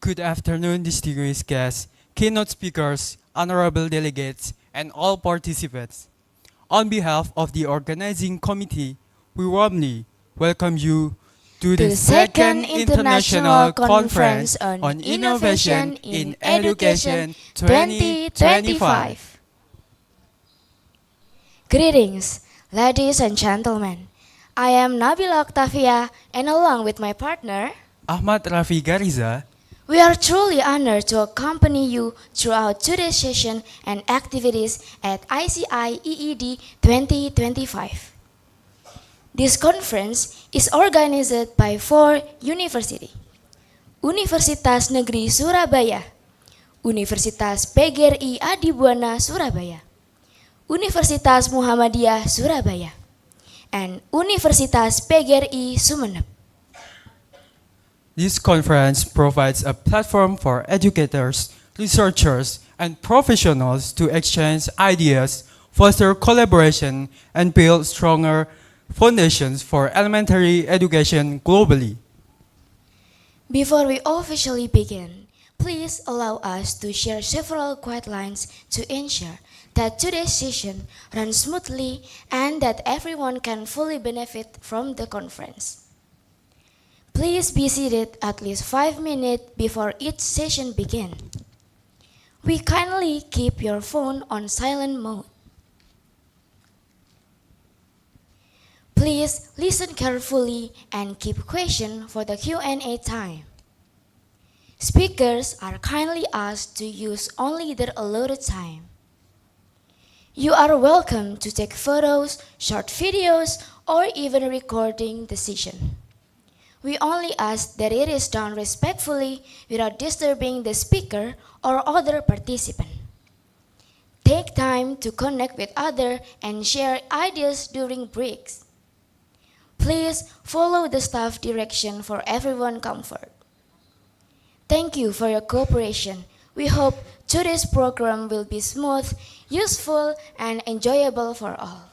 Good afternoon, distinguished guests, keynote speakers, honorable delegates, and all participants. On behalf of the organizing committee, we warmly welcome you to To the the second second International International Conference Conference on on Innovation in Education 2025. 2025. Greetings, ladies and gentlemen. I am Nabila Octavia, and along with my partner, Ahmad Rafi Gariza, we are truly honored to accompany you throughout today's session and activities at ICI EED 2025. This conference is organized by four universities: Universitas Negeri Surabaya, Universitas PGRI Adibuana Surabaya, Universitas Muhammadiyah Surabaya, and Universitas PGRI Sumeneb. this conference provides a platform for educators, researchers, and professionals to exchange ideas, foster collaboration, and build stronger foundations for elementary education globally. Before we officially begin, please allow us to share several guidelines to ensure that today's session runs smoothly and that everyone can fully benefit from the conference. Please be seated at least 5 minutes before each session begins. We kindly keep your phone on silent mode. Please listen carefully and keep questions for the Q&A time. Speakers are kindly asked to use only their allotted time. You are welcome to take photos, short videos, or even recording the session. We only ask that it is done respectfully without disturbing the speaker or other participant. Take time to connect with others and share ideas during breaks. Please follow the staff direction for everyone's comfort. Thank you for your cooperation. We hope today's program will be smooth, useful, and enjoyable for all.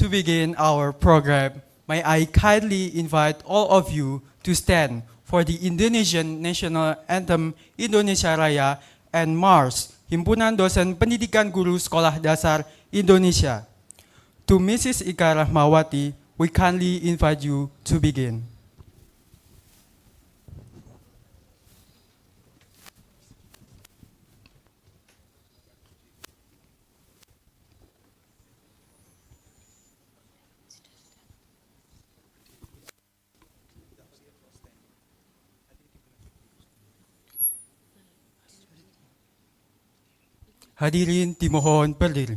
To begin our program, may I kindly invite all of you to stand for the Indonesian National Anthem Indonesia Raya and Mars, Himpunan Dosen Pendidikan Guru Sekolah Dasar Indonesia. To Mrs. Ika Rahmawati, we kindly invite you to begin. Hadirin dimohon berdiri.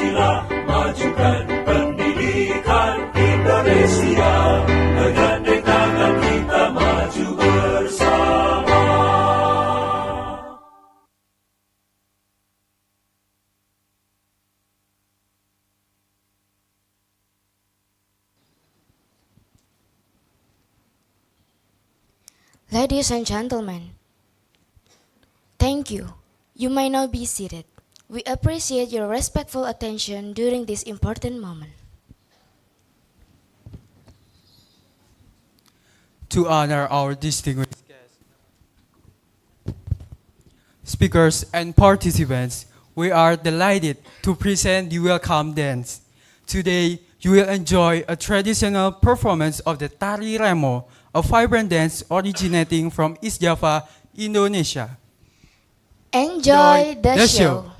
Pancasila, majukan pendidikan Indonesia. Bergandeng tangan kita maju bersama. Ladies and gentlemen, thank you. You may now be seated. We appreciate your respectful attention during this important moment. To honor our distinguished guests, speakers, and participants, we are delighted to present the welcome dance. Today, you will enjoy a traditional performance of the Tari Remo, a vibrant dance originating from East Java, Indonesia. Enjoy the show.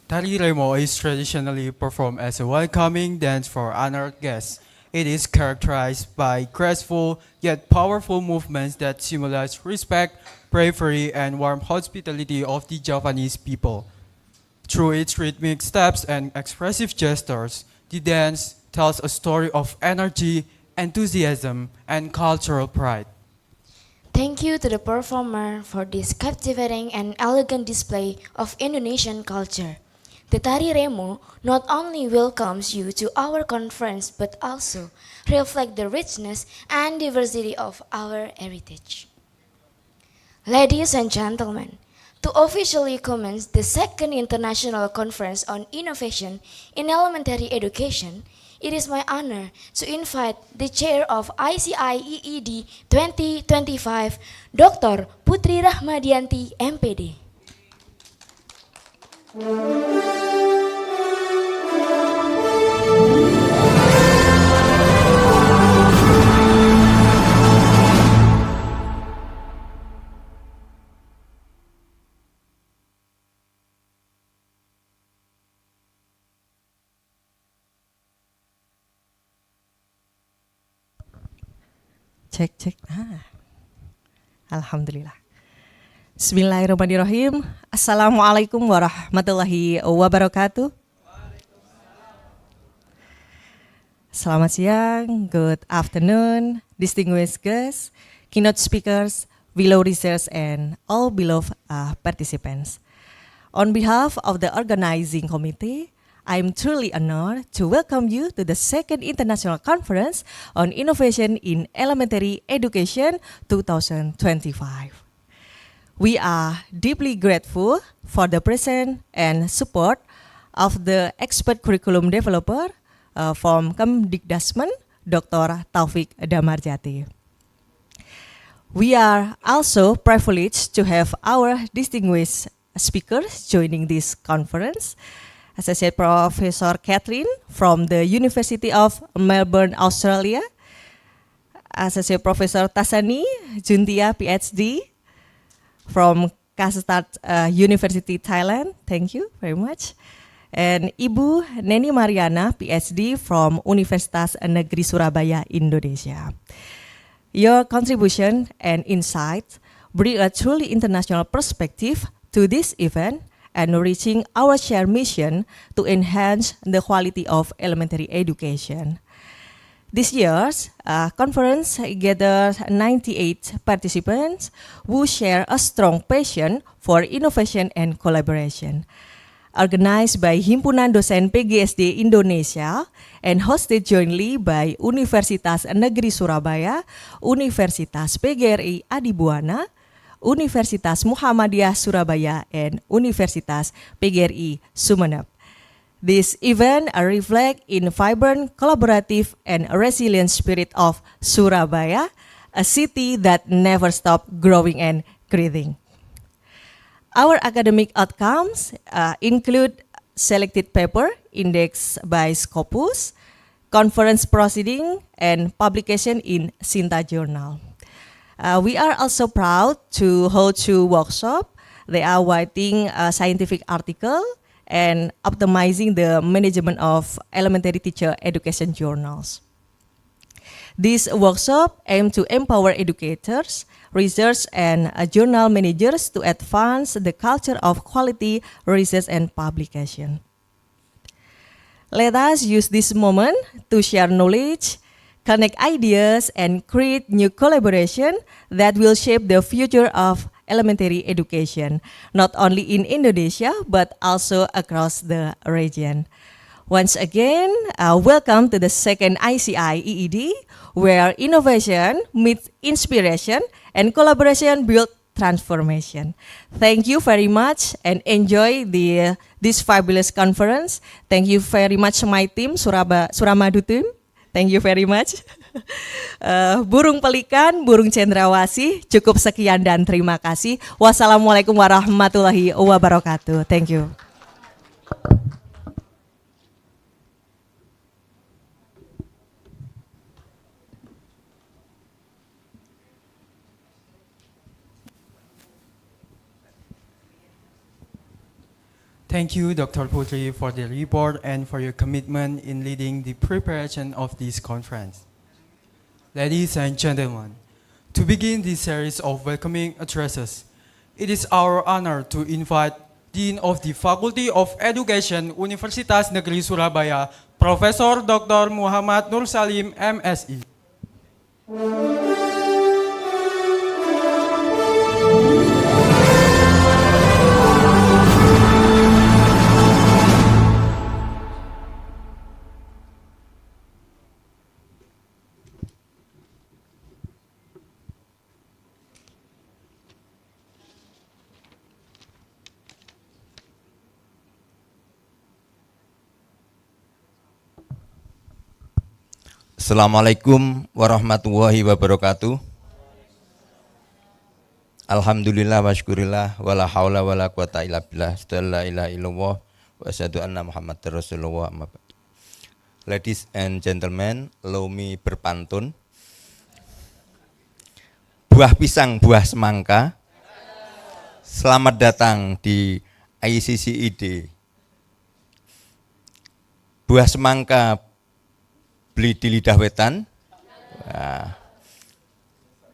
Tari Remo is traditionally performed as a welcoming dance for honored guests. It is characterized by graceful yet powerful movements that symbolize respect, bravery, and warm hospitality of the Javanese people. Through its rhythmic steps and expressive gestures, the dance tells a story of energy, enthusiasm, and cultural pride. Thank you to the performer for this captivating and elegant display of Indonesian culture. The Tari Remo not only welcomes you to our conference but also reflect the richness and diversity of our heritage. Ladies and gentlemen, to officially commence the second International Conference on Innovation in Elementary Education, it is my honor to invite the Chair of ICI-EED 2025, Dr. Putri Rahmadianti, MPD. Cek. Alhamdulillah. Bismillahirrahmanirrahim. Assalamualaikum warahmatullahi wabarakatuh. Selamat siang, good afternoon, distinguished guests, keynote speakers, fellow researchers, and all beloved participants. On behalf of the organizing committee, I am truly honored to welcome you to the second International Conference on Innovation in Elementary Education 2025. We are deeply grateful for the presence and support of the expert curriculum developer from Kemdikdasmen, Dr. Taufik Damarjati. We are also privileged to have our distinguished speakers joining this conference. Associate Professor Catherine from the University of Melbourne, Australia. Associate Professor Tasani Juntia, PhD from Kastat University, Thailand. Thank you very much. And Ibu Neni Mariana, PhD from Universitas Negeri Surabaya, Indonesia. Your contribution and insights bring a truly international perspective to this event and reaching our shared mission to enhance the quality of elementary education. This year's conference gathered 98 participants who share a strong passion for innovation and collaboration. Organized by Himpunan Dosen PGSD Indonesia and hosted jointly by Universitas Negeri Surabaya, Universitas PGRI Adibuana, Universitas Muhammadiyah Surabaya, and Universitas PGRI Sumeneb. This event reflects in vibrant, collaborative, and resilient spirit of Surabaya, a city that never stops growing and creating. Our academic outcomes include selected paper indexed by Scopus, conference proceeding, and publication in Sinta Journal. We are also proud to hold 2 workshops. They are writing a scientific article and optimizing the management of elementary teacher education journals. These workshops aim to empower educators, research, and journal managers to advance the culture of quality research and publication. Let us use this moment to share knowledge, connect ideas, and create new collaboration that will shape the future of elementary education, not only in Indonesia, but also across the region. Once again, welcome to the second ICI EED, where innovation meets inspiration and collaboration build transformation. Thank you very much and enjoy this fabulous conference. Thank you very much my team, Suramadu team. Thank you very much. Burung pelikan, burung cendrawasih, cukup sekian dan terima kasih. Wassalamualaikum warahmatullahi wabarakatuh. Thank you. Thank you, Dr. Putri, for the report and for your commitment in leading the preparation of this conference. Ladies and gentlemen, to begin this series of welcoming addresses, it is our honor to invite Dean of the Faculty of Education, Universitas Negeri Surabaya, Profesor Dr. Muhammad Nur Salim, MSI. Assalamualaikum warahmatullahi wabarakatuh. Alhamdulillah wa syukurillah wa la haula wa la quwata illa billah. La ilaha illallah wa asyhadu anna Muhammadar Rasulullah. Ladies and gentlemen, allow me berpantun. Buah pisang, buah semangka. Selamat datang di ICCID. Buah semangka beli di Lidah Wetan. Nah,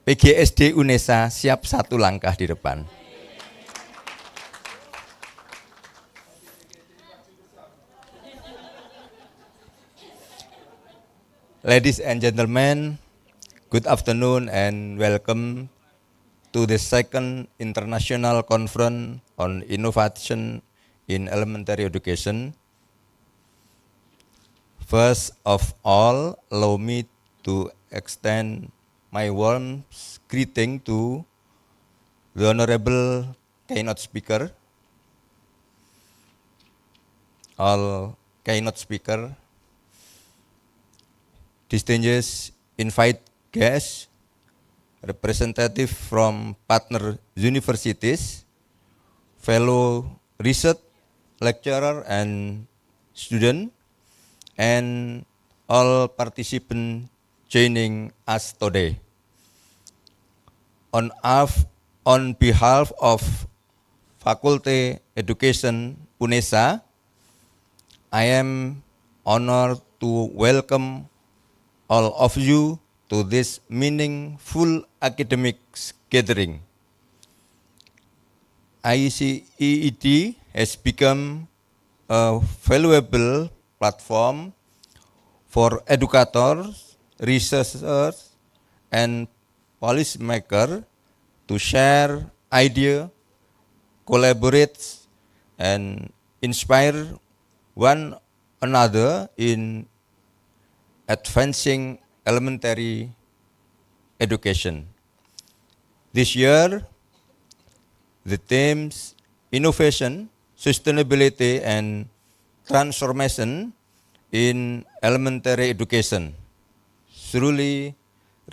PGSD UNESA siap satu langkah di depan. Ladies and gentlemen, good afternoon and welcome to the second International Conference on Innovation in Elementary Education. First of all, allow me to extend my warm greeting to the Honorable keynote speaker, all keynote speaker, distinguished invite guests, representative from partner universities, fellow research lecturer and student, and all participants joining us today. On behalf of Faculty Education UNESA, I am honored to welcome all of you to this meaningful academic gathering. ICEED has become a valuable platform for educators, researchers, and policymakers to share ideas, collaborate, and inspire one another in advancing elementary education. This year, the themes innovation, sustainability, and transformation in elementary education truly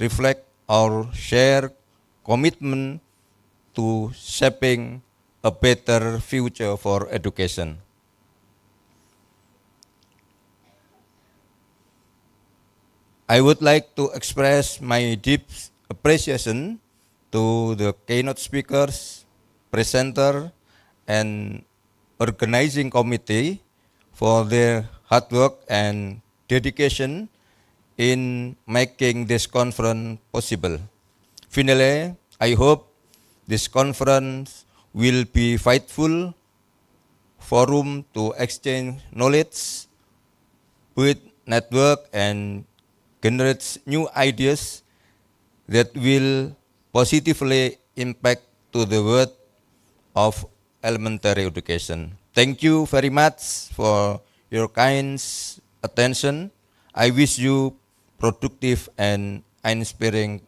reflect our shared commitment to shaping a better future for education. I would like to express my deep appreciation to the keynote speakers, presenter, and organizing committee for their hard work and dedication in making this conference possible. Finally, I hope this conference will be fruitful forum to exchange knowledge, build network, and generate new ideas that will positively impact to the world of elementary education. Thank you very much for your kind attention. I wish you productive and inspiring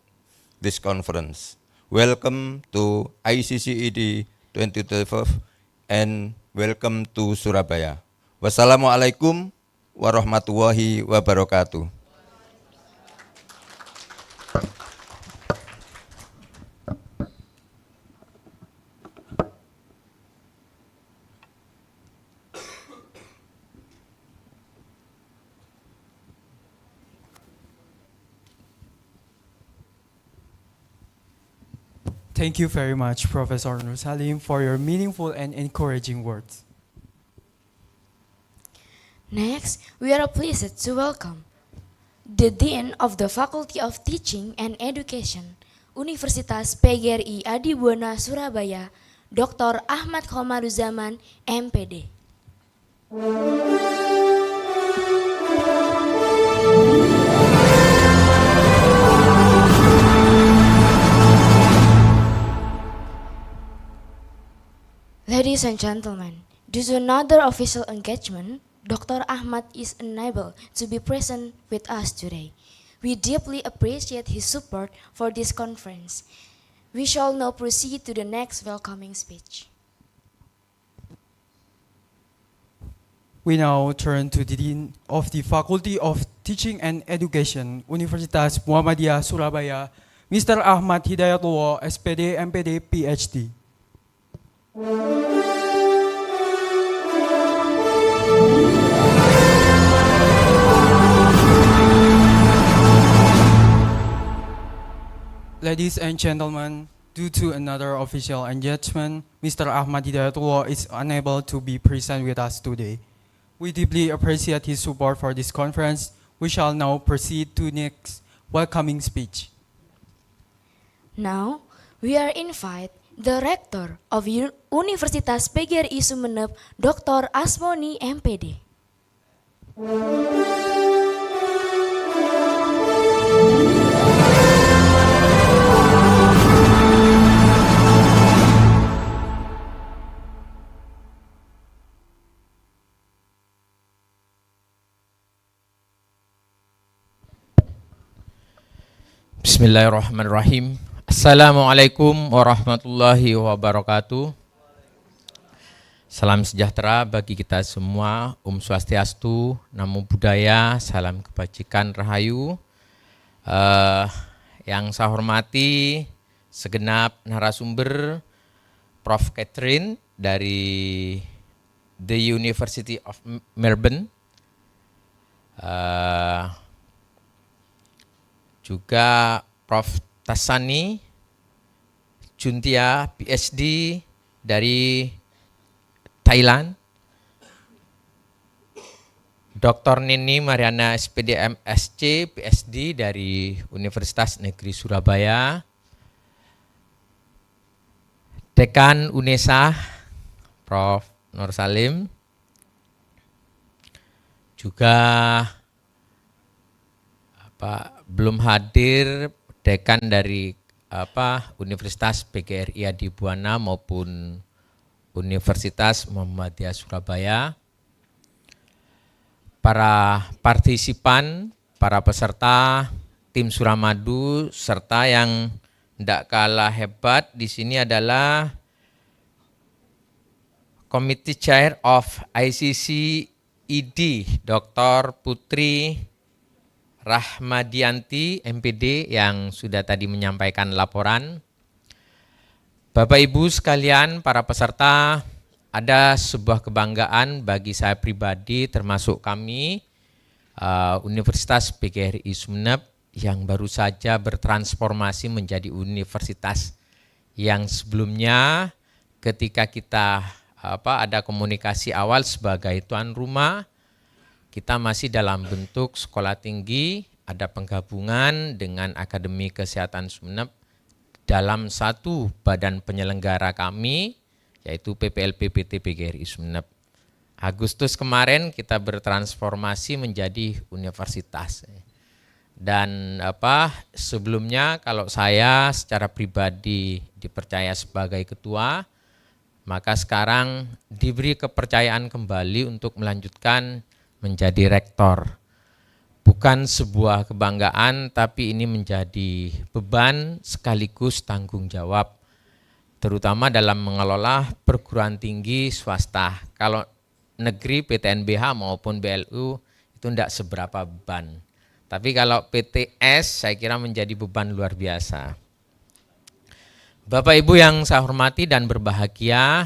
this conference. Welcome to ICCED 2012 and welcome to Surabaya. Wassalamualaikum warahmatullahi wabarakatuh. Thank you very much, Professor Nur Salim, for your meaningful and encouraging words. Next, we are pleased to welcome the Dean of the Faculty of Teaching and Education, Universitas PGRI Adibuana Surabaya, Dr. Ahmad Khomaruzaman, MPD. Ladies and gentlemen, due to another official engagement, Dr. Ahmad is unable to be present with us today. We deeply appreciate his support for this conference. We shall now proceed to the next welcoming speech. We now turn to the Dean of the Faculty of Teaching and Education, Universitas Muhammadiyah Surabaya, Mr. Ahmad Hidayatullah, SPD, MPD, PhD. Ladies and gentlemen, due to another official engagement, Mr. Ahmad Hidayatullah is unable to be present with us today. We deeply appreciate his support for this conference. We shall now proceed to next welcoming speech. Now, we are invite the Rector of Universitas PGRI Sumeneb, Dr. Asmoni, MPD. Bismillahirrahmanirrahim. Assalamualaikum warahmatullahi wabarakatuh. Salam sejahtera bagi kita semua. Swastiastu, Namo Buddhaya, salam kebajikan rahayu. Yang saya hormati segenap narasumber, Prof. Catherine dari The University of Melbourne, juga Prof. Tassani Juntia, PhD dari Thailand, Dr. Nini Mariana, SPD, MSc, PhD dari Universitas Negeri Surabaya, Dekan UNESA, Prof. Nur Salim, juga belum hadir Dekan dari Universitas PGRI Adibuana maupun Universitas Muhammadiyah Surabaya, para partisipan, para peserta, tim Suramadu, serta yang tidak kalah hebat di sini adalah Committee Chair of ICC ID, Dr. Putri Rahmadianti, MPD, yang sudah tadi menyampaikan laporan. Bapak Ibu sekalian, para peserta, ada sebuah kebanggaan bagi saya pribadi termasuk kami, Universitas PGRI Sumeneb, yang baru saja bertransformasi menjadi universitas yang sebelumnya ketika kita ada komunikasi awal sebagai tuan rumah, kita masih dalam bentuk sekolah tinggi, ada penggabungan dengan Akademi Kesehatan Sumeneb dalam satu badan penyelenggara kami, yaitu PPLP PT PGRI Sumeneb. Agustus kemarin kita bertransformasi menjadi universitas. Dan sebelumnya kalau saya secara pribadi dipercaya sebagai ketua, maka sekarang diberi kepercayaan kembali untuk melanjutkan menjadi rektor. Bukan sebuah kebanggaan, tapi ini menjadi beban sekaligus tanggung jawab, terutama dalam mengelola perguruan tinggi swasta. Kalau negeri PTNBH maupun BLU itu tidak seberapa beban. Tapi kalau PTS saya kira menjadi beban luar biasa. Bapak Ibu yang saya hormati dan berbahagia,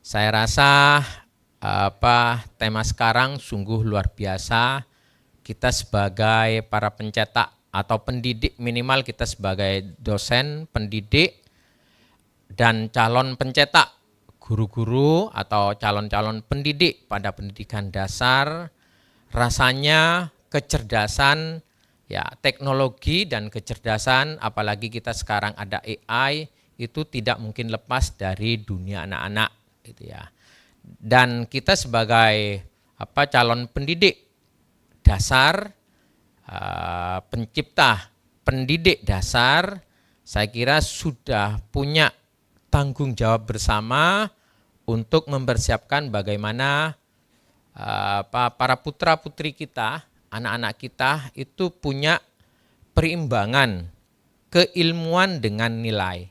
saya rasa tema sekarang sungguh luar biasa. Kita sebagai para pencetak atau pendidik, minimal kita sebagai dosen, pendidik, dan calon pencetak, guru-guru atau calon-calon pendidik pada pendidikan dasar, rasanya kecerdasan, ya teknologi dan kecerdasan, apalagi kita sekarang ada AI, itu tidak mungkin lepas dari dunia anak-anak, gitu ya. Dan kita sebagai calon pendidik dasar, pencipta pendidik dasar, saya kira sudah punya tanggung jawab bersama untuk mempersiapkan bagaimana para putra-putri kita, anak-anak kita itu punya perimbangan keilmuan dengan nilai.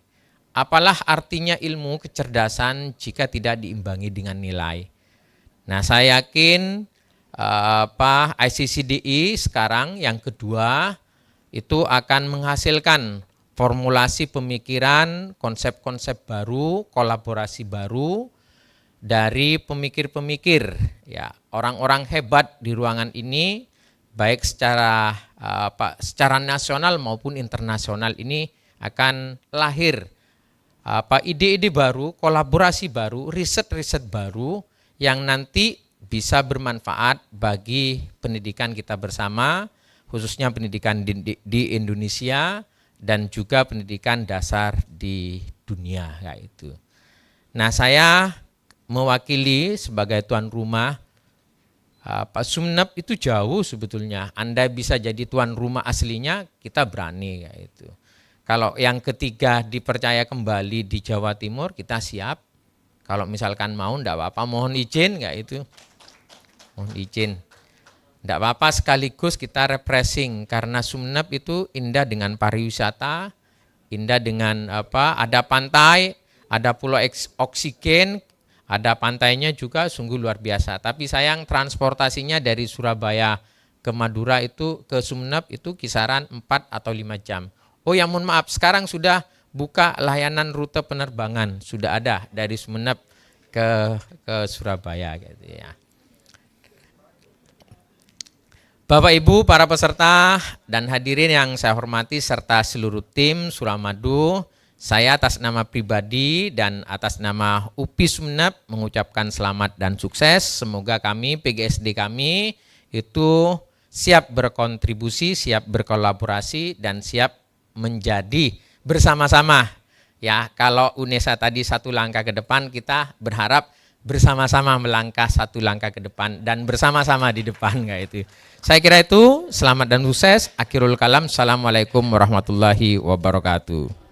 Apalah artinya ilmu kecerdasan jika tidak diimbangi dengan nilai. Nah, saya yakin ICCDI sekarang yang kedua itu akan menghasilkan formulasi pemikiran, konsep-konsep baru, kolaborasi baru dari pemikir-pemikir, ya orang-orang hebat di ruangan ini, baik secara nasional maupun internasional. Ini akan lahir ide-ide baru, kolaborasi baru, riset-riset baru yang nanti bisa bermanfaat bagi pendidikan kita bersama, khususnya pendidikan di Indonesia dan juga pendidikan dasar di dunia, yaitu. Nah, saya mewakili sebagai tuan rumah, Pak Sumeneb itu jauh sebetulnya. Anda bisa jadi tuan rumah aslinya, kita berani, yaitu. Kalau yang ketiga dipercaya kembali di Jawa Timur, kita siap. Kalau misalkan mau, enggak apa-apa, mohon izin, enggak itu. Mohon izin. Enggak apa-apa, sekaligus kita refreshing, karena Sumeneb itu indah dengan pariwisata, indah dengan ada pantai, ada pulau oksigen, ada pantainya juga sungguh luar biasa. Tapi sayang transportasinya dari Surabaya ke Madura itu, ke Sumeneb itu kisaran 4 atau 5 jam. Oh ya, mohon maaf, sekarang sudah buka layanan rute penerbangan, sudah ada dari Sumeneb ke Surabaya, gitu ya. Bapak Ibu para peserta dan hadirin yang saya hormati serta seluruh tim Suramadu, saya atas nama pribadi dan atas nama UPI Sumeneb mengucapkan selamat dan sukses. Semoga kami, PGSD kami itu siap berkontribusi, siap berkolaborasi dan siap menjadi bersama-sama. Ya, kalau UNESA tadi satu langkah ke depan, kita berharap bersama-sama melangkah satu langkah ke depan dan bersama-sama di depan, kayak itu. Saya kira itu, selamat dan sukses. Akhirul kalam, assalamualaikum warahmatullahi wabarakatuh.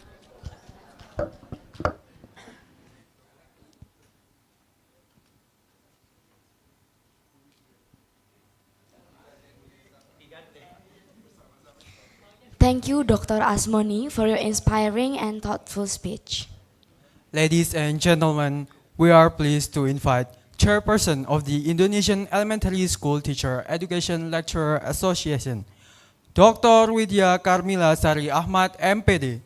Thank you, Dr. Asmoni, for your inspiring and thoughtful speech. Ladies and gentlemen, we are pleased to invite Chairperson of the Indonesian Elementary School Teacher Education Lecturer Association, Dr. Widya Karmila Sari Ahmad, MPD.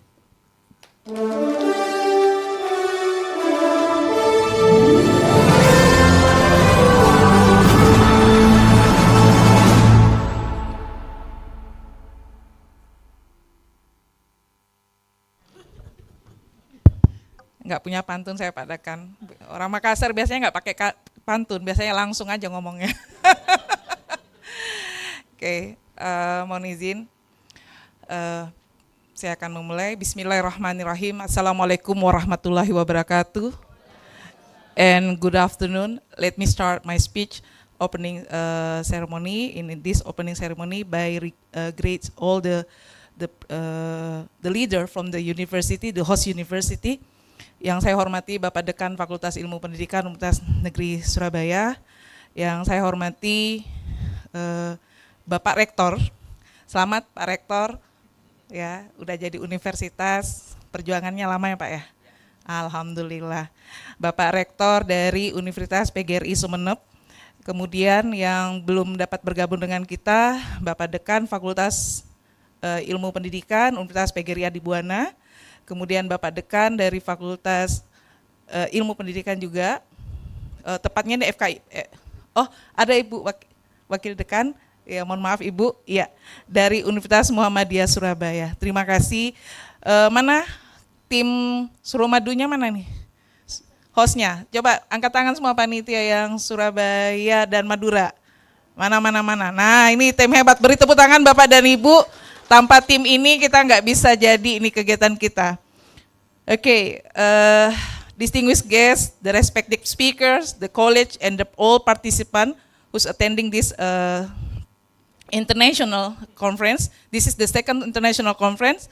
Nggak punya pantun saya padakan. Orang Makassar biasanya nggak pakai pantun, biasanya langsung aja ngomongnya. Oke, mohon izin. Saya akan memulai. Bismillahirrahmanirrahim. Assalamualaikum warahmatullahi wabarakatuh. And good afternoon. Let me start my speech opening ceremony. In this opening ceremony, by greet all the leader from the university, the host university. Yang saya hormati Bapak Dekan Fakultas Ilmu Pendidikan Universitas Negeri Surabaya, yang saya hormati Bapak Rektor. Selamat Pak Rektor, ya udah jadi universitas, perjuangannya lama ya Pak ya. Alhamdulillah. Bapak Rektor dari Universitas PGRI Sumeneb. Kemudian yang belum dapat bergabung dengan kita, Bapak Dekan Fakultas Ilmu Pendidikan Universitas PGRI Adibuana. Kemudian Bapak Dekan dari Fakultas Ilmu Pendidikan juga, tepatnya di FKI. Oh, ada Ibu Wakil Dekan, ya mohon maaf Ibu, ya dari Universitas Muhammadiyah Surabaya. Terima kasih. Mana tim Suramadunya mana nih? Hostnya, coba angkat tangan semua panitia yang Surabaya dan Madura. Mana. Nah, ini tim hebat. Beri tepuk tangan Bapak dan Ibu. Tanpa tim ini kita nggak bisa jadi ini kegiatan kita. Okay, distinguished guests, the respected speakers, the college, and all participants who's attending this international conference. This is the second international conference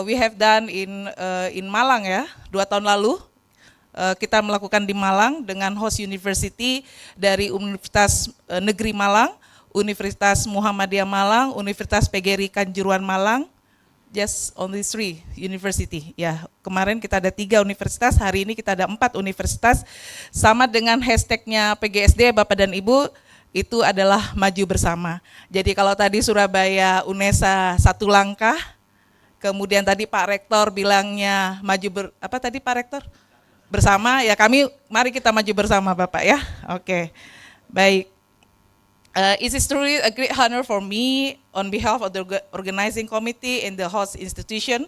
we have done in Malang ya, 2 tahun lalu. Kita melakukan di Malang dengan host university dari Universitas Negeri Malang, Universitas Muhammadiyah Malang, Universitas PGRI Kanjuruhan Malang, just only 3 university. Ya, kemarin kita ada 3 universitas, hari ini kita ada 4 universitas. Sama dengan hashtagnya PGSD, Bapak dan Ibu, itu adalah maju bersama. Jadi kalau tadi Surabaya UNESA 1 langkah, kemudian tadi Pak Rektor bilangnya apa tadi Pak Rektor? Bersama, ya mari kita maju bersama Bapak ya. Oke, baik. It is truly a great honor for me on behalf of the organizing committee and the host institution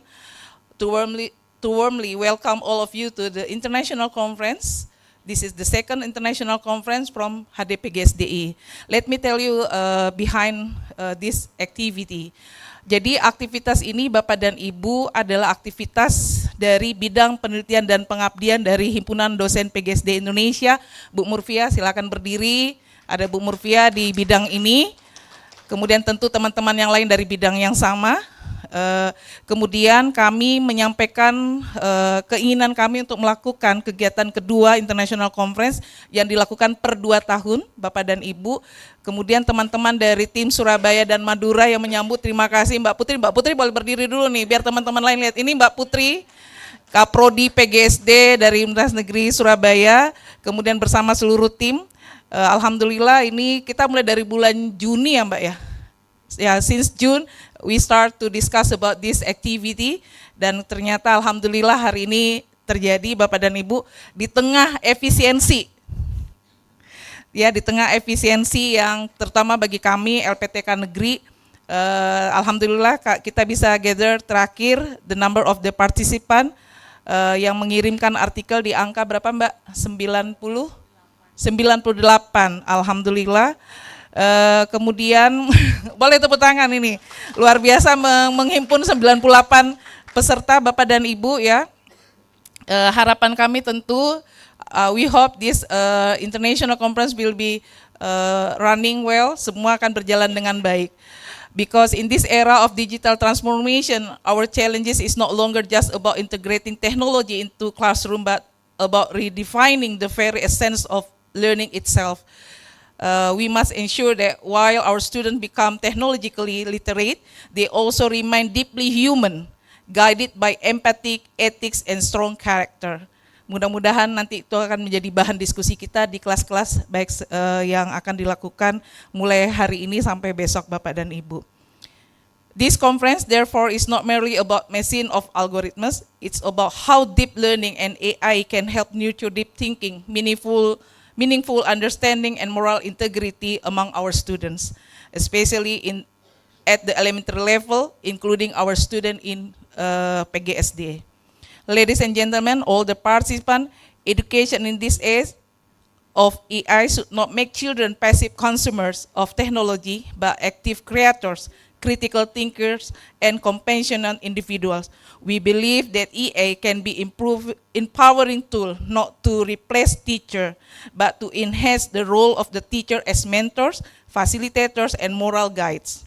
to warmly welcome all of you to the international conference. This is the second international conference from HDPGSDI. Let me tell you behind this activity. Jadi aktivitas ini Bapak dan Ibu adalah aktivitas dari bidang penelitian dan pengabdian dari Himpunan Dosen PGSD Indonesia. Bu Murfia silakan berdiri, ada Bu Murfia di bidang ini. Kemudian tentu teman-teman yang lain dari bidang yang sama. Kemudian kami menyampaikan keinginan kami untuk melakukan kegiatan kedua International Conference yang dilakukan per 2 tahun, Bapak dan Ibu. Kemudian teman-teman dari tim Surabaya dan Madura yang menyambut, terima kasih Mbak Putri. Mbak Putri boleh berdiri dulu nih, biar teman-teman lain lihat. Ini Mbak Putri, Kaprodi PGSD dari Universitas Negeri Surabaya, kemudian bersama seluruh tim. Alhamdulillah ini kita mulai dari bulan Juni ya Mbak ya. Ya, since June we start to discuss about this activity, dan ternyata alhamdulillah hari ini terjadi Bapak dan Ibu di tengah efisiensi. Ya, di tengah efisiensi yang terutama bagi kami LPTK negeri, alhamdulillah kita bisa gather terakhir the number of the participant yang mengirimkan artikel di angka berapa Mbak? 98, alhamdulillah. Kemudian boleh tepuk tangan ini, luar biasa menghimpun 98 peserta Bapak dan Ibu ya. Harapan kami tentu we hope this international conference will be running well, semua akan berjalan dengan baik. Because in this era of digital transformation, our challenges is no longer just about integrating technology into classroom, but about redefining the very essence of learning itself. We must ensure that while our students become technologically literate, they also remain deeply human, guided by empathy, ethics, and strong character. Mudah-mudahan nanti itu akan menjadi bahan diskusi kita di kelas-kelas baik yang akan dilakukan mulai hari ini sampai besok Bapak dan Ibu. This conference therefore is not merely about machine of algorithms, it's about how deep learning and AI can help nurture deep thinking, meaningful understanding and moral integrity among our students, especially at the elementary level, including our student in PGSD. Ladies and gentlemen, all the participants, education in this age of AI should not make children passive consumers of technology, but active creators, critical thinkers, and compassionate individuals. We believe that EA can be empowering tool not to replace teacher, but to enhance the role of the teacher as mentors, facilitators, and moral guides.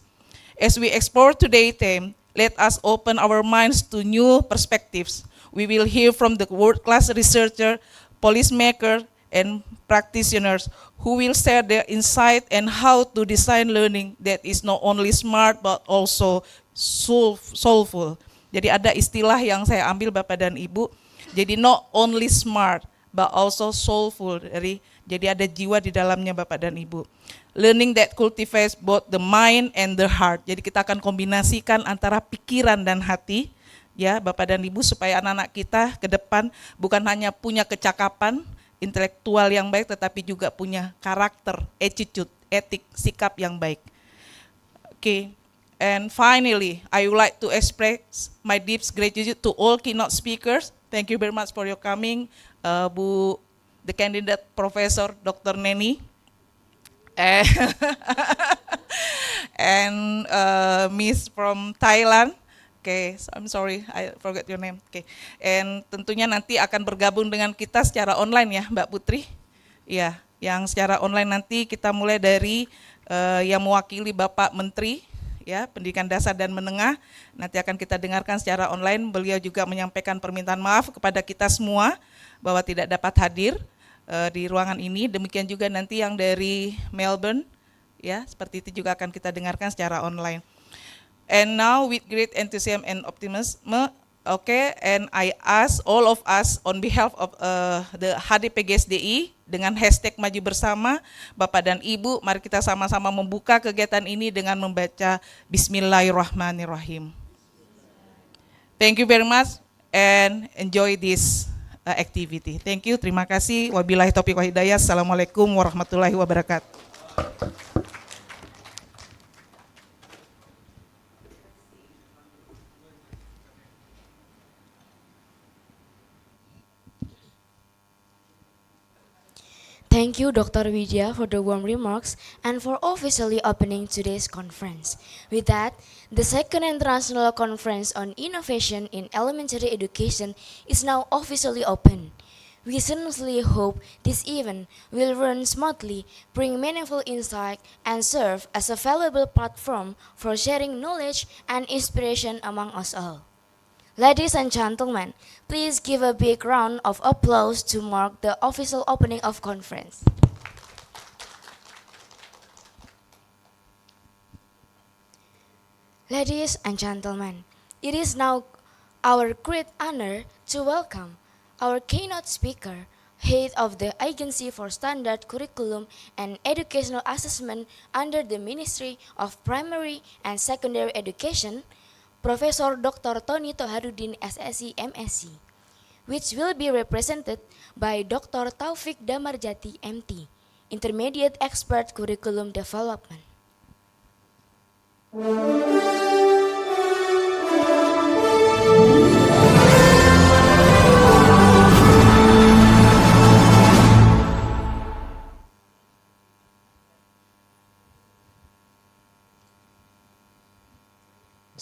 As we explore today's theme, let us open our minds to new perspectives. We will hear from the world-class researcher, policymaker, and practitioners who will share their insight and how to design learning that is not only smart but also soulful. Jadi ada istilah yang saya ambil Bapak dan Ibu, jadi not only smart but also soulful. Jadi ada jiwa di dalamnya Bapak dan Ibu. Learning that cultivates both the mind and the heart. Jadi kita akan kombinasikan antara pikiran dan hati, ya Bapak dan Ibu, supaya anak-anak kita ke depan bukan hanya punya kecakapan intelektual yang baik, tetapi juga punya karakter, attitude, etik, sikap yang baik. Okay. And finally, I would like to express my deep gratitude to all keynote speakers. Thank you very much for your coming, the candidate Professor Dr. Neni, and, and Miss from Thailand. Oke, I'm sorry, I forgot your name. Oke, and tentunya nanti akan bergabung dengan kita secara online ya, Mbak Putri. Ya, yang secara online nanti kita mulai dari yang mewakili Bapak Menteri ya Pendidikan Dasar dan Menengah. Nanti akan kita dengarkan secara online. Beliau juga menyampaikan permintaan maaf kepada kita semua bahwa tidak dapat hadir di ruangan ini. Demikian juga nanti yang dari Melbourne, ya seperti itu juga akan kita dengarkan secara online. And now with great enthusiasm and optimism, okay, and I ask all of us on behalf of the HDPGSDI dengan hashtag Maju Bersama, Bapak dan Ibu, mari kita sama-sama membuka kegiatan ini dengan membaca Bismillahirrahmanirrahim. Thank you very much and enjoy this activity. Thank you, terima kasih. Wabillahi taufiq wal hidayah. Assalamualaikum warahmatullahi wabarakatuh. Thank you, Dr. Widya, for the warm remarks and for officially opening today's conference. With that, the second International Conference on Innovation in Elementary Education is now officially open. We sincerely hope this event will run smoothly, bring meaningful insight, and serve as a valuable platform for sharing knowledge and inspiration among us all. Ladies and gentlemen, please give a big round of applause to mark the official opening of conference. Ladies and gentlemen, it is now our great honor to welcome our keynote speaker, head of the Agency for Standard Curriculum and Educational Assessment under the Ministry of Primary and Secondary Education, Professor Dr. Tony Toharudin SSC MSc, which will be represented by Dr. Taufik Damarjati MT, Intermediate Expert Curriculum Development.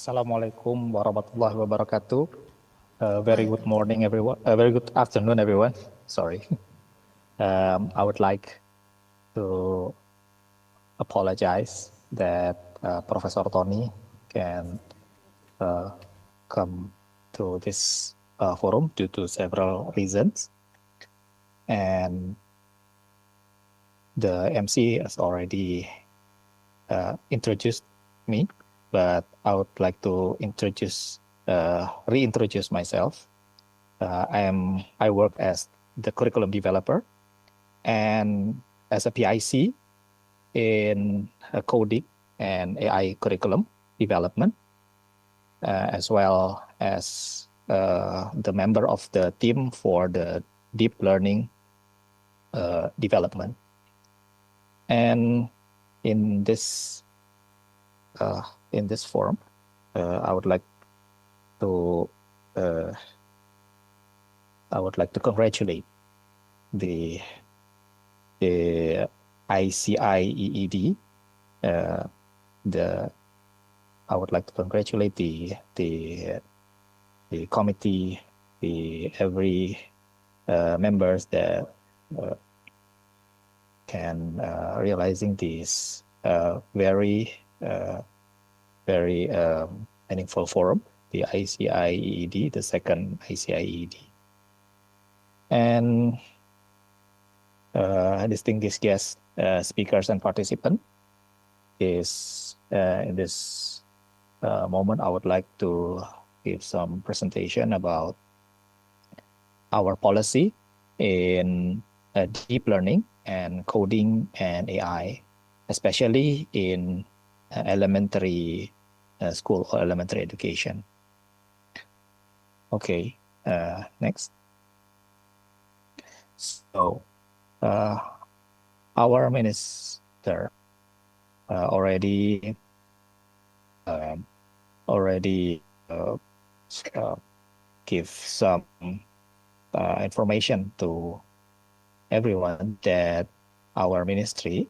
Assalamualaikum warahmatullahi wabarakatuh. Very good morning, everyone. Very good afternoon, everyone. Sorry. I would like to apologize that Professor Tony can come to this forum due to several reasons. And the MC has already introduced me, but I would like to reintroduce myself. I work as the curriculum developer and as a PIC in coding and AI curriculum development, as well as the member of the team for the deep learning development. And in this forum, I would like to congratulate the ICIEED. I would like to congratulate the committee, every members that can realizing this very meaningful forum, the ICIEED, the second ICIEED. And distinguished guests, speakers and participants, is in this moment I would like to give some presentation about our policy in deep learning and coding and AI, especially in elementary school or elementary education. Okay, next. So, our minister already give some information to everyone that our ministry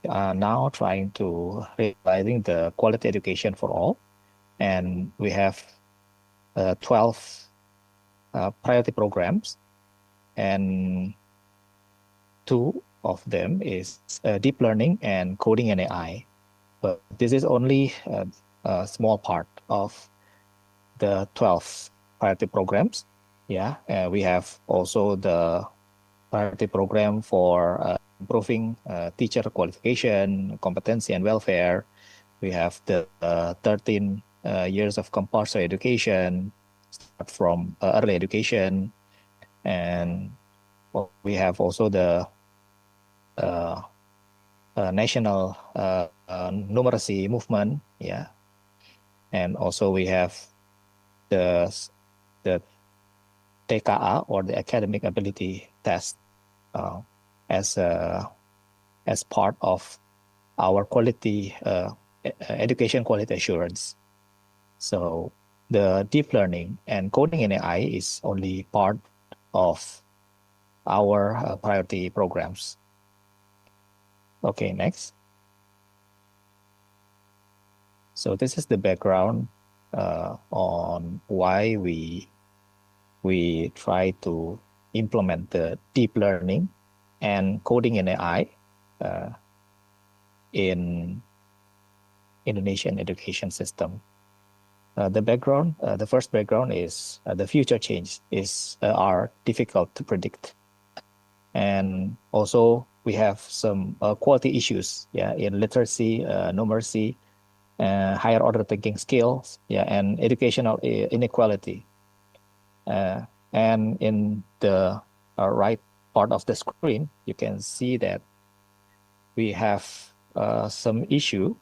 now trying to realizing the quality education for all, and we have 12 priority programs, and 2 of them is deep learning and coding and AI. But this is only a small part of the 12 priority programs. Yeah, we have also the priority program for improving teacher qualification, competency, and welfare. We have the 13 years of compulsory education, start from early education, and we have also the national numeracy movement. Yeah, and also we have the TKA, or the academic ability test, as part of our quality education quality assurance. So the deep learning and coding and AI is only part of our priority programs. Okay, next. So this is the background on why we try to implement the deep learning and coding and AI in Indonesian education system. The first background is the future change are difficult to predict, and also we have some quality issues, in literacy, numeracy, higher order thinking skills, and educational inequality. And in the right part of the screen, you can see that we have some issue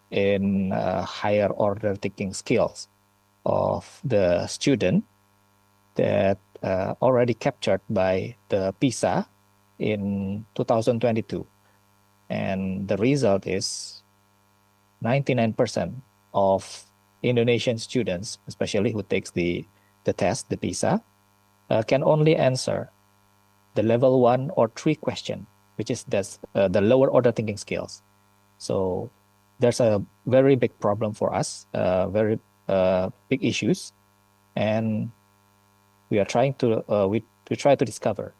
in higher order thinking skills of the student that already captured by the PISA in 2022. And the result is 99% of Indonesian students, especially who takes the test, the PISA, can only answer the level 1 or 3 question, which is the lower order thinking skills. So there's a very big problem for us, very big issues, and we are trying to we try to discover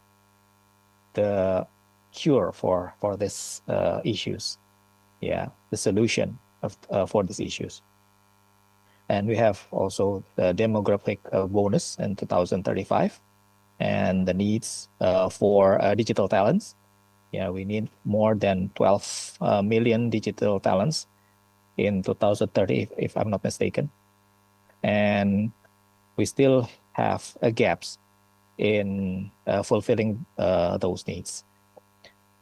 the cure for these issues, the solution for these issues. And we have also the demographic bonus in 2035, and the needs for digital talents. We need more than 12 million digital talents in 2030, if I'm not mistaken. And we still have gaps in fulfilling those needs.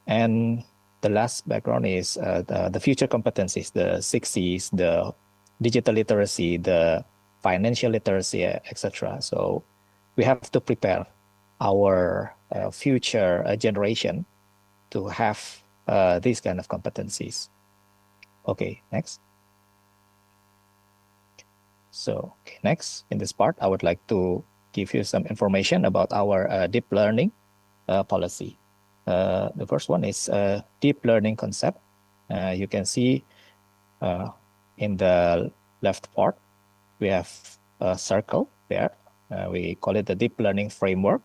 And the last background is the future competencies, the 6 Cs, the digital literacy, the financial literacy, etc. So we have to prepare our future generation to have these kind of competencies. Okay, next. So next, in this part, I would like to give you some information about our deep learning policy. The first one is deep learning concept. You can see in the left part, we have a circle there. We call it the deep learning framework.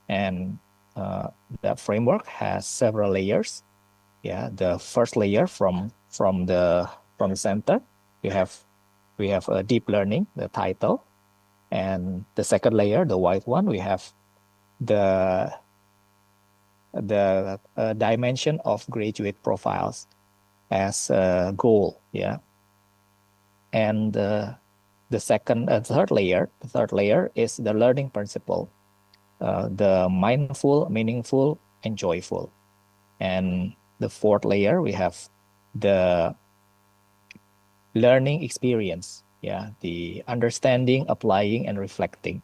And that framework has several layers. The first layer from the center, we have a deep learning, the title, and the second layer, the white one, we have the dimension of graduate profiles as a goal, and the third layer is the learning principle, the mindful, meaningful, and joyful. And the fourth layer, we have the learning experience, the understanding, applying, and reflecting.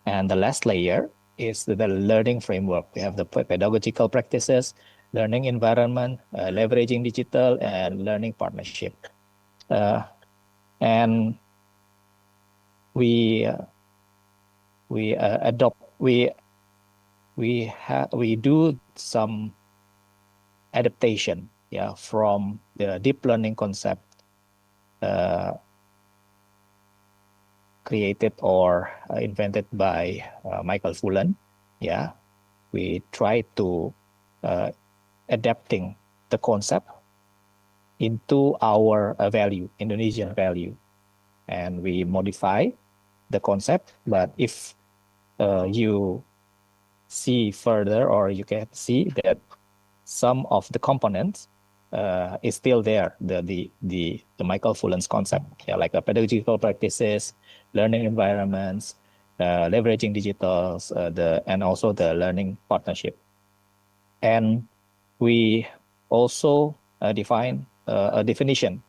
And the last layer is the learning framework. We have the pedagogical practices, learning environment, leveraging digital, and learning partnership. And we do some adaptation, yeah, from the deep learning concept created or invented by Michael Fullan. Yeah, we try to adapting the concept into our value, Indonesian value, and we modify the concept. But if you see further, or you can see that some of the components is still there, the Michael Fullan's concept, yeah, like pedagogical practices, learning environments, leveraging digitals, and also the learning partnership. And we also define a definition,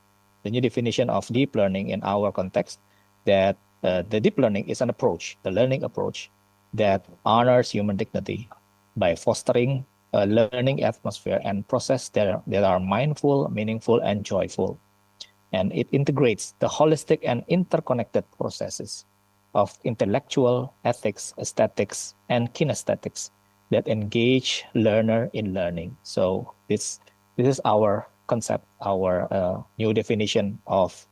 the new definition of deep learning in our context, that the deep learning is an approach, the learning approach that honors human dignity by fostering a learning atmosphere and process that are mindful, meaningful, and joyful. And it integrates the holistic and interconnected processes of intellectual, ethics, aesthetics, and kinesthetics that engage learner in learning. So this is our concept, our new definition of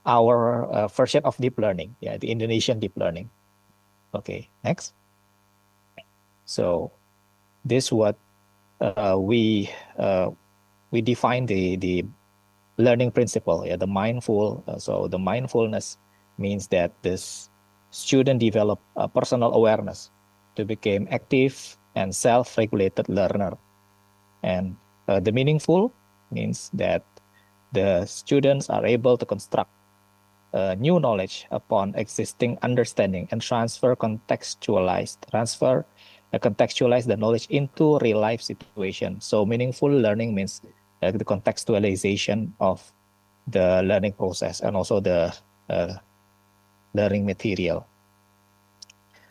our version of deep learning, yeah, the Indonesian deep learning. Okay, next. So this what we define the learning principle, yeah, the mindful. So the mindfulness means that this student develop a personal awareness to become active and self-regulated learner. And the meaningful means that the students are able to construct new knowledge upon existing understanding and contextualize the knowledge into real life situation. So meaningful learning means the contextualization of the learning process and also the learning material.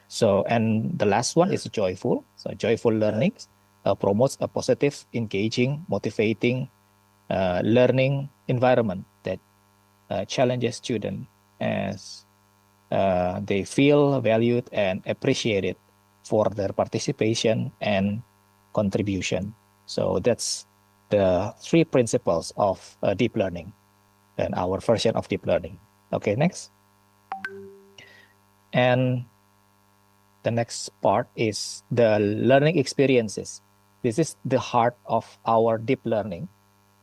So, and the last one is joyful. So joyful learning promotes a positive, engaging, motivating learning environment that challenges students as they feel valued and appreciated for their participation and contribution. So that's the 3 principles of deep learning and our version of deep learning. Okay, next. And the next part is the learning experiences. This is the heart of our deep learning.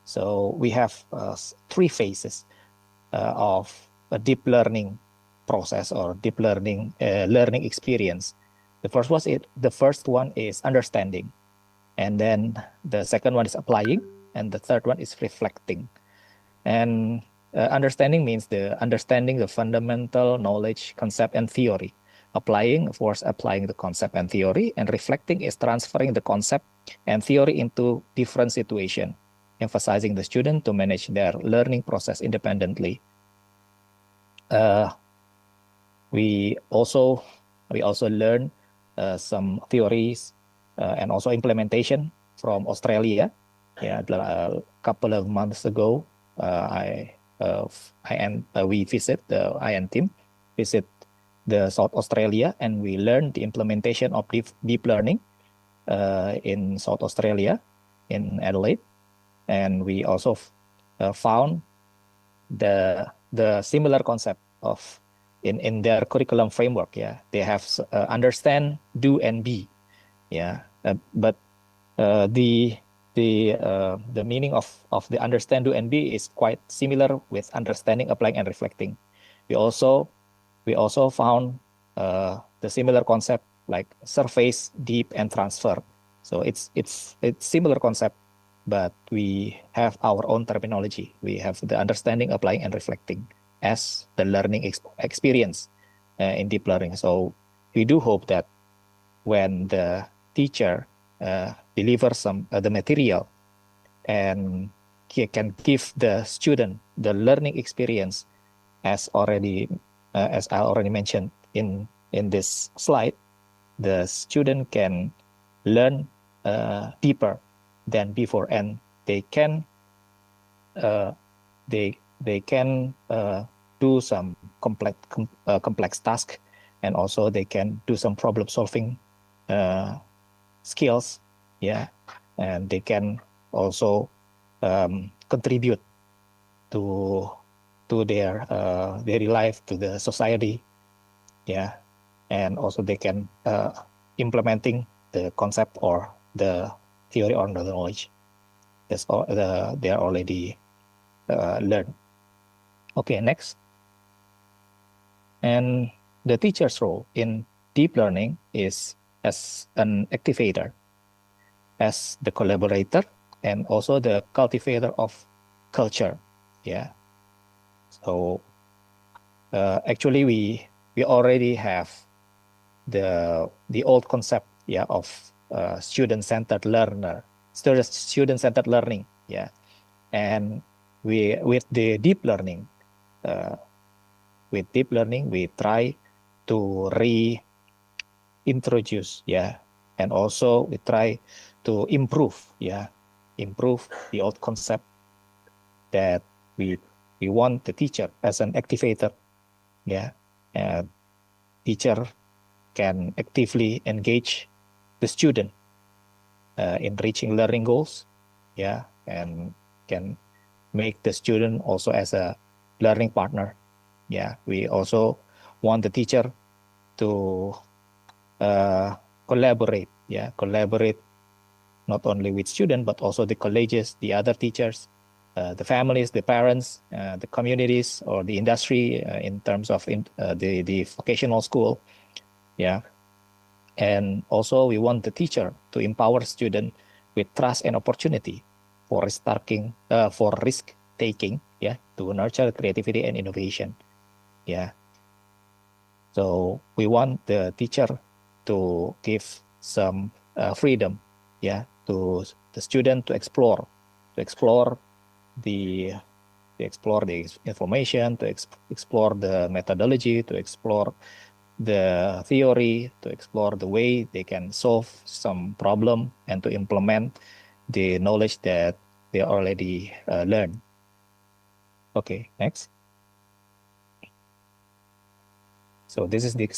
So we have 3 phases of a deep learning process or deep learning learning experience. The first one is understanding, and then the second one is applying, and the third one is reflecting. And understanding means the understanding the fundamental knowledge, concept, and theory. Applying, of course, applying the concept and theory, and reflecting is transferring the concept and theory into different situation, emphasizing the student to manage their learning process independently. We also learn some theories and also implementation from Australia. Yeah, a couple of months ago, we visit the IN team visit the South Australia, and we learned the implementation of deep learning in South Australia, in Adelaide, and we also found the similar concept of in their curriculum framework. Yeah, they have understand, do, and be. Yeah, but the meaning of the understand, do, and be is quite similar with understanding, applying, and reflecting. We also found the similar concept like surface, deep, and transfer. So it's similar concept, but we have our own terminology. We have the understanding, applying, and reflecting as the learning experience in deep learning. So we do hope that when the teacher delivers the material and he can give the student the learning experience as I already mentioned in this slide, the student can learn deeper than before, and they can do some complex task, and also they can do some problem solving skills. Yeah, and they can also contribute to their daily life, to the society, yeah, and also they can implementing the concept or the theory or the knowledge that's all they are already learned. Okay, next. And the teacher's role in deep learning is as an activator, as the collaborator, and also the cultivator of culture. Yeah. So actually, we already have the old concept, yeah, of student-centered student-centered learning. Yeah, and with the deep learning. With deep learning, we try to reintroduce, yeah, and also we try to improve, yeah, improve the old concept that we want the teacher as an activator, yeah, and teacher can actively engage the student in reaching learning goals, yeah, and can make the student also as a learning partner. Yeah, we also want the teacher to collaborate, yeah, collaborate not only with students but also the colleges, the other teachers, the families, the parents, the communities, or the industry in terms of the vocational school, yeah. And also we want the teacher to empower student with trust and opportunity for risk taking, yeah, to nurture creativity and innovation, yeah. So we want the teacher to give some freedom, yeah, to the student to explore the information, to explore the methodology, to explore the theory, to explore the way they can solve some problem, and to implement the knowledge that they already learned. Okay, next. So this is the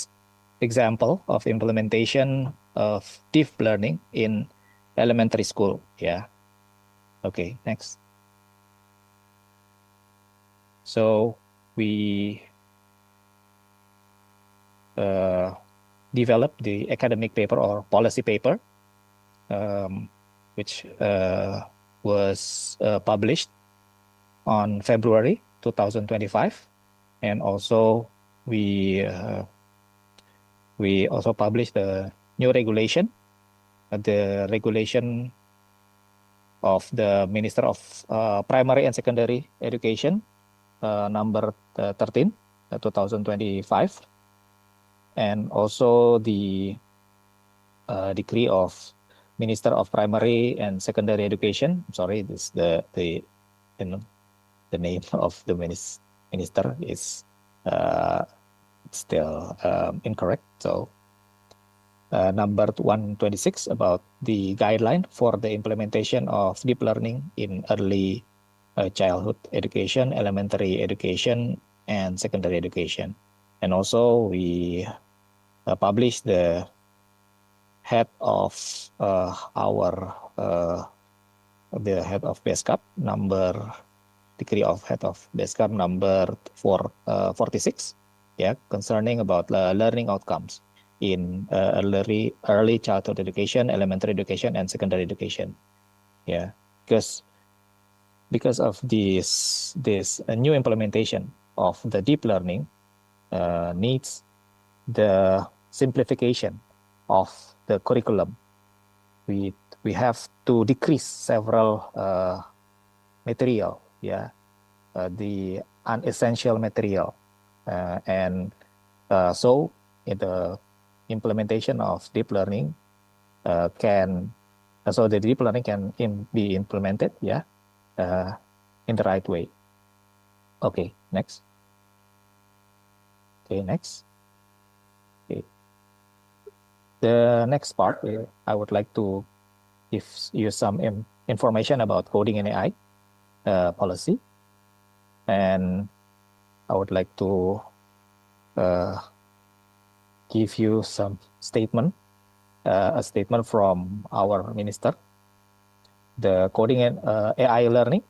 example of implementation of deep learning in elementary school. Yeah. Okay, next. So we developed the academic paper or policy paper, which was published on February 2025, and also we also published the new regulation, the regulation of the Minister of Primary and Secondary Education, number 13, 2025, and also the decree of Minister of Primary and Secondary Education. I'm sorry, this the name of the minister is still incorrect. So number 126 about the guideline for the implementation of deep learning in early childhood education, elementary education, and secondary education. And also we published the head of the head of BESCAP decree of head of BESCAP number 46, yeah, concerning about learning outcomes in early childhood education, elementary education, and secondary education. Yeah, because of this new implementation of the deep learning needs the simplification of the curriculum. We have to decrease several material, yeah, the unessential material, and so in the implementation of deep learning so the deep learning can be implemented, yeah, in the right way. Okay, next. Okay, next. Okay. The next part, I would like to give you some information about coding and AI policy, and I would like to give you some statement, a statement from our minister, The coding and AI learning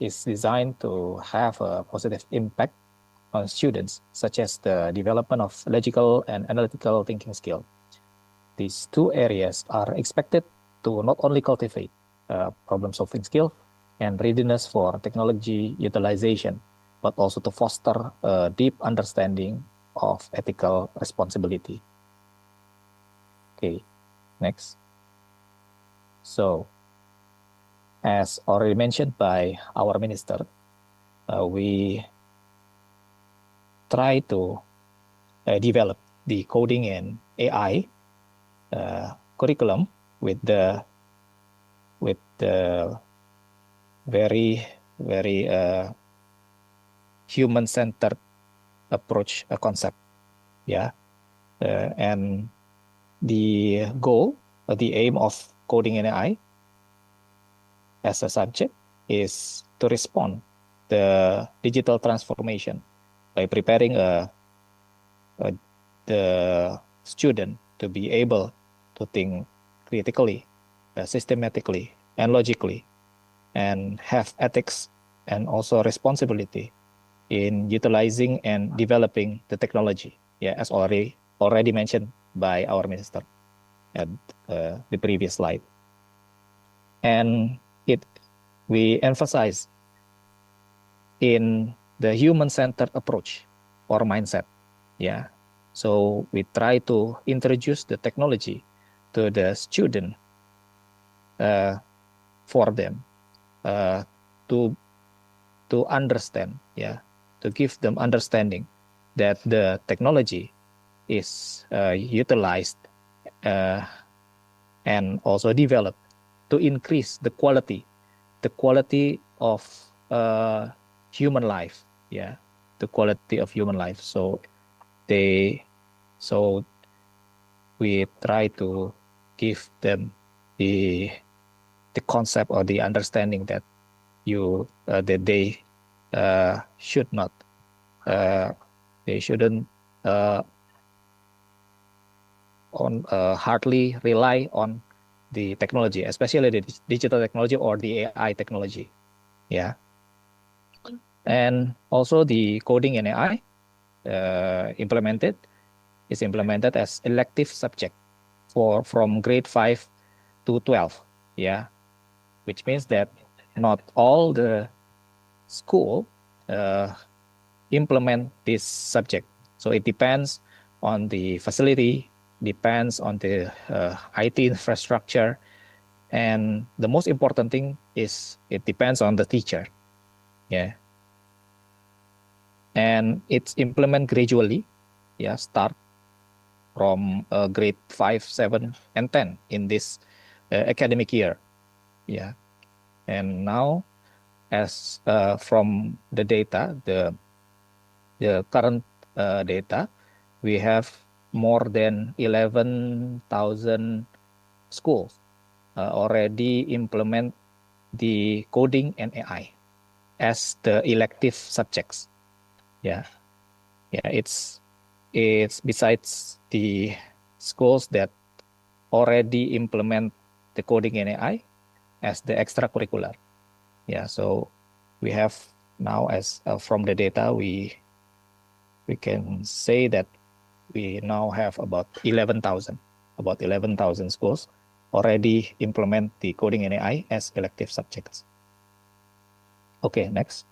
is designed to have a positive impact on students, such as the development of logical and analytical thinking skill. These two areas are expected to not only cultivate problem-solving skill and readiness for technology utilization, but also to foster a deep understanding of ethical responsibility. Okay, next. So, as already mentioned by our minister, we try to develop the coding and AI curriculum with the very human-centered approach concept. Yeah, and the goal, the aim of coding and AI as a subject is to respond the digital transformation by preparing the student to be able to think critically, systematically, and logically, and have ethics and also responsibility in utilizing and developing the technology. Yeah, as already mentioned by our minister at the previous slide. And we emphasize in the human-centered approach or mindset. Yeah, so we try to introduce the technology to the student for them to understand. Yeah, to give them understanding that the technology is utilized and also developed to increase the quality of human life. Yeah, the quality of human life. So we try to give them the concept or the understanding that that they should not they shouldn't hardly rely on the technology, especially the digital technology or the AI technology. Yeah, and also the coding and AI is implemented as elective subject from grade 5 to 12. Yeah, which means that not all the school implement this subject. So it depends on the facility, depends on the IT infrastructure, and the most important thing is it depends on the teacher. Yeah, and it's implement gradually. Yeah, start from grade 5, 7, and 10 in this academic year. Yeah, and now as from the data, the current data, we have more than 11,000 schools already implement the coding and AI as the elective subjects. Yeah, it's besides the schools that already implement the coding and AI as the extracurricular. Yeah, so we have now, as from the data, we can say that we now have about 11,000 schools already implement the coding and AI as elective subjects. Okay, next.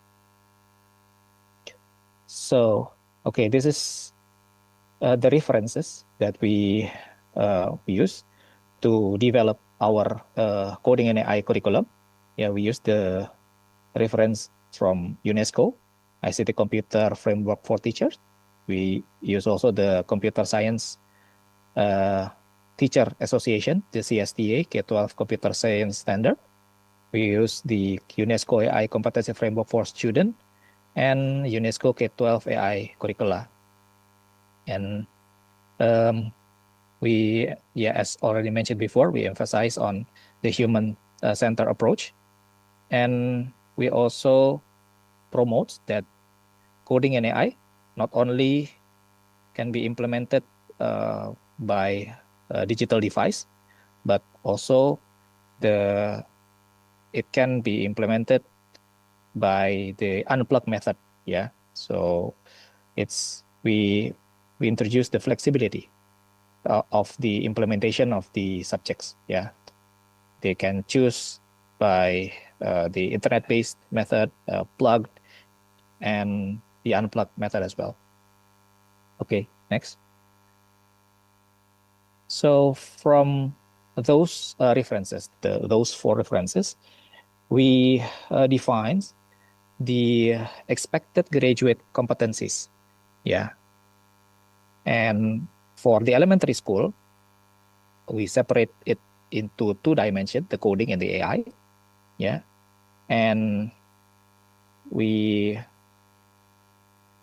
So, okay, this is the references that we use to develop our coding and AI curriculum. Yeah, we use the reference from UNESCO, ICT Computer Framework for Teachers. We use also the Computer Science Teacher Association, the CSTA, K-12 Computer Science Standard. We use the UNESCO AI Competency Framework for Students and UNESCO K-12 AI Curricula. And we, as already mentioned before, we emphasize on the human-centered approach. And we also promote that coding and AI not only can be implemented by a digital device, but also the it can be implemented by the unplug method. Yeah. So we introduce the flexibility of the implementation of the subjects. Yeah. They can choose by the internet-based method, plugged, and the unplugged method as well. Okay, next. So from those references, those 4 references, we define the expected graduate competencies. Yeah. And for the elementary school, we separate it into 2 dimensions, the coding and the AI. Yeah. And we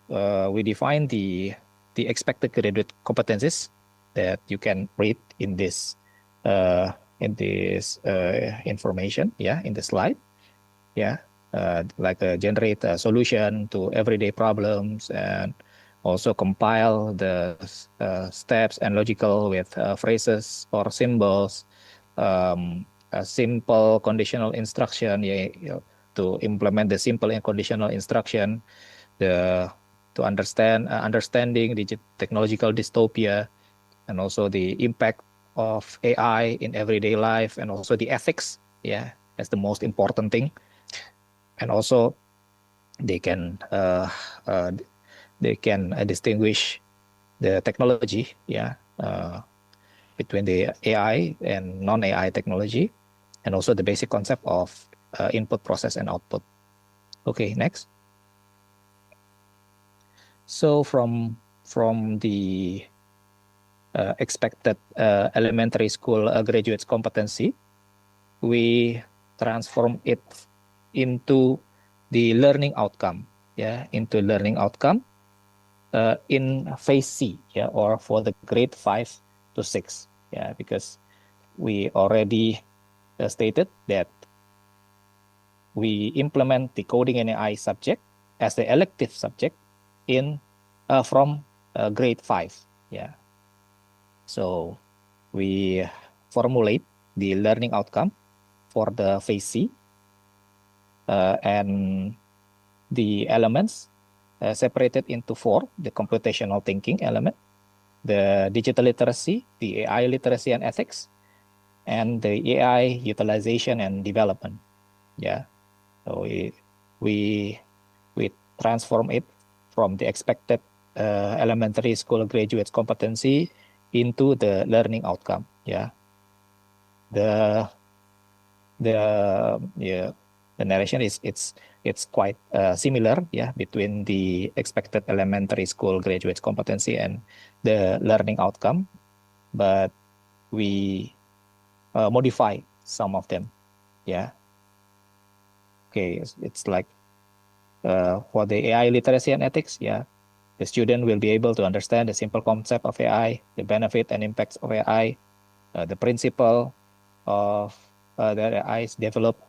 define the expected graduate competencies that you can read in this information, yeah, in the slide. Yeah. Like generate a solution to everyday problems, and also compile the steps and logical with phrases or symbols, a simple conditional instruction, yeah, to implement the simple and conditional instruction, to understanding the technological dystopia, and also the impact of AI in everyday life, and also the ethics. Yeah, that's the most important thing. And also they can distinguish the technology, yeah, between the AI and non-AI technology, and also the basic concept of input, process, and output. Okay, next. So from the expected elementary school graduates competency, we transform it into the learning outcome, yeah, into learning outcome in phase C, yeah, or for the grade 5 to 6, yeah, because we already stated that we implement the coding and AI subject as the elective subject in from grade 5, yeah. So we formulate the learning outcome for the phase C, and the elements separated into 4: the computational thinking element, the digital literacy, the AI literacy and ethics, and the AI utilization and development. Yeah. So we transform it from the expected elementary school graduates competency into the learning outcome. Yeah. The narration is it's quite similar, yeah, between the expected elementary school graduates competency and the learning outcome, but we modify some of them. Yeah. Okay, it's like for the AI literacy and ethics, yeah, the student will be able to understand the simple concept of AI, the benefit and impacts of AI, the principle of that AI is developed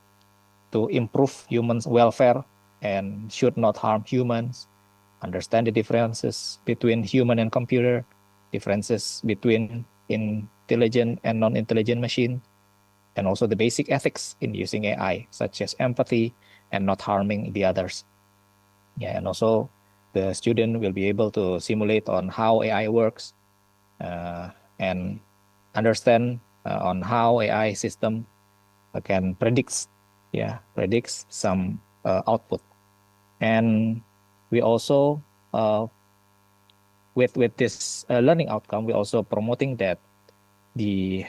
to improve humans' welfare and should not harm humans, understand the differences between human and computer, differences between intelligent and non-intelligent machine, and also the basic ethics in using AI, such as empathy and not harming the others. Yeah, and also the student will be able to simulate on how AI works and understand on how AI system can predicts some output. And we also with this learning outcome, we also promoting that the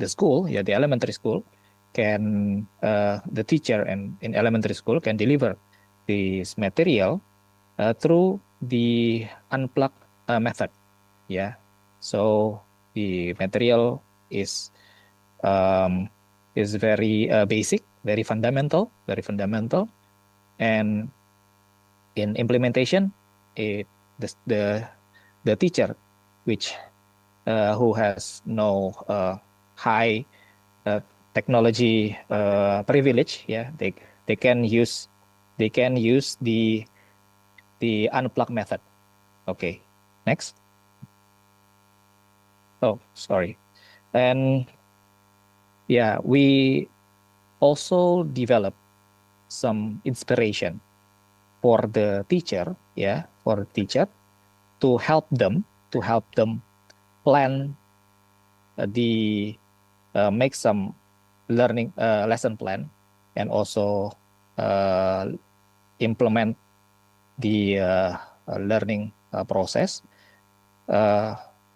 school, yeah, the elementary school can the teacher and in elementary school can deliver this material through the unplug method. Yeah, so the material is very basic, very fundamental, and in implementation, the teacher, which who has no high technology privilege, yeah, they can use the unplug method. Okay, next. Oh, sorry. And yeah, we also develop some inspiration for the teacher, to help them plan make some learning lesson plan, and also implement the learning process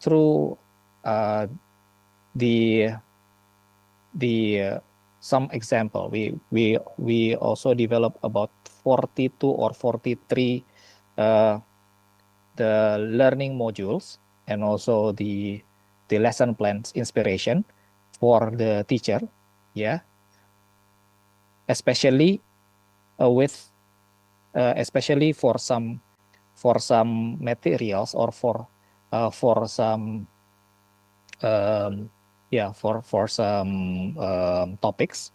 through the some example. We also develop about 42 or 43 the learning modules, and also the lesson plans inspiration for the teacher, especially with especially for some materials, or for some for some topics,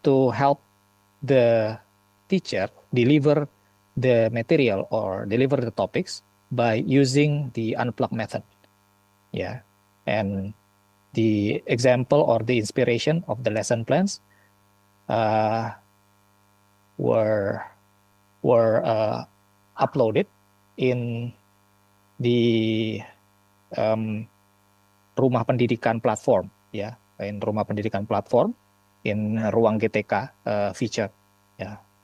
to help the teacher deliver the material or deliver the topics by using the unplug method. And the example or the inspiration of the lesson plans were uploaded in the Rumah Pendidikan platform, in Rumah Pendidikan platform, in Ruang GTK feature.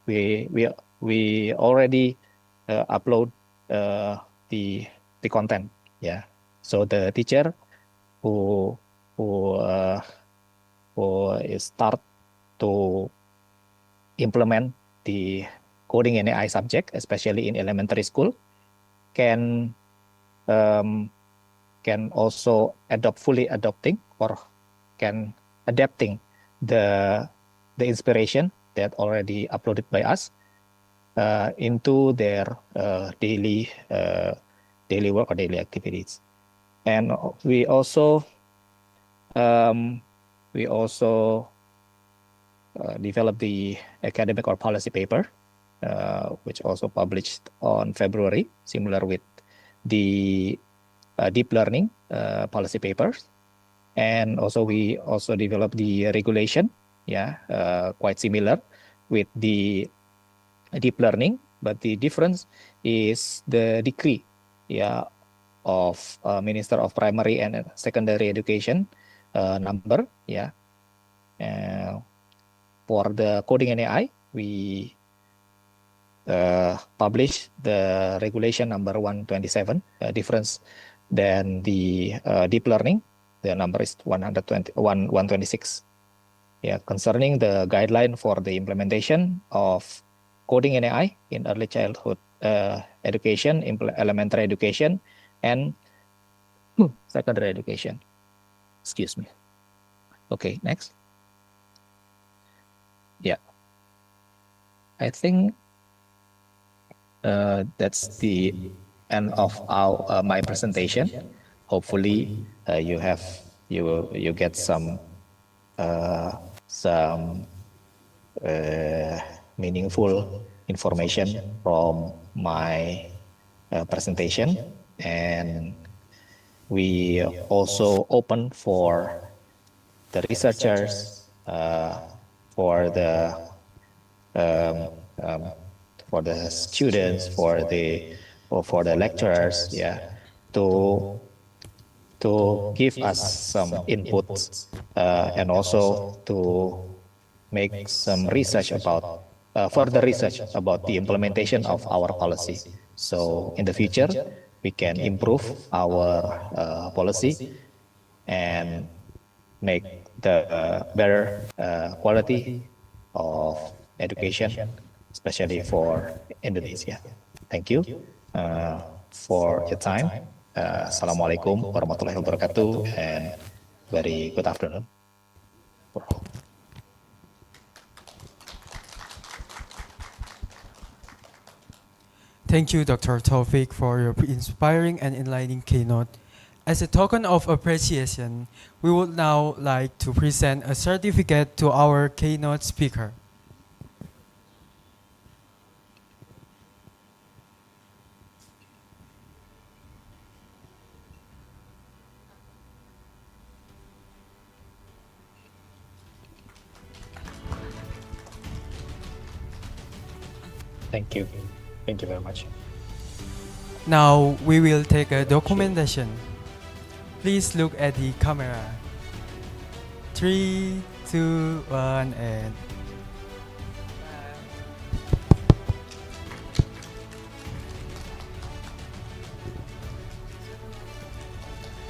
We already upload the content. So the teacher who start to implement the coding and AI subject, especially in elementary school, can also fully adopting, or can adapting the inspiration that already uploaded by us into their daily work or daily activities. And we also developed the academic or policy paper, which also published on February, similar with the deep learning policy papers. And also we also developed the regulation, quite similar with the deep learning, but the difference is the decree, of Minister of Primary and Secondary Education number, for the coding and AI, we publish the regulation number 127, difference than the deep learning. The number is 126. Concerning the guideline for the implementation of coding and AI in early childhood education, elementary education, and secondary education. Excuse me. Okay, next. I think that's the end of my presentation. Hopefully, you get some meaningful information from my presentation, and we also open for the researchers, for the students, for the lecturers, to give us some inputs, and also to make some research about further research about the implementation of our policy. So in the future, we can improve our policy and make the better quality of education, especially for Indonesia. Thank you for your time. Assalamualaikum warahmatullahi wabarakatuh, and very good afternoon. Thank you, Dr. Taufik, for your inspiring and enlightening keynote. As a token of appreciation, we would now like to present a certificate to our keynote speaker. Thank you. Thank you very much. Now we will take a documentation. Please look at the camera. 3, 2, 1, and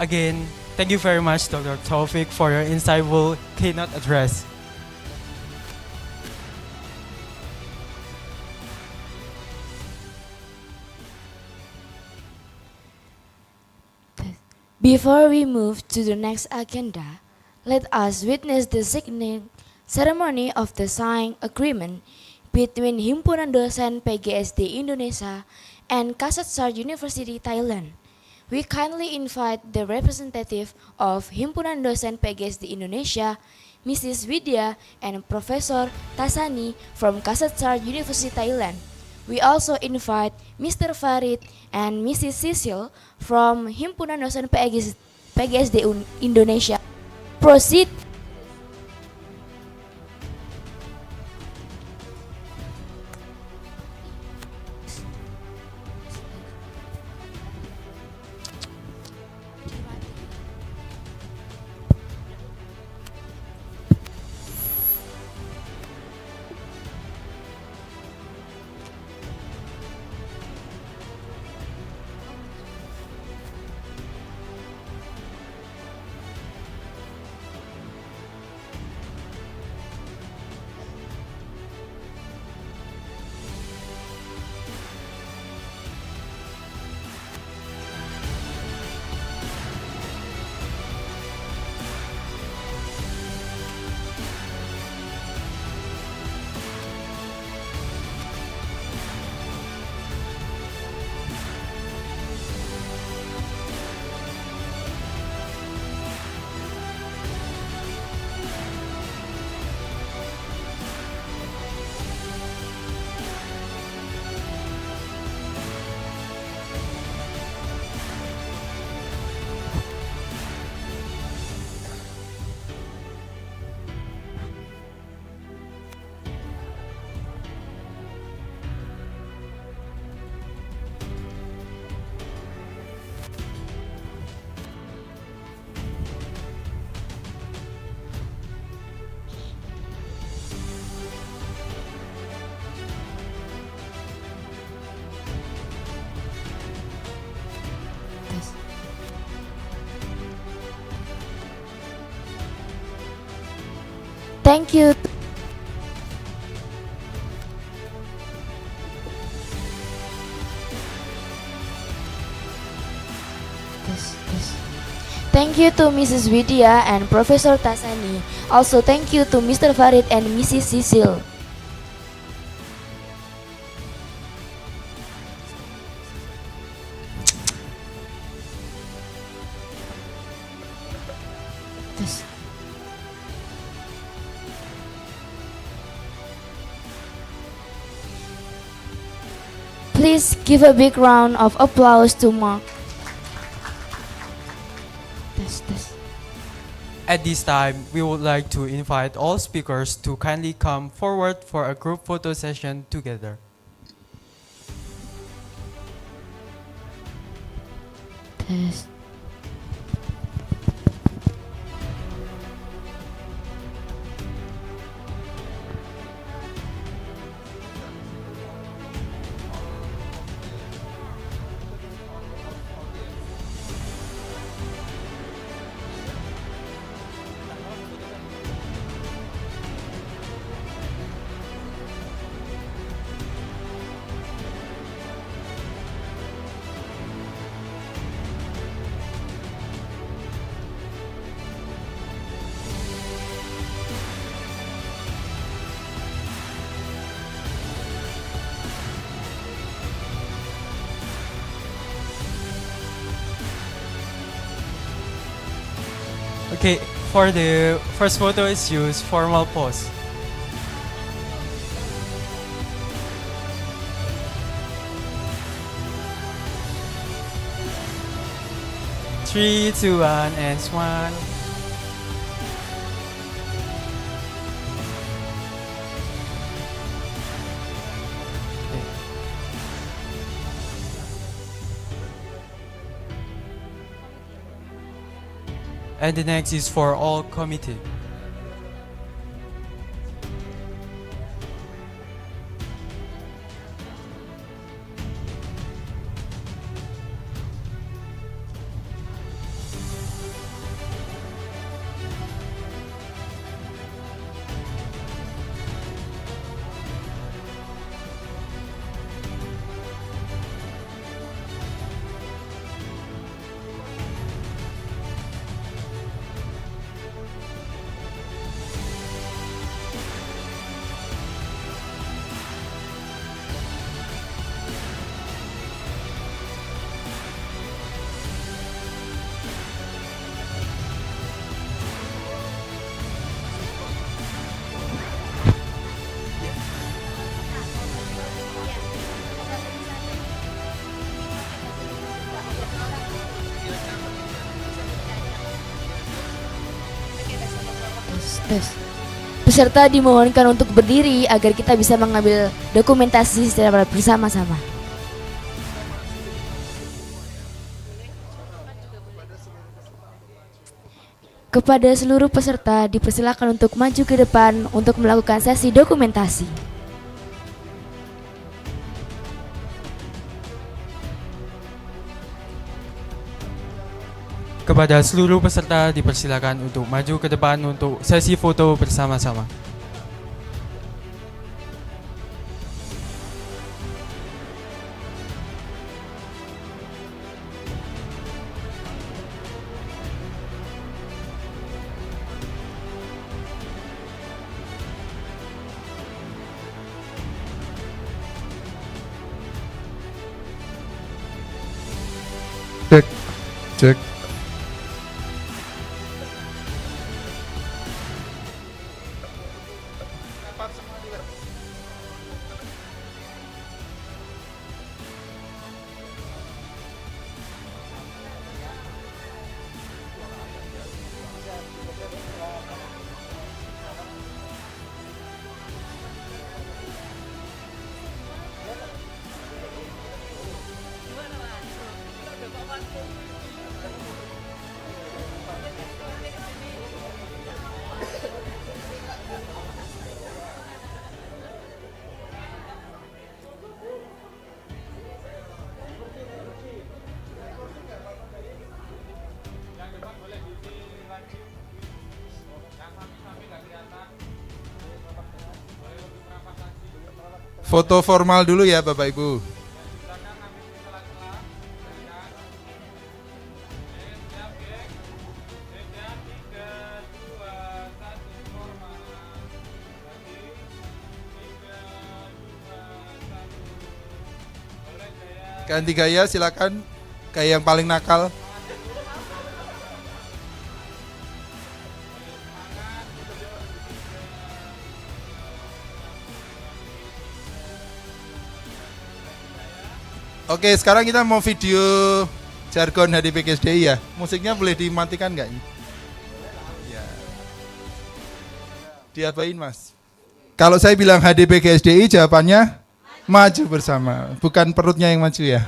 again, thank you very much, Dr. Taufik, for your insightful keynote address. Before we move to the next agenda, let us witness the signing ceremony of the signed agreement between Himpunan Dosen PGSD Indonesia and Kasetsart University Thailand. We kindly invite the representative of Himpunan Dosen PGSD Indonesia, Mrs. Widya and Professor Tasani from Kasetsart University Thailand. We also invite Mr. Farid and Mrs. Cecil from Himpunan Dosen PGSD Indonesia. Proceed. Thank you. Thank you to Mrs. Widya and Professor Tasani. Also thank you to Mr. Farid and Mrs. Cecil. Please give a big round of applause to Mark. At this time, we would like to invite all speakers to kindly come forward for a group photo session together. Okay, for the first photo is use formal pose. Three, two, one, and smile. Okay. And the next is for all committee. Tes. Peserta dimohonkan untuk berdiri agar kita bisa mengambil dokumentasi secara bersama-sama. Kepada seluruh peserta dipersilakan untuk maju ke depan untuk melakukan sesi dokumentasi. Kepada seluruh peserta dipersilakan untuk maju ke depan untuk sesi foto bersama-sama. Cek, cek. Foto formal dulu ya Bapak Ibu. Ganti gaya silakan. Gaya yang paling nakal. Oke, sekarang kita mau video jargon HDPGSDI ya. Musiknya boleh dimatikan nggak? Ya. Diapain Mas? Kalau saya bilang HDPGSDI jawabannya maju bersama, bukan perutnya yang maju ya.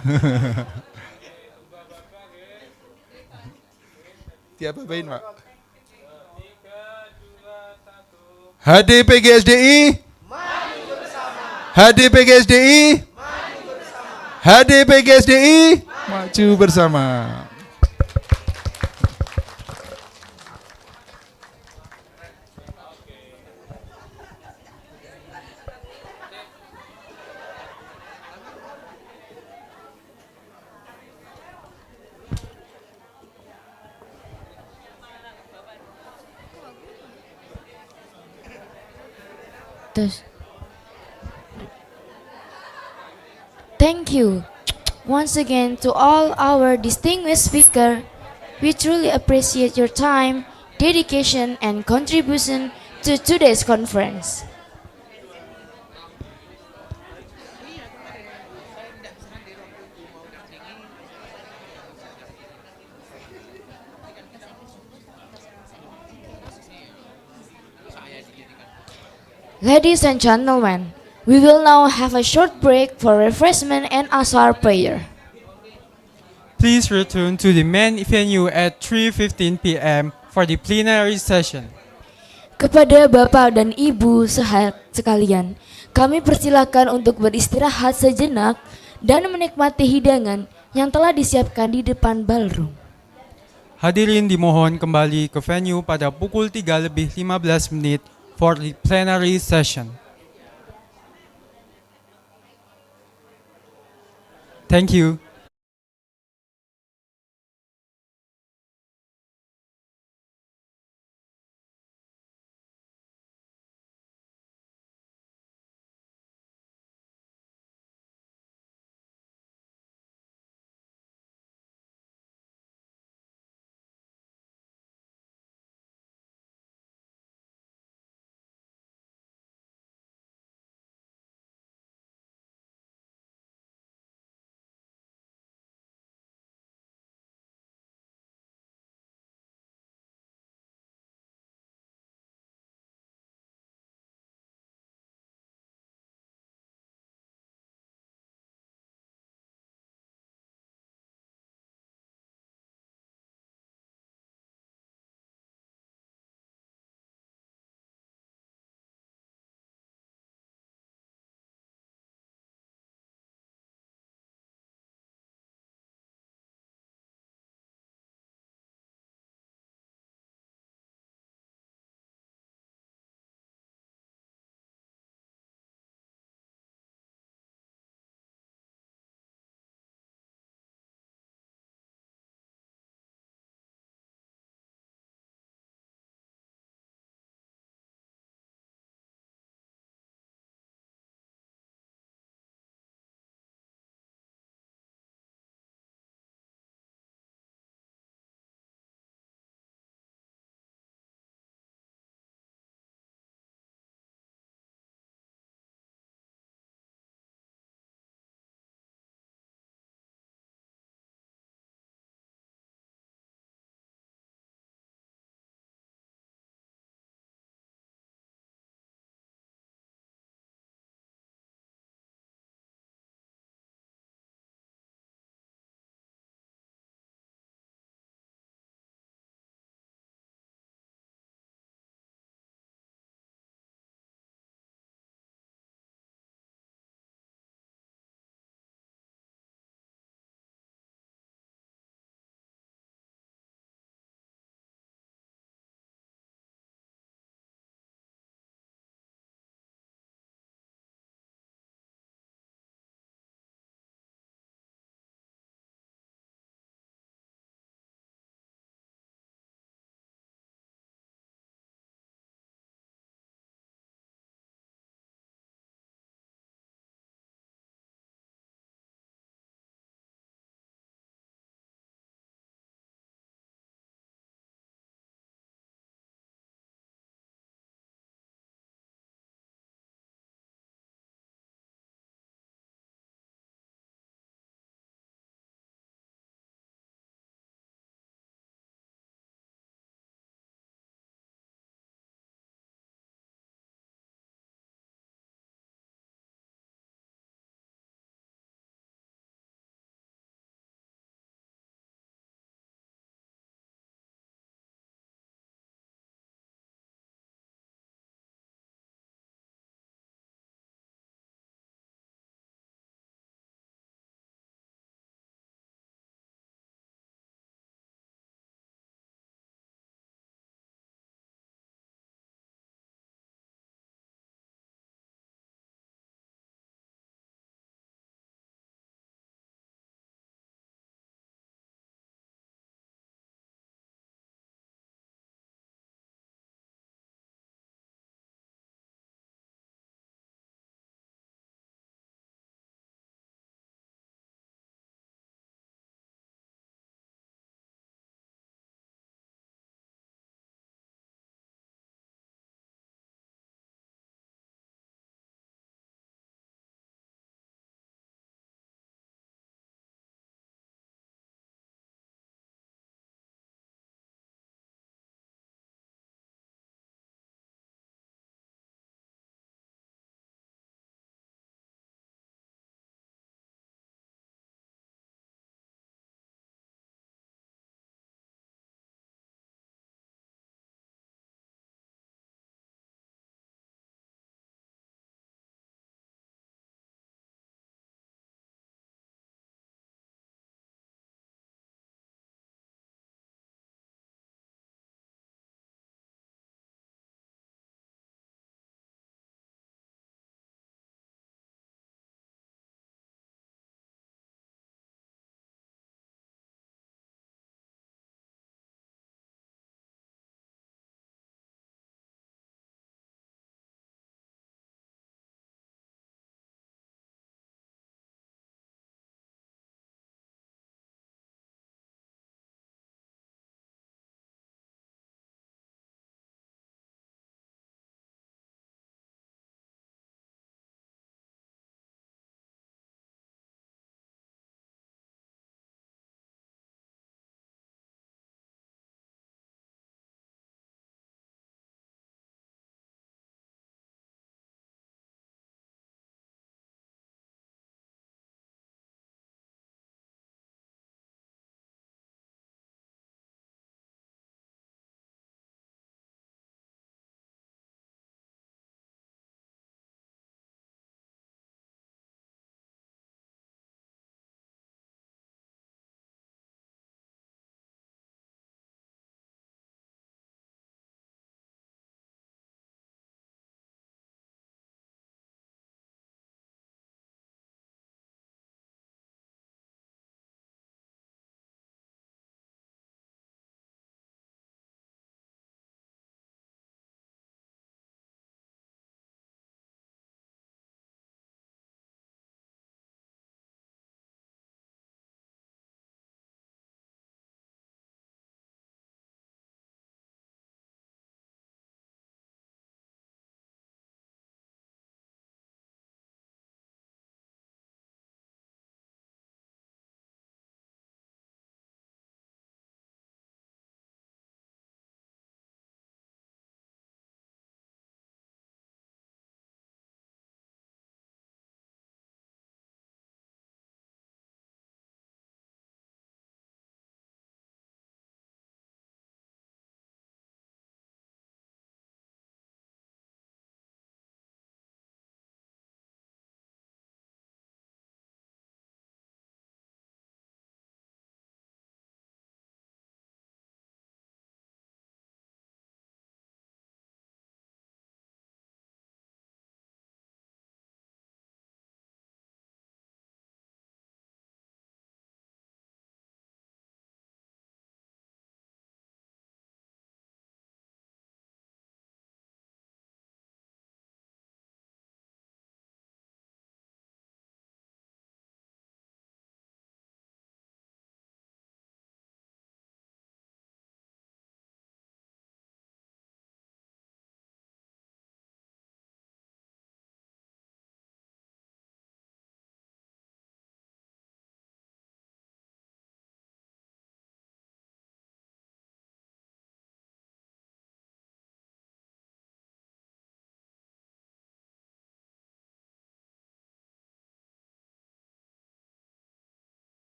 Diapain Pak? HDPGSDI maju bersama. HDPGSDI HDPGSDI maju bersama. Thank you once again to all our distinguished speaker. We truly appreciate your time, dedication, and contribution to today's conference. Ladies and gentlemen, we will now have a short break for refreshment and Ashar prayer. Please return to the main venue at 3:15 p.m. for the plenary session. Kepada Bapak dan Ibu sekalian, kami persilakan untuk beristirahat sejenak dan menikmati hidangan yang telah disiapkan di depan ballroom. Hadirin dimohon kembali ke venue pada pukul 3:15 for the plenary session. Thank you.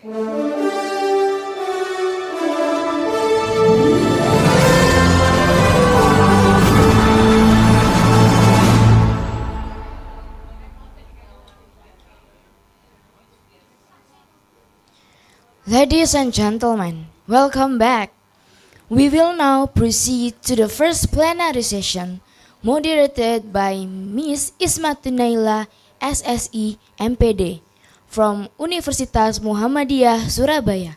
Ladies and gentlemen, welcome back. We will now proceed to the first plenary session, moderated by Miss Ismatunaila SSI MPD from Universitas Muhammadiyah Surabaya.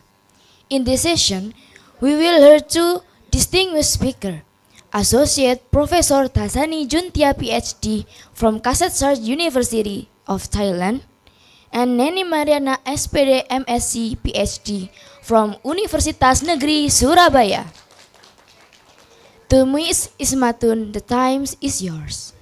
In this session, we will hear two distinguished speakers, Associate Professor Tasani Juntia PhD from Kasetsart University of Thailand, and Neni Mariana SPD MSc PhD from Universitas Negeri Surabaya. To Miss Ismatun, the time is yours.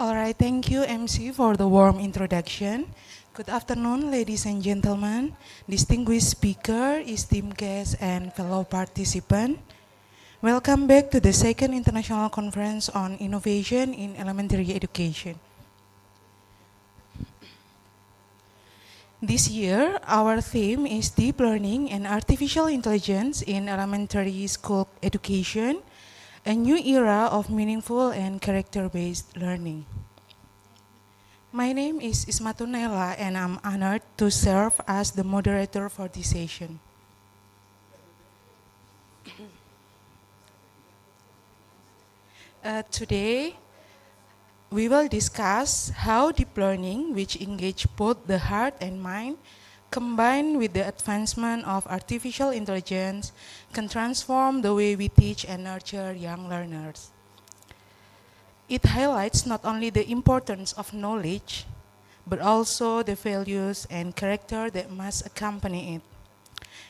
All right, thank you, MC, for the warm introduction. Good afternoon, ladies and gentlemen, distinguished speaker, esteemed guests, and fellow participants. Welcome back to the second International Conference on Innovation in Elementary Education. This year, our theme is Deep Learning and Artificial Intelligence in Elementary School Education, a new era of meaningful and character-based learning. My name is Ismatunela and I'm honored to serve as the moderator for this session. Today, we will discuss how deep learning, which engage both the heart and mind, combined with the advancement of artificial intelligence, can transform the way we teach and nurture young learners. It highlights not only the importance of knowledge, but also the values and character that must accompany it.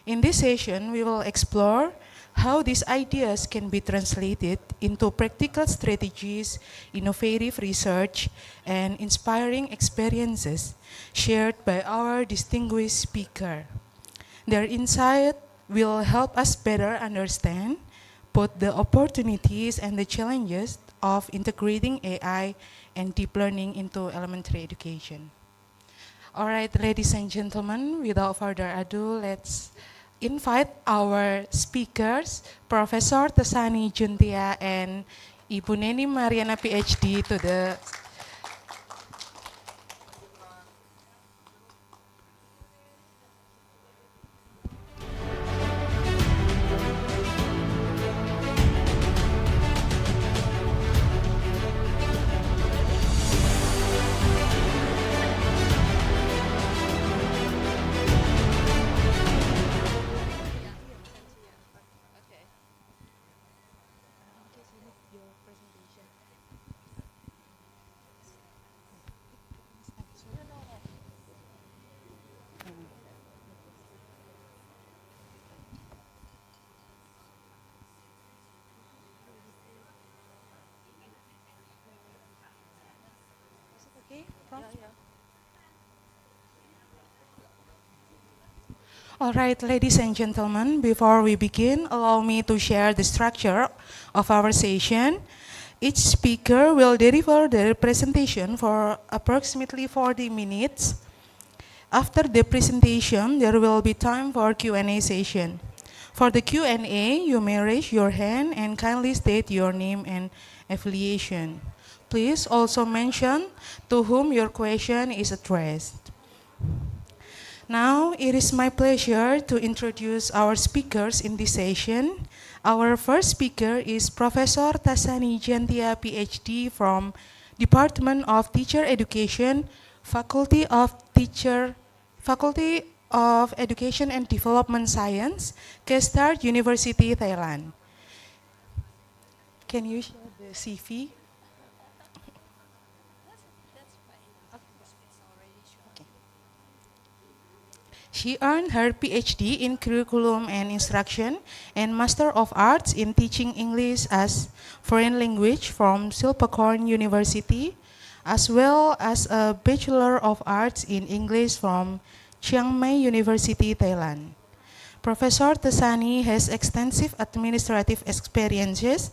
In this session, we will explore how these ideas can be translated into practical strategies, innovative research, and inspiring experiences shared by our distinguished speaker. Their insight will help us better understand both the opportunities and the challenges of integrating AI and deep learning into elementary education. All right, ladies and gentlemen, without further ado, let's invite our speakers, Professor Tasani Juntia and Ibu Neni Mariana PhD to the All right, ladies and gentlemen, before we begin, allow me to share the structure of our session. Each speaker will deliver their presentation for approximately 40 minutes. After the presentation, there will be time for Q&A session. For the Q&A, you may raise your hand and kindly state your name and affiliation. Please also mention to whom your question is addressed. Now, it is my pleasure to introduce our speakers in this session. Our first speaker is Professor Tasani Juntia, PhD from Department of Teacher Education, Faculty of Education and Development Science, Kestar University, Thailand. Can you share the CV? She earned her PhD in Curriculum and Instruction and Master of Arts in Teaching English as Foreign Language from Silpakorn University, as well as a Bachelor of Arts in English from Chiang Mai University, Thailand. Professor Tesani has extensive administrative experiences,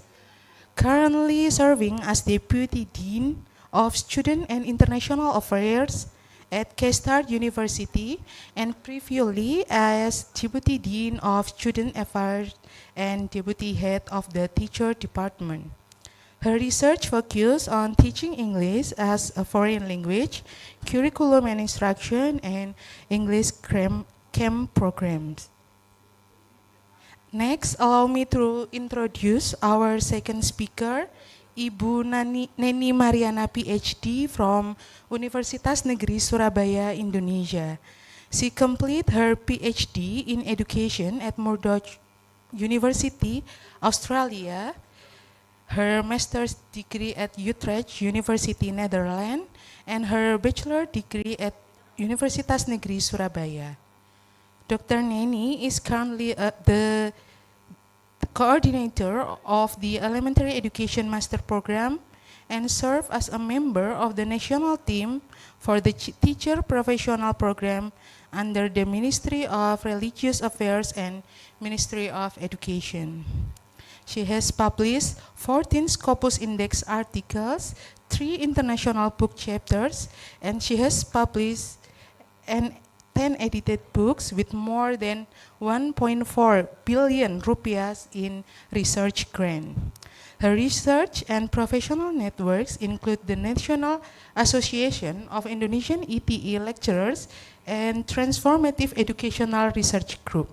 currently serving as Deputy Dean of Student and International Affairs at Kestar University and previously as Deputy Dean of Student Affairs and Deputy Head of the Teacher Department. Her research focuses on teaching English as a foreign language, curriculum and instruction, and English camp programs. Next, allow me to introduce our second speaker, Ibu Neni Mariana PhD from Universitas Negeri Surabaya, Indonesia. She completed her PhD in education at Murdoch University, Australia, her master's degree at Utrecht University, Netherlands, and her bachelor degree at Universitas Negeri Surabaya. Dr. Neni is currently the coordinator of the Elementary Education Master Program and serves as a member of the national team for the Teacher Professional Program under the Ministry of Religious Affairs and Ministry of Education. She has published 14 Scopus Index articles, 3 international book chapters, and she has published 10 edited books with more than 1.4 billion rupiahs in research grant. Her research and professional networks include the National Association of Indonesian ETE Lecturers and Transformative Educational Research Group.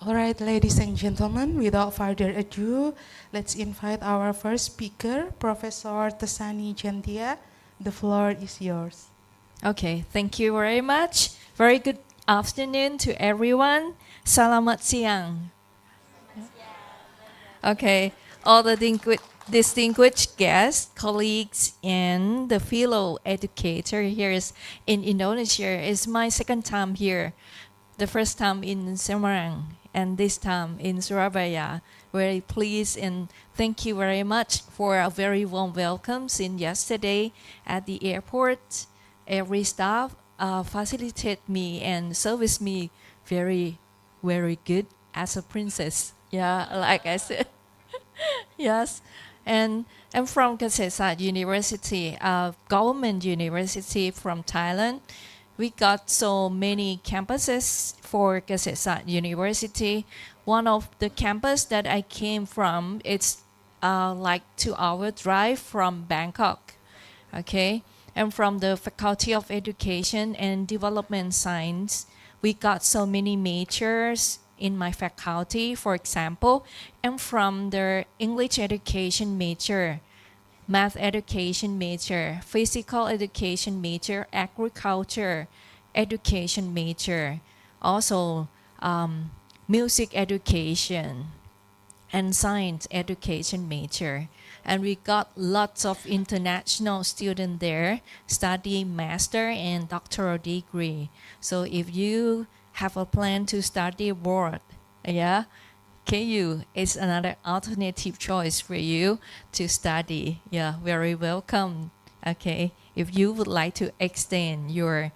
All right, ladies and gentlemen, without further ado, let's invite our first speaker, Professor Tesani Jantia. The floor is yours. Okay, thank you very much. Very good afternoon to everyone. Selamat siang. Okay, all the distinguished guests, colleagues, and the fellow educator here in Indonesia. It's my second time here. The first time in Semarang and this time in Surabaya. Very pleased and thank you very much for a very warm welcome since yesterday at the airport. Every staff facilitated me and serviced me very, very good as a princess. Yeah, like I said. Yes. And I'm from Kasetsat University, a government university from Thailand. We got so many campuses for Kasetsat University. One of the campus that I came from, it's like 2-hour drive from Bangkok. Okay. And from the Faculty of Education and Development Science, we got so many majors in my faculty. For example, I'm from the English education major, math education major, physical education major, agriculture education major, also music education and science education major. And we got lots of international students there studying master and doctoral degree. So if you have a plan to study abroad, yeah, KU is another alternative choice for you to study. Yeah, very welcome. Okay, if you would like to extend your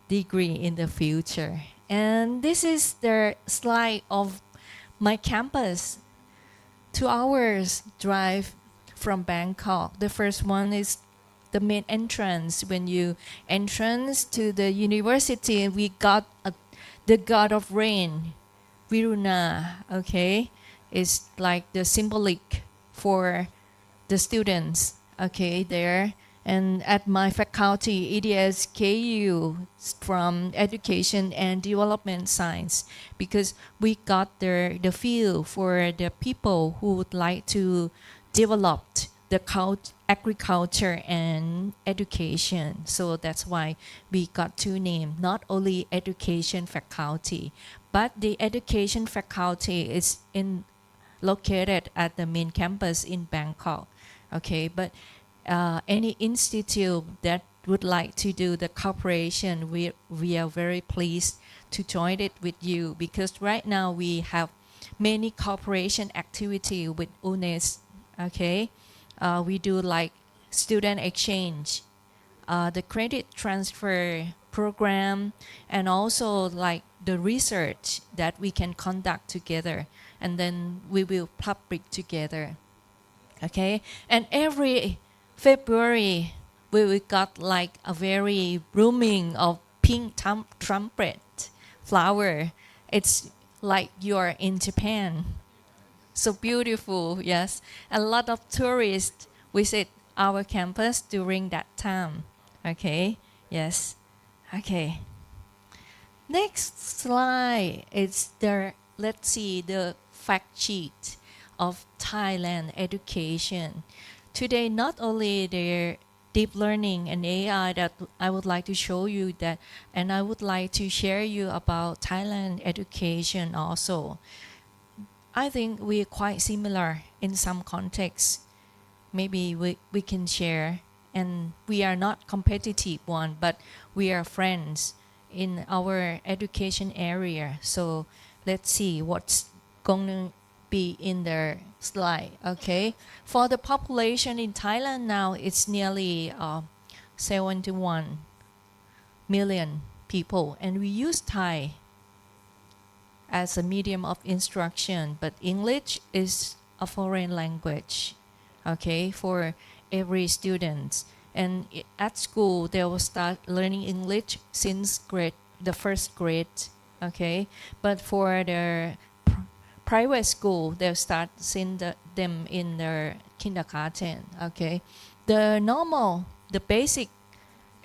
degree in the future. And this is the slide of my campus. 2 hours drive from Bangkok. The first one is the main entrance. When you entrance to the university, we got the god of rain, Viruna. Okay, it's like the symbolic for the students. Okay, there. And at my faculty, EDS KU from Education and Development Science, because we got the feel for the people who would like to develop the agriculture and education. So that's why we got two names, not only education faculty, but the education faculty is located at the main campus in Bangkok. Okay, but any institute that would like to do the cooperation, we are very pleased to join it with you, because right now we have many cooperation activity with UNES. Okay, we do like student exchange, the credit transfer program, and also like the research that we can conduct together, and then we will publish together. Okay, and every February we got like a very blooming of pink trumpet flower. It's like you're in Japan. So beautiful, yes. A lot of tourists visit our campus during that time. Okay, yes. Okay. Next slide is let's see the fact sheet of Thailand education. Today, not only their deep learning and AI that I would like to show you that, and I would like to share you about Thailand education also. I think we are quite similar in some contexts. Maybe we can share, and we are not competitive one, but we are friends in our education area. So let's see what's going to be in the slide. Okay, for the population in Thailand now, it's nearly 71 million people, and we use Thai as a medium of instruction, but English is a foreign language, okay, for every student. And at school, they will start learning English since the first grade, okay. But for their private school, they'll start seeing them in their kindergarten, okay. The basic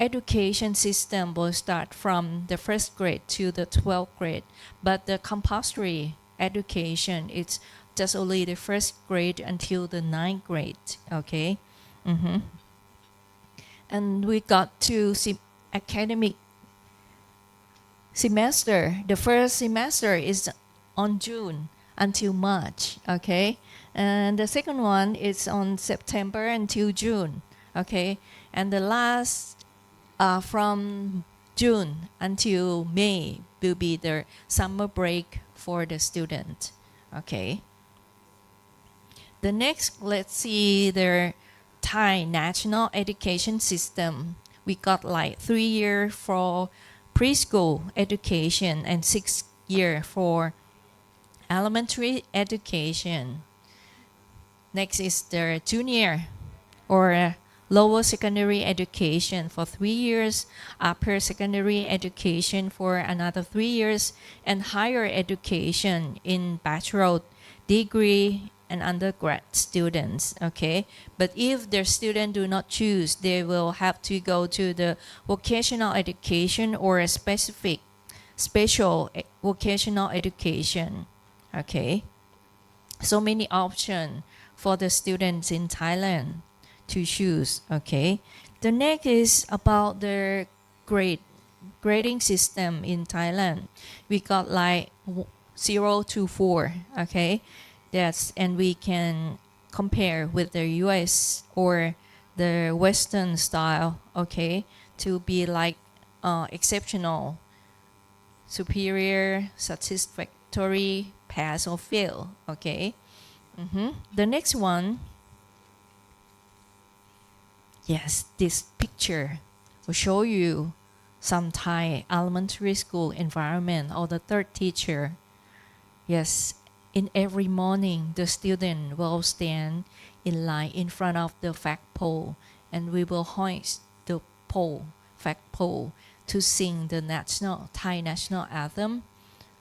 education system will start from the first grade to the 12th grade, but the compulsory education, it's just only the first grade until the 9th grade, okay. And we got two academic semester. The first semester is on June until March, okay, and the second one is on September until June, okay, and the last from June until May will be the summer break for the student, okay. The next, let's see the Thai national education system. We got like 3 years for preschool education and 6 years for elementary education. Next is the junior or lower secondary education for 3 years, upper secondary education for another 3 years, and higher education in bachelor degree and undergrad students, okay. But if their students do not choose, they will have to go to the vocational education or a special vocational education, okay. So many options for the students in Thailand to choose, okay. The next is about the grading system in Thailand. We got like 0 to 4, okay. Yes, and we can compare with the US or the Western style, okay, to be like exceptional, superior, satisfactory, pass or fail, okay. The next one, yes, this picture will show you some Thai elementary school environment or the third teacher. Yes, in every morning, the student will stand in line in front of the flag pole, and we will hoist the flag pole, to sing the Thai national anthem.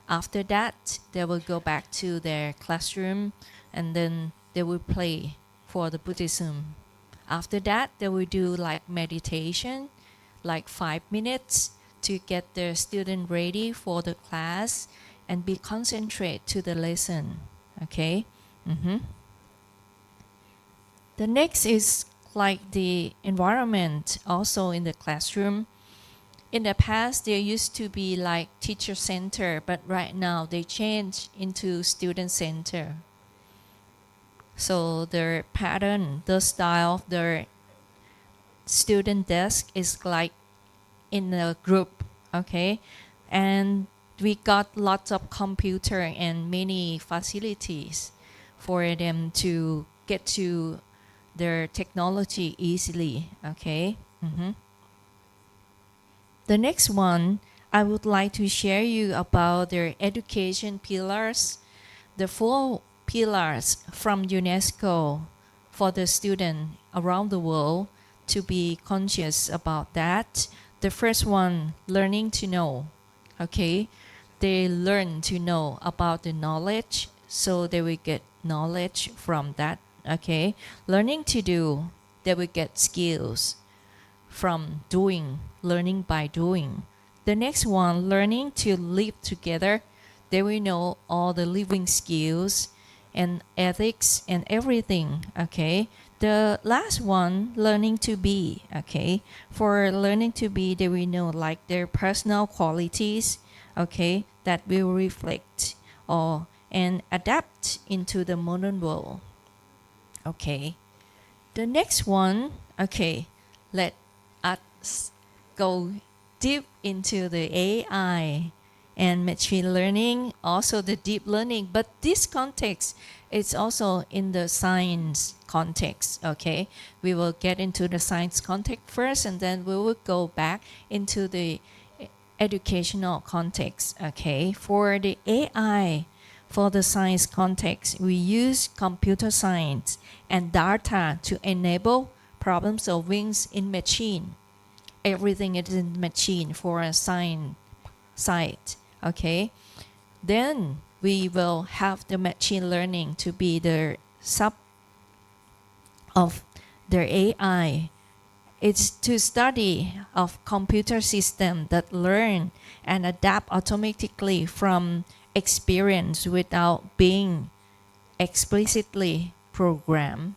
After that, they will go back to their classroom, and then they will play for the Buddhism. After that, they will do like meditation, like 5 minutes to get the student ready for the class and be concentrate to the lesson, okay. The next is like the environment also in the classroom. In the past, there used to be like teacher center, but right now they change into student center. So the pattern, the style of the student desk is like in a group, okay? And we got lots of computer and many facilities for them to get to their technology easily, okay? The next one, I would like to share you about their education pillars, the 4 pillars from UNESCO for the student around the world to be conscious about that. The first one, learning to know, okay? They learn to know about the knowledge, so they will get knowledge from that, okay? Learning to do, they will get skills from doing, learning by doing. The next one, learning to live together, they will know all the living skills and ethics and everything, okay? The last one, learning to be, okay? For learning to be, they will know like their personal qualities, okay, that will reflect or and adapt into the modern world, okay? The next one, okay, let us go deep into the AI and machine learning, also the deep learning, but this context is also in the science context, okay? We will get into the science context first, and then we will go back into the educational context, okay? For the AI, for the science context, we use computer science and data to enable problem solving in machine. Everything is in machine for a science side, okay? Then we will have the machine learning to be the sub of the AI. It's to study of computer system that learn and adapt automatically from experience without being explicitly programmed.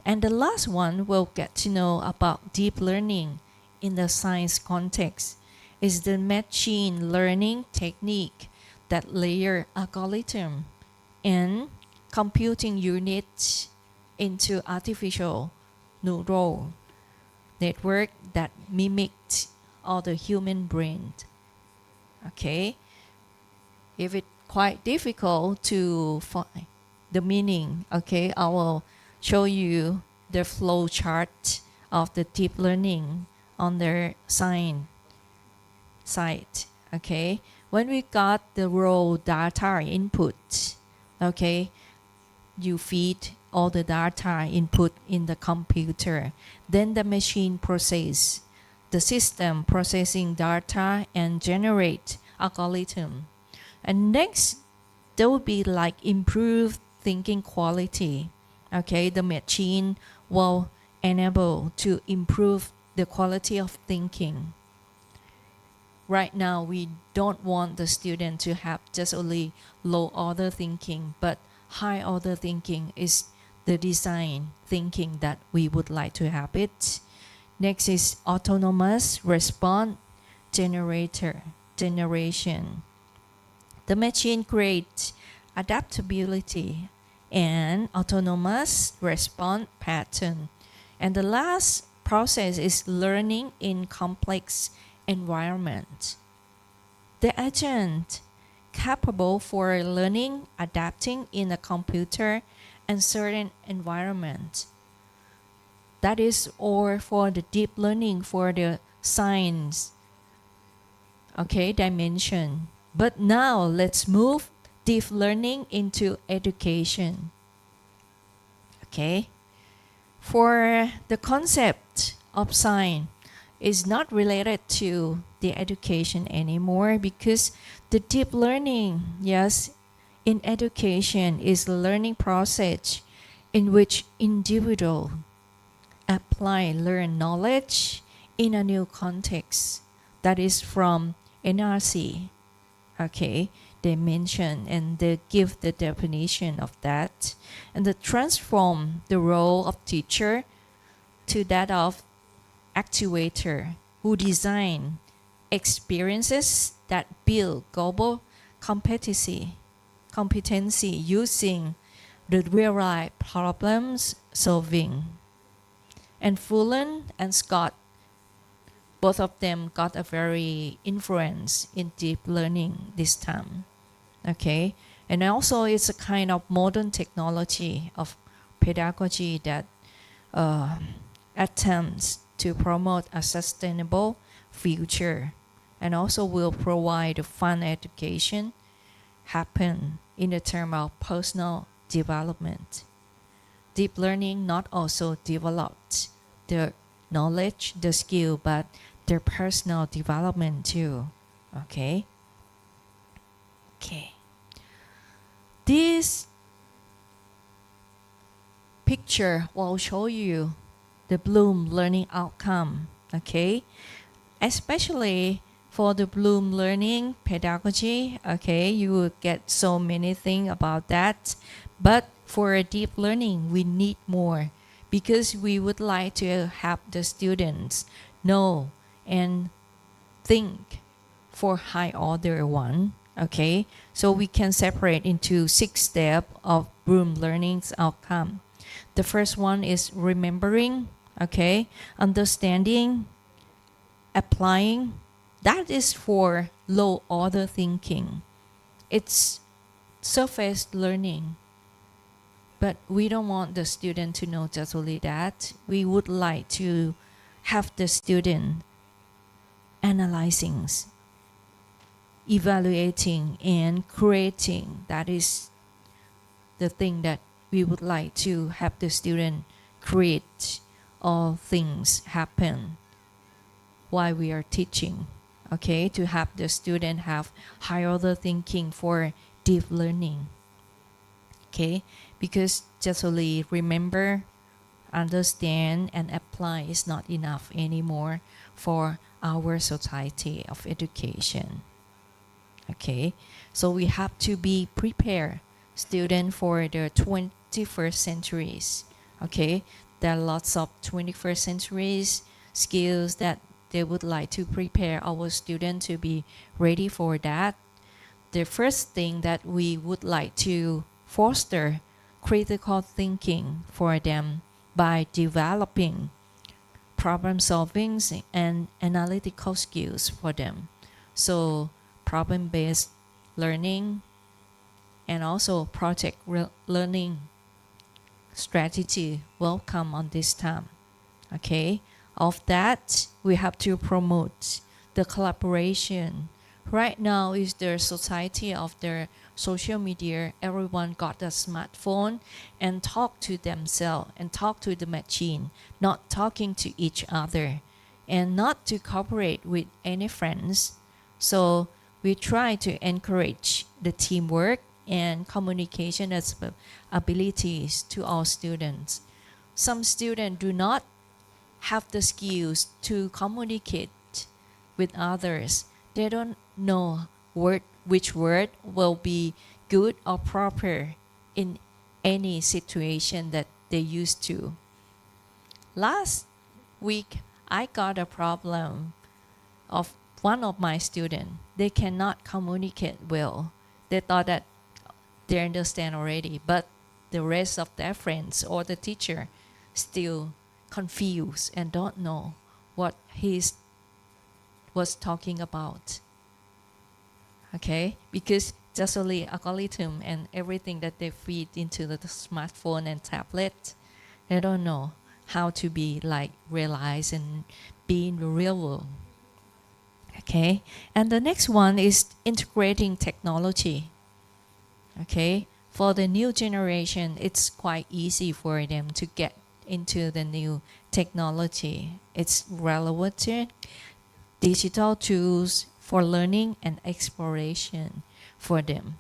And the last one we'll get to know about deep learning in the science context is the machine learning technique that layer algorithm and computing units into artificial neural network that mimicked all the human brain, okay? If it's quite difficult to find the meaning, okay, I will show you the flow chart of the deep learning on their science site, okay? When we got the raw data input, okay, you feed all the data input in the computer. Then the machine process, the system processing data and generate algorithm. And next, there will be like improved thinking quality. Okay, the machine will enable to improve the quality of thinking. Right now, we don't want the student to have just only low order thinking, but high order thinking is the design thinking that we would like to have it. Next is autonomous response generation. The machine creates adaptability and autonomous response pattern. And the last process is learning in complex environment. The agent capable for learning, adapting in a computer and certain environment. That is all for the deep learning for the science, okay, dimension. But now let's move deep learning into education. Okay, for the concept of science is not related to the education anymore, because the deep learning, yes, in education is a learning process in which individual apply learn knowledge in a new context that is from NRC. Okay, they mention and they give the definition of that, and they transform the role of teacher to that of actuator who design experiences that build global competency using the real-life problems solving. And Fullen and Scott, both of them got a very influence in deep learning this time. Okay, and also it's a kind of modern technology of pedagogy that attempts to promote a sustainable future and also will provide a fun education happen in the term of personal development. Deep learning not also developed the knowledge, the skill, but their personal development too. Okay. This picture will show you the Bloom learning outcome. Okay. Especially for the Bloom learning pedagogy, okay, you will get so many things about that. But for a deep learning, we need more because we would like to have the students know and think for high order one. Okay, so we can separate into 6 steps of Bloom learning's outcome. The first one is remembering, okay, understanding, applying. That is for low order thinking. It's surface learning. But we don't want the student to know just only that. We would like to have the student analyzing, evaluating, and creating. That is the thing that we would like to have the student create all things happen while we are teaching. Okay, to have the student have high order thinking for deep learning. Okay, because just only remember, understand, and apply is not enough anymore for our society of education. Okay, so we have to be prepared student for the 21st centuries. Okay, there are lots of 21st centuries skills that they would like to prepare our students to be ready for that. The first thing that we would like to foster critical thinking for them by developing problem solving and analytical skills for them. So problem-based learning and also project learning strategy will come on this time. Okay, of that we have to promote the collaboration. Right now is the society of the social media. Everyone got a smartphone and talk to themselves and talk to the machine, not talking to each other and not to cooperate with any friends. So we try to encourage the teamwork and communication abilities to all students. Some students do not have the skills to communicate with others. They don't know which word will be good or proper in any situation that they used to. Last week, I got a problem of one of my students. They cannot communicate well. They thought that they understand already, but the rest of their friends or the teacher still confused and don't know what he was talking about. Okay, because just only algorithm and everything that they feed into the smartphone and tablet, they don't know how to be like realized and be in the real world. Okay, and the next one is integrating technology. Okay, for the new generation, it's quite easy for them to get into the new technology. It's relevant digital tools for learning and exploration for them.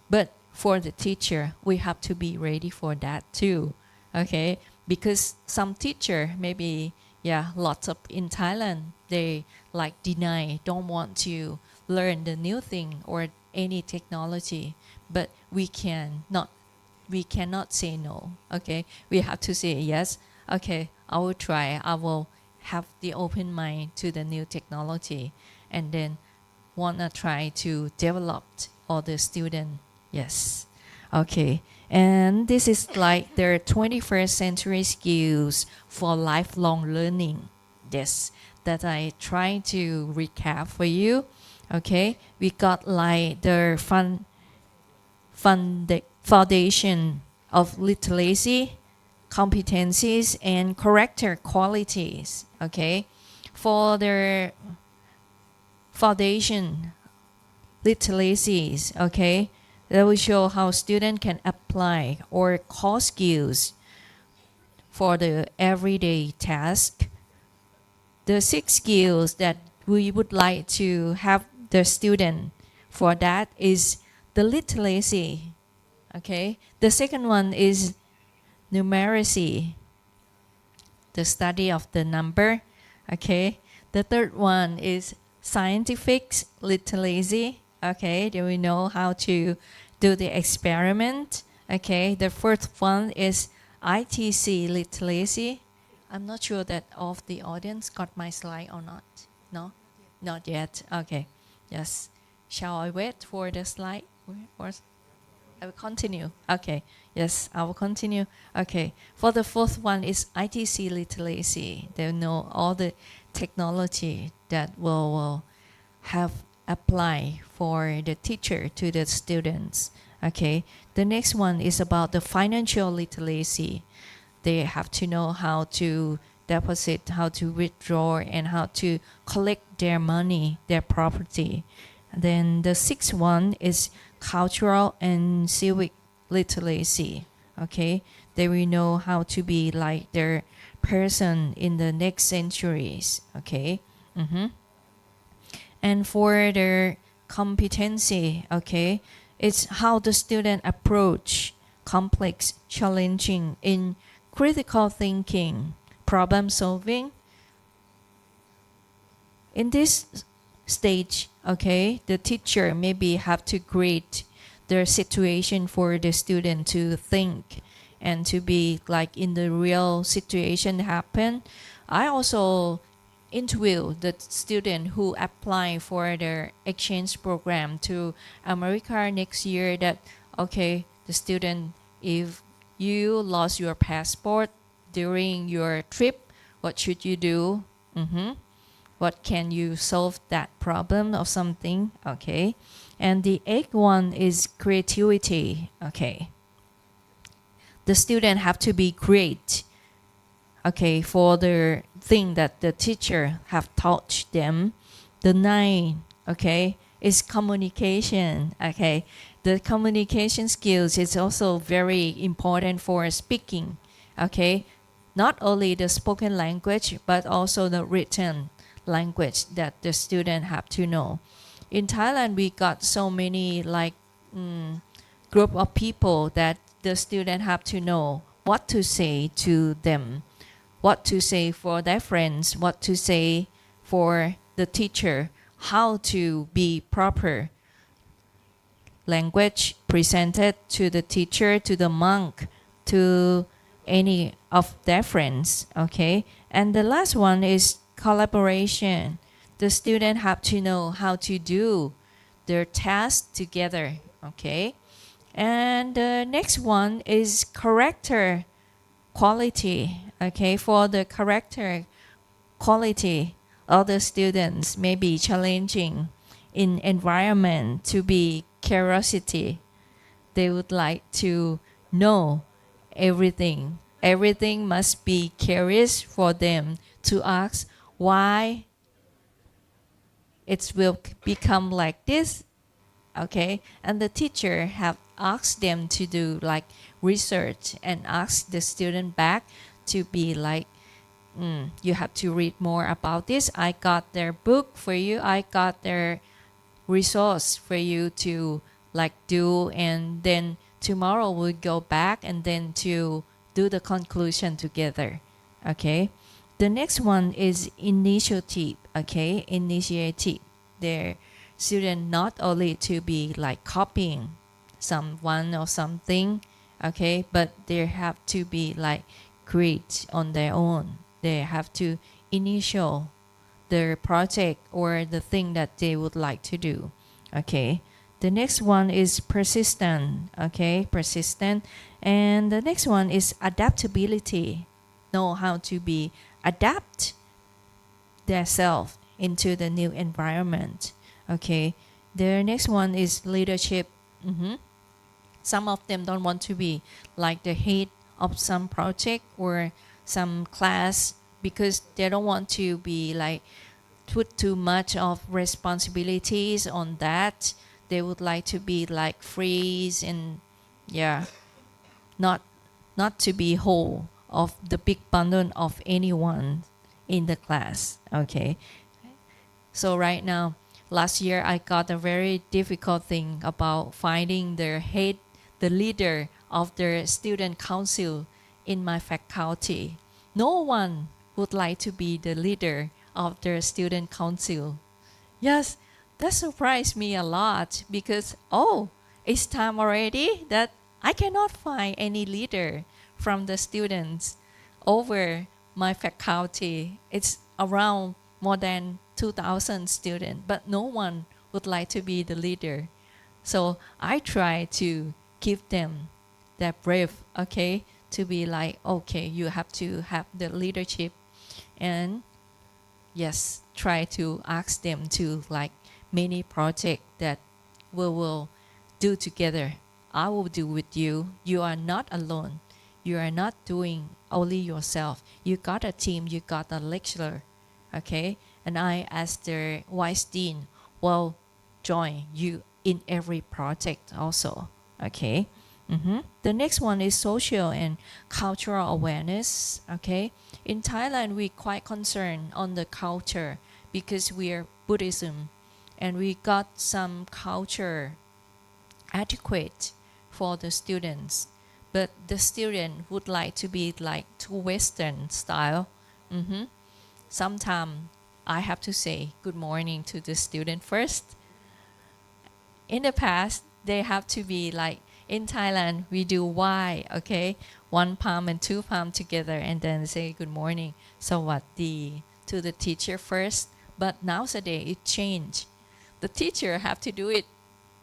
But for the teacher, we have to be ready for that too. Okay, because some teacher maybe lots of in Thailand, they like deny, don't want to learn the new thing, or any technology, but we cannot say no. Okay, we have to say yes. Okay, I will try. I will have the open mind to the new technology, and then wanna try to develop all the student. Yes. Okay. And this is like their 21st century skills for lifelong learning. Yes. That I try to recap for you. Okay. We got like the foundation of literacy, competencies, and character qualities. Okay. For their foundation literacies, okay, that will show how student can apply or core skills for the everyday task. The 6 skills that we would like to have the student for that is the literacy, okay. The second one is numeracy, the study of the number, okay. The third one is scientific literacy, okay, then we know how to do the experiment, okay. The fourth one is ITC literacy. I'm not sure that all of the audience got my slide or not. No? Not yet. Okay. Yes. Shall I wait for the slide? Or I will continue. Okay. Yes, I will continue. Okay. For the fourth one is ITC literacy. They know all the technology that will have apply for the teacher to the students. Okay. The next one is about the financial literacy. They have to know how to deposit, how to withdraw, and how to collect their money, their property. Then the sixth one is cultural and civic literacy. Okay. They will know how to be like their person in the next centuries. Okay. And for their competency, okay, it's how the student approach complex, challenging in critical thinking, problem solving. In this stage, okay, the teacher maybe have to create the situation for the student to think and to be like in the real situation happen. I also interview the student who apply for their exchange program to America next year that, okay, the student, if you lost your passport during your trip, what should you do? What can you solve that problem or something? Okay. And the eighth one is creativity. Okay. The student have to be great, okay, for the thing that the teacher have taught them. The ninth, okay, is communication. Okay. The communication skills is also very important for speaking. Okay. Not only the spoken language, but also the written language that the student have to know. In Thailand, we got so many like group of people that the student have to know what to say to them, what to say for their friends, what to say for the teacher, how to be proper language presented to the teacher, to the monk, to any of their friends. Okay. And the last one is collaboration. The student have to know how to do their tasks together. Okay. And the next one is character quality. Okay. For the character quality of the students may be challenging in environment, to be curiosity. They would like to know everything. Everything must be curious for them to ask why it will become like this. Okay. And the teacher have asked them to do like research and ask the student back to be like, you have to read more about this. I got their book for you. I got their resource for you to like do, and then tomorrow we'll go back and then to do the conclusion together. Okay. The next one is initiative. Okay. Initiative. student not only to be like copying someone or something, okay, but they have to be like create on their own. They have to initial their project or the thing that they would like to do, okay. The next one is persistent, okay, persistent. And the next one is adaptability, know how to be adapt themselves into the new environment, okay. The next one is leadership. Some of them don't want to be like the head of some project or some class because they don't want to be like put too much of responsibilities on that. They would like to be like free and yeah, not to be whole of the big bundle of anyone in the class, okay. So right now, last year I got a very difficult thing about finding the head, the leader of the student council in my faculty. No one would like to be the leader of the student council. Yes, that surprised me a lot because, oh, it's time already that I cannot find any leader from the students over my faculty. It's around more than 2,000 students, but no one would like to be the leader. So I try to give them that brave, okay, to be like, okay, you have to have the leadership, and yes, try to ask them to like many projects that we will do together. I will do with you. You are not alone. You are not doing only yourself. You got a team, you got a lecturer, okay? And I, as the vice dean, will join you in every project also, okay? The next one is social and cultural awareness, okay? In Thailand, we quite concerned on the culture because we are Buddhism and we got some culture adequate for the students. But the student would like to be like to Western style. Sometimes I have to say good morning to the student first. In the past, they have to be like, in Thailand, we do Y, okay? One palm and two palm together and then say good morning, sawadee, to the teacher first. But nowadays, it changed. The teacher have to do it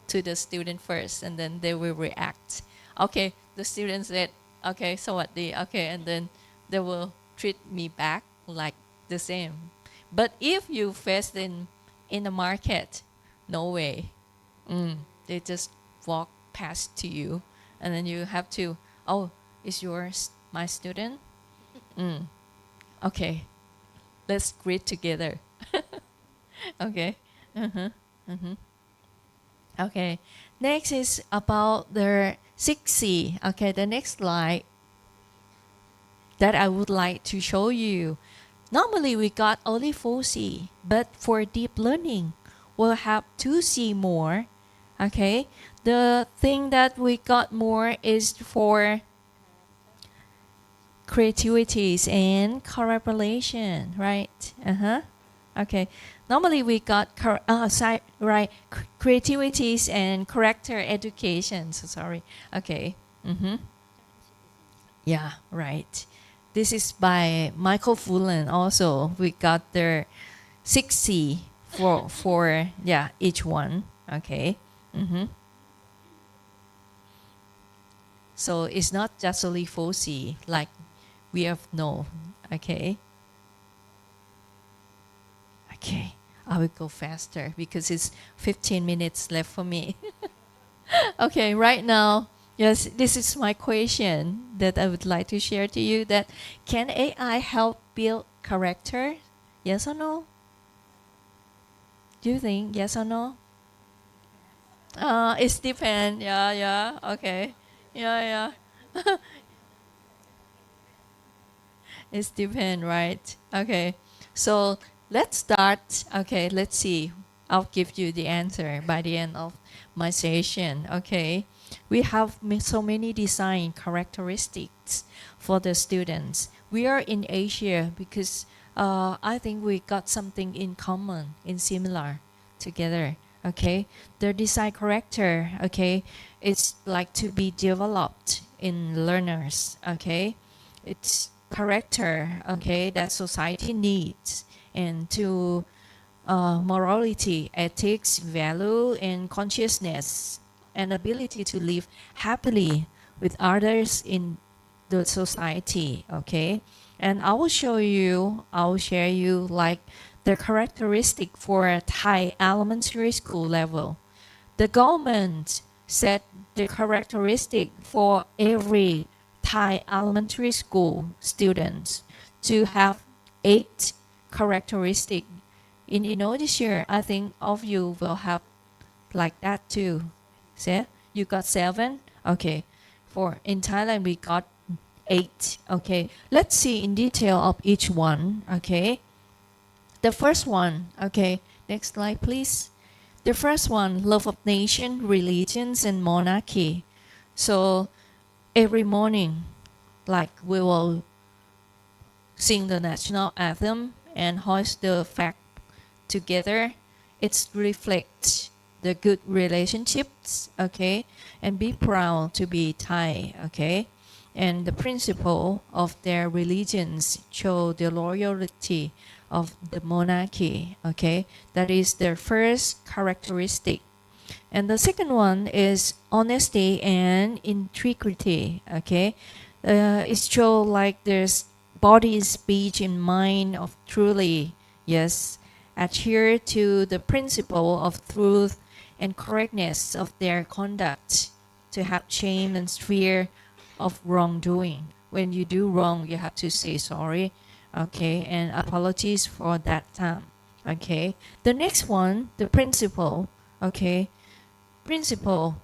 to the student first and then they will react. Okay, the student said, okay, sawadee, okay, and then they will treat me back like the same. But if you face them in the market, no way. They just walk past to you and then you have to, oh, is yours my student? Okay, let's greet together. Okay. Okay, next is about the 6C. Okay, the next slide that I would like to show you. Normally we got only 4C, but for deep learning, we'll have 2C more. Okay, the thing that we got more is for creativities and collaboration, right? Okay, normally we got creativities and character education. So sorry. Okay. Yeah, right. This is by Michael Fullan. Also, we got their 6C for yeah, each one. Okay. So it's not just only 4C like we have known. Okay. Okay, I will go faster because it's 15 minutes left for me. Okay, right now, yes, this is my question that I would like to share to you, that can AI help build character? Yes or no? Do you think yes or no? It depends. Yeah, okay. Yeah. It depends, right? Okay, so let's start. Okay, let's see. I'll give you the answer by the end of my session. Okay, we have so many design characteristics for the students. We are in Asia because I think we got something in common, in similar together. Okay, the design character, okay, it's like to be developed in learners. Okay, it's character, okay, that society needs, and to morality, ethics, value, and consciousness, and ability to live happily with others in the society. Okay, and I will share you like the characteristic for a Thai elementary school level. The government set the characteristic for every Thai elementary school students to have 8 characteristics. In Indonesia, I think of you will have like that too. See, you got 7. Okay, for in Thailand we got 8. Okay, let's see in detail of each one. Okay, the first one. Okay, next slide, please. The first one, love of nation, religions, and monarchy. So every morning, like we will sing the national anthem and hoist the flag together. It reflects the good relationships, okay, and be proud to be Thai, okay. And the principle of their religions show the loyalty of the monarchy, okay. That is their first characteristic. And the second one is honesty and integrity, okay. It shows like there's body, speech, and mind of truly, yes, adhere to the principle of truth and correctness of their conduct, to have shame and fear of wrongdoing. When you do wrong, you have to say sorry, okay, and apologies for that time, okay. The next one, the principle, okay. Principle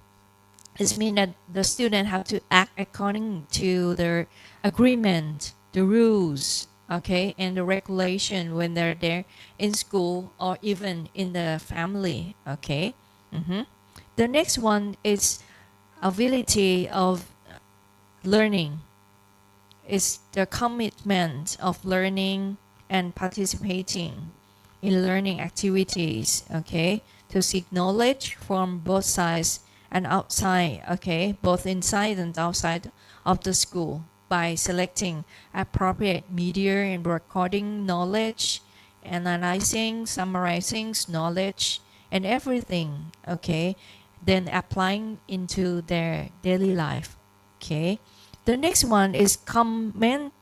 is mean that the student have to act according to their agreement, the rules, okay, and the regulation when they're there in school or even in the family, okay. The next one is ability of learning. It's the commitment of learning and participating in learning activities, okay, to seek knowledge from both sides and outside, okay, both inside and outside of the school, by selecting appropriate media and recording knowledge, analyzing, summarizing knowledge, and everything, okay, then applying into their daily life, okay. The next one is contentment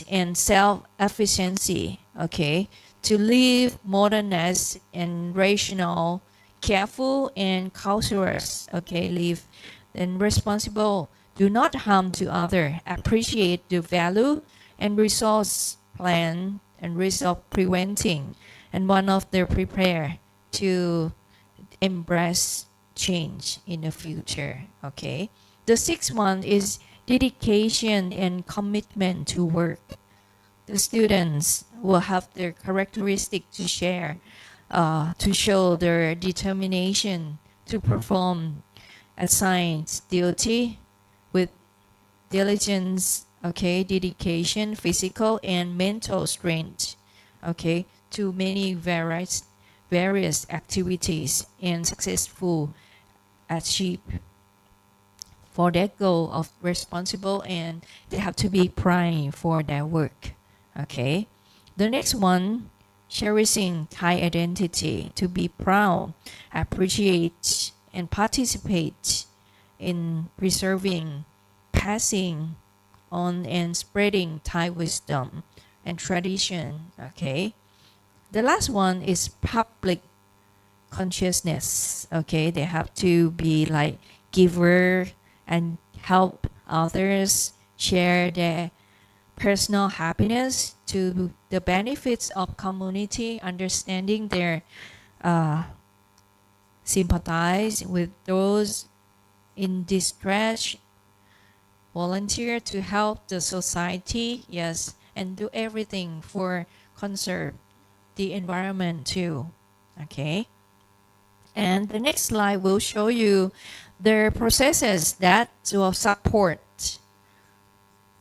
and self-efficiency, okay, to live modernist and rational, careful and culturous, okay, live and responsible, do not harm to other, appreciate the value and resource plan and risk of preventing, and one of the prepare to embrace change in the future, okay. The sixth one is dedication and commitment to work. The students will have their characteristic to share, to show their determination to perform assigned duty with diligence, okay, dedication, physical and mental strength, okay, to many various activities and successful achieve for that goal of responsible, and they have to be pride for their work, okay. The next one, cherishing Thai identity, to be proud, appreciate and participate in preserving, passing on and spreading Thai wisdom and tradition, okay. The last one is public consciousness, okay. They have to be like giver and help others, share their personal happiness to the benefits of community, understanding their sympathize with those in distress, volunteer to help the society, yes, and do everything for conserve the environment too, okay. And the next slide will show you the processes that will support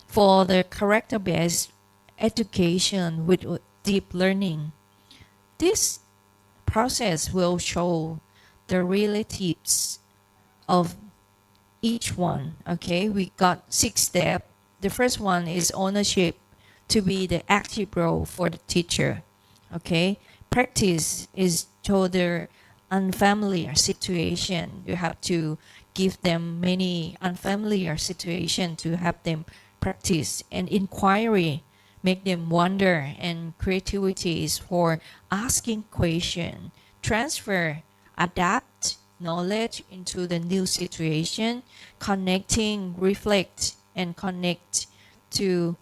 for the character-based education with deep learning. This process will show the relatives of each one. Okay, we got 6 steps. The first one is ownership, to be the active role for the teacher. Okay, practice is to the unfamiliar situation. You have to give them many unfamiliar situations to have them practice. And inquiry, make them wonder. And creativity is for asking question, transfer, adapt knowledge into the new situation, connecting, reflect, and connect to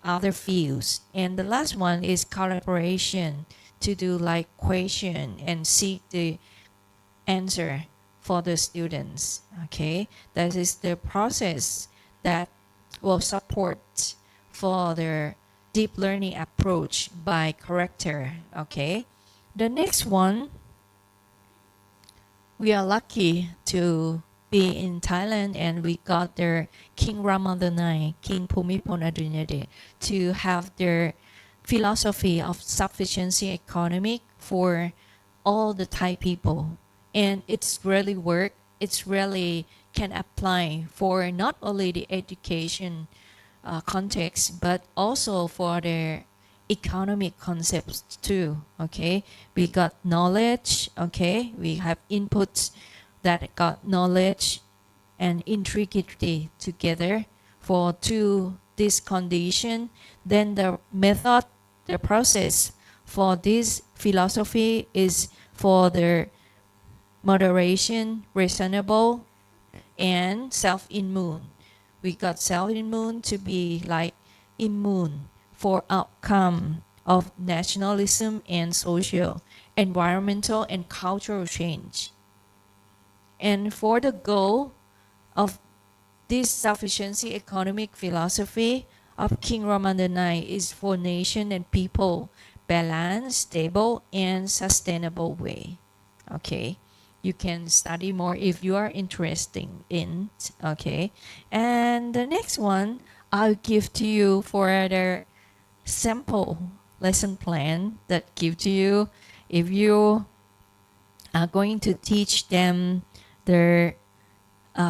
other fields. And the last one is collaboration, to do like question and seek the answer for the students. Okay, that is the process that will support for their deep learning approach by character. Okay, the next one, we are lucky to be in Thailand, and we got their King Rama IX, King Bhumibol Adulyadej, to have their philosophy of sufficiency economic for all the Thai people. And it's really work, it's really can apply for not only the education context, but also for their economic concepts too. Okay, we got knowledge. Okay, we have inputs that got knowledge and intricately together for to this condition. Then the method, the process for this philosophy is for the moderation, reasonable, and self-immune. We got self-immune to be like immune for outcome of nationalism and social, environmental, and cultural change. And for the goal of this sufficiency economic philosophy of King Rama IX is for nation and people balanced, stable, and sustainable way. Okay, you can study more if you are interested in. Okay, and the next one I'll give to you for the sample lesson plan that give to you if you are going to teach them their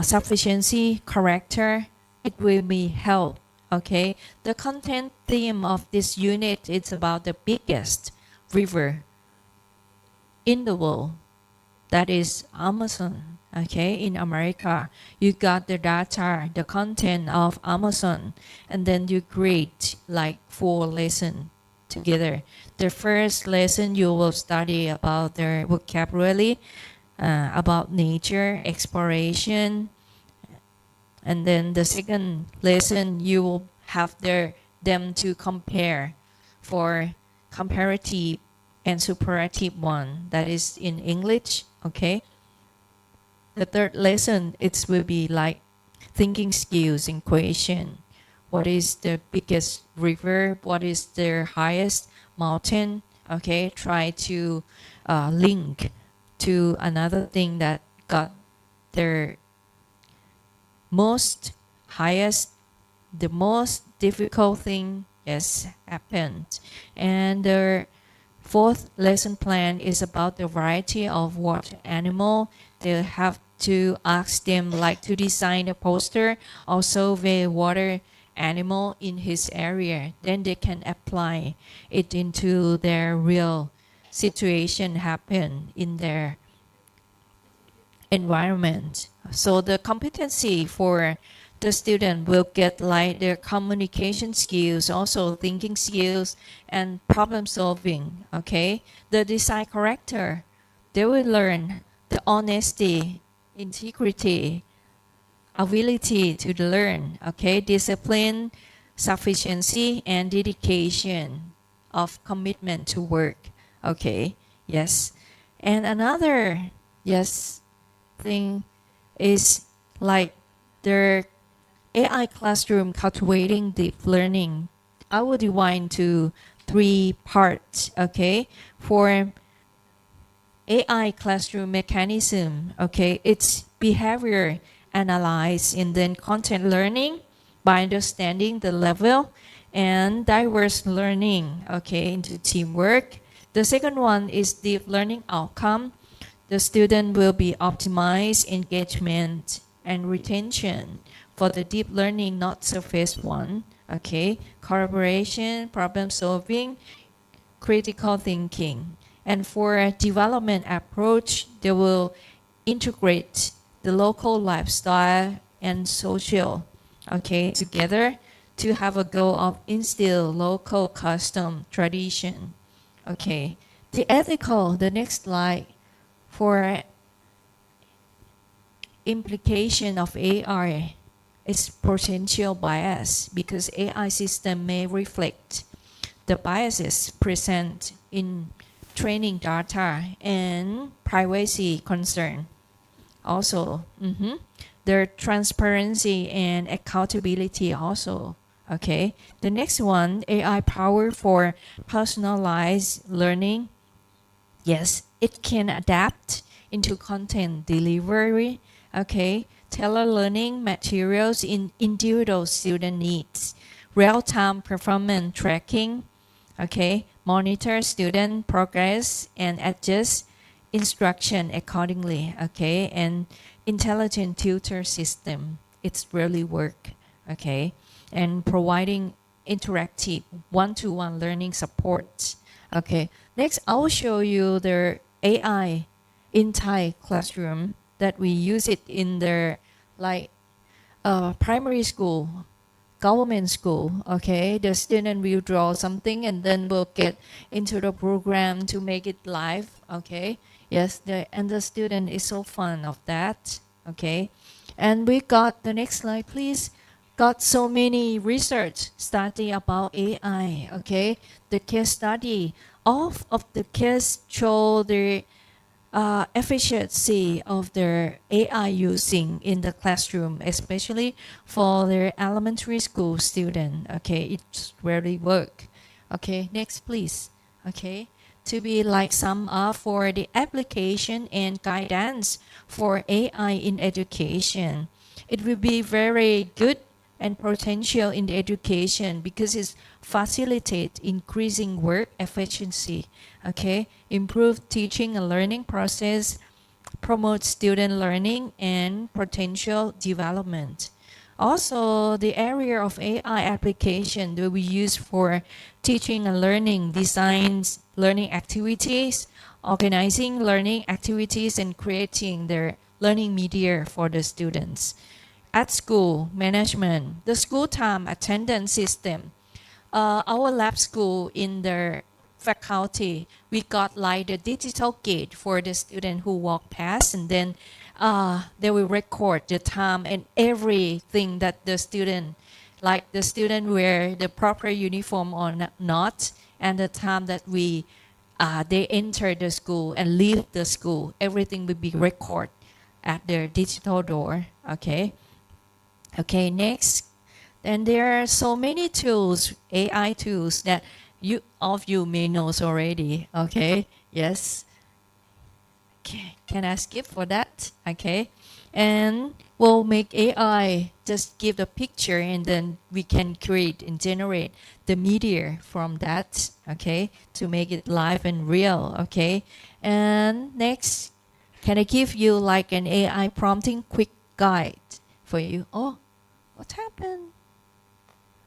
sufficiency character. It will be help. Okay, the content theme of this unit is about the biggest river in the world, that is Amazon. Okay, in America, you got the data, the content of Amazon, and then you create like 4 lessons together. The first lesson you will study about their vocabulary, about nature, exploration, and then the second lesson you will have them to compare for comparative and superlative one, that is in English. Okay. The third lesson, it will be like thinking skills in question. What is the biggest river? What is the highest mountain? Okay, try to link to another thing that got their most highest, the most difficult thing has happened. And the fourth lesson plan is about the variety of water animal. They have to ask them like to design a poster also the water animal in his area. Then they can apply it into their real situation happen in their environment. So the competency for the student will get like their communication skills, also thinking skills and problem solving. Okay, the design character, they will learn the honesty, integrity, ability to learn. Okay, discipline, sufficiency, and dedication of commitment to work. Okay, yes. And another thing is like their AI classroom cultivating deep learning. I will divide into 3 parts. Okay, for AI classroom mechanism. Okay, it's behavior analyze and then content learning by understanding the level, and diverse learning. Okay, into teamwork, The second one is deep learning outcome. The student will be optimized engagement and retention for the deep learning, not surface one. Okay, collaboration, problem solving, critical thinking. And for development approach, they will integrate the local lifestyle and social, okay, together to have a goal of instill local custom tradition. Okay, the ethical, the next slide, for implication of AI is potential bias because AI system may reflect the biases present in training data and privacy concern. Also, their transparency and accountability also. Okay, the next one, AI power for personalized learning. Yes, it can adapt into content delivery. Okay, tailor learning materials in individual student needs, real-time performance tracking. Okay, monitor student progress and adjust instruction accordingly. Okay, and intelligent tutor system. It's really work. Okay, and providing interactive one-to-one learning support. Okay, next I will show you the AI in Thai classroom that we use it in the primary school, government school. Okay, the student will draw something and then will get into the program to make it live. Okay, yes, and the student is so fun of that. Okay, and we got the next slide, please. Got so many research study about AI. Okay, the case study, all of the case show the efficiency of the AI using in the classroom, especially for the elementary school student. Okay, it's really work. Okay, next please. Okay, to be like sum up for the application and guidance for AI in education. It will be very good and potential in the education because it facilitates increasing work efficiency. Okay, improve teaching and learning process, promote student learning and potential development. Also, the area of AI application that we use for teaching and learning, designs learning activities, organizing learning activities, and creating their learning media for the students. At school, management, the school time attendance system. Our lab school in the faculty, we got like the digital gate for the student who walk past, and then they will record the time and everything that the student, like the student wear the proper uniform or not, and the time that they enter the school and leave the school, everything will be recorded at their digital door. Okay. Okay, next. Then there are so many tools, AI tools that all of you may know already. Okay, yes. Okay, can I skip for that? Okay, and we'll make AI just give the picture and then we can create and generate the media from that. Okay, to make it live and real. Okay, and next, can I give you like an AI prompting quick guide for you? Oh, what happened?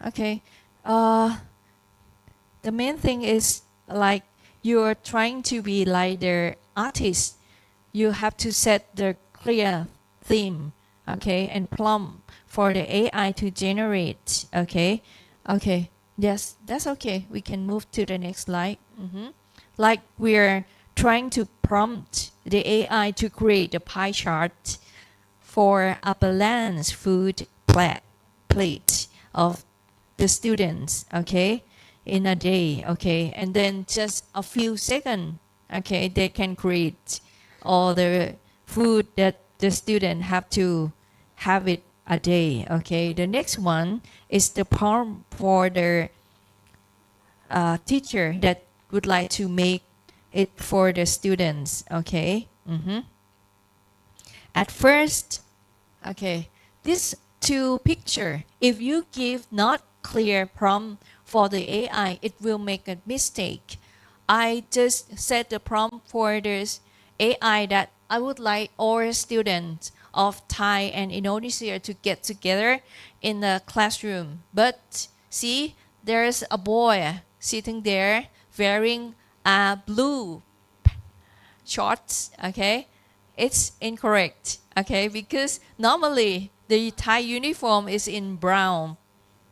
Okay, the main thing is like you're trying to be like the artist. You have to set the clear theme, okay, and prompt for the AI to generate. Okay, okay, yes, that's okay. We can move to the next slide. Like we're trying to prompt the AI to create a pie chart for a balanced food plate of the students, okay, in a day, okay, and then just a few seconds, okay, they can create all the food that the student have to have it a day, okay. The next one is the prompt for the teacher that would like to make it for the students, okay. At first, okay, this two picture, if you give not clear prompt for the AI, it will make a mistake I just set the prompt for this AI that I would like all students of Thai and Indonesia to get together in the classroom. But see, there's a boy sitting there wearing a blue shorts, okay? It's incorrect, okay? Because normally the Thai uniform is in brown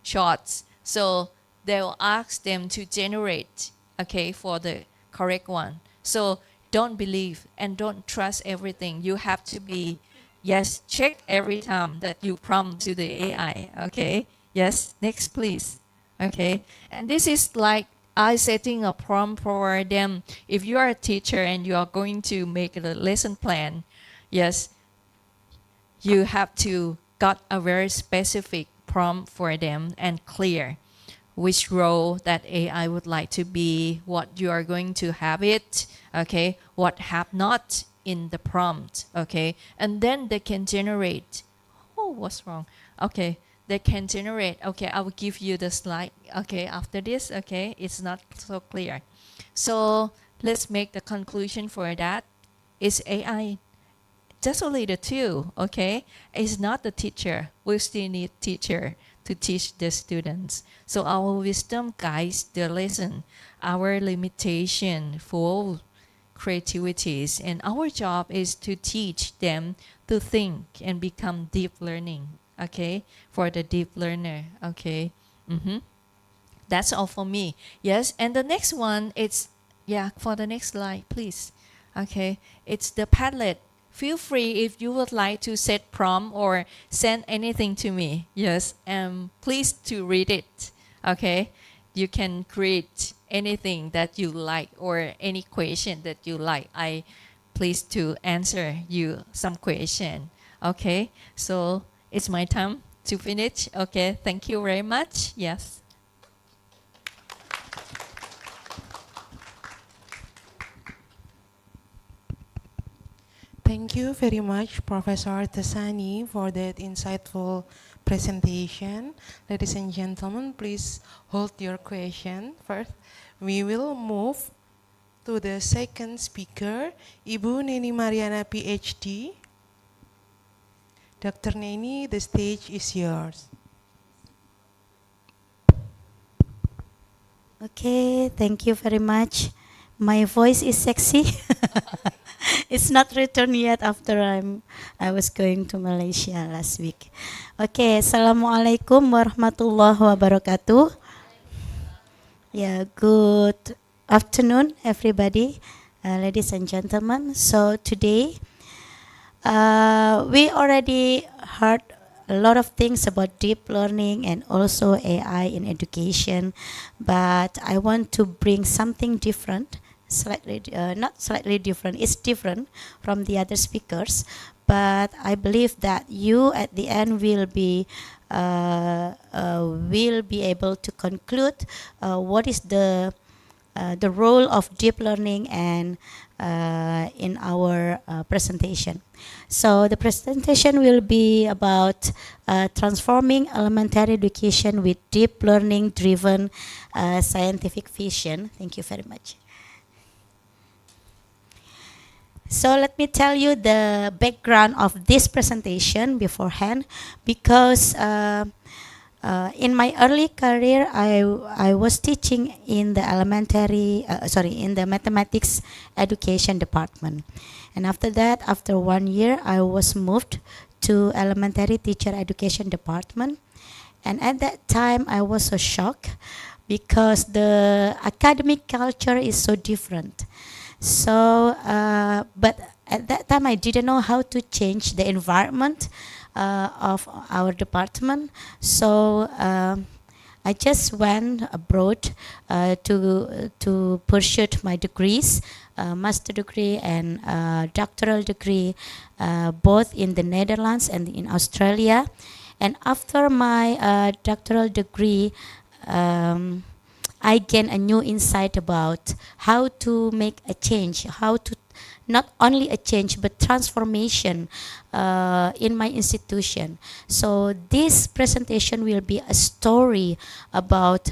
shorts. So they'll ask them to generate, okay, for the correct one. So don't believe and don't trust everything. You have to be, yes, check every time that you prompt to the AI, okay? Yes, next please, okay? And this is like I setting a prompt for them. If you are a teacher and you are going to make a lesson plan, yes, you have to got a very specific prompt for them and clear which role that AI would like to be, what you are going to have it, okay, what have not in the prompt, okay, and then they can generate. Oh, what's wrong? Okay, they can generate. Okay, I will give you the slide. Okay, after this, okay, it's not so clear. So let's make the conclusion for that. Is AI just only the tool, okay? It's not the teacher. We still need teacher to teach the students. So our wisdom guides the lesson. Our limitation for creativities, and our job is to teach them to think and become deep learning, okay, for the deep learner, okay. That's all for me. Yes, and the next one, it's, yeah, for the next slide, please. Okay, it's the Padlet. Feel free if you would like to set prompt or send anything to me. Yes, please to read it. Okay, you can create anything that you like or any question that you like. I please to answer you some question. Okay, so it's my time to finish. Okay, thank you very much. Yes. Thank you very much, Professor Tasani, for that insightful presentation. Ladies and gentlemen, please hold your question. First, we will move to the second speaker, Ibu Neni Mariana, PhD. Dr. Neni, the stage is yours. Okay, thank you very much. My voice is sexy. It's not returned yet after I was going to Malaysia last week. Okay, Assalamualaikum warahmatullahi wabarakatuh. Yeah, good afternoon, everybody, ladies and gentlemen. So today, we already heard a lot of things about deep learning and also AI in education, but I want to bring something different, slightly, not slightly different, it's different from the other speakers, but I believe that you at the end will be able to conclude what is the role of deep learning and in our presentation. So the presentation will be about transforming elementary education with deep learning driven scientific vision. Thank you very much. So let me tell you the background of this presentation beforehand, because in my early career, I was teaching in the in the mathematics education department. And after that, after 1 year, I was moved to elementary teacher education department. And at that time, I was so shocked because the academic culture is so different. So, but at that time, I didn't know how to change the environment of our department. So I just went abroad to pursue my degrees, master degree and doctoral degree, both in the Netherlands and in Australia. And after my doctoral degree, I gained a new insight about how to make a change, how to not only a change but transformation in my institution. So this presentation will be a story about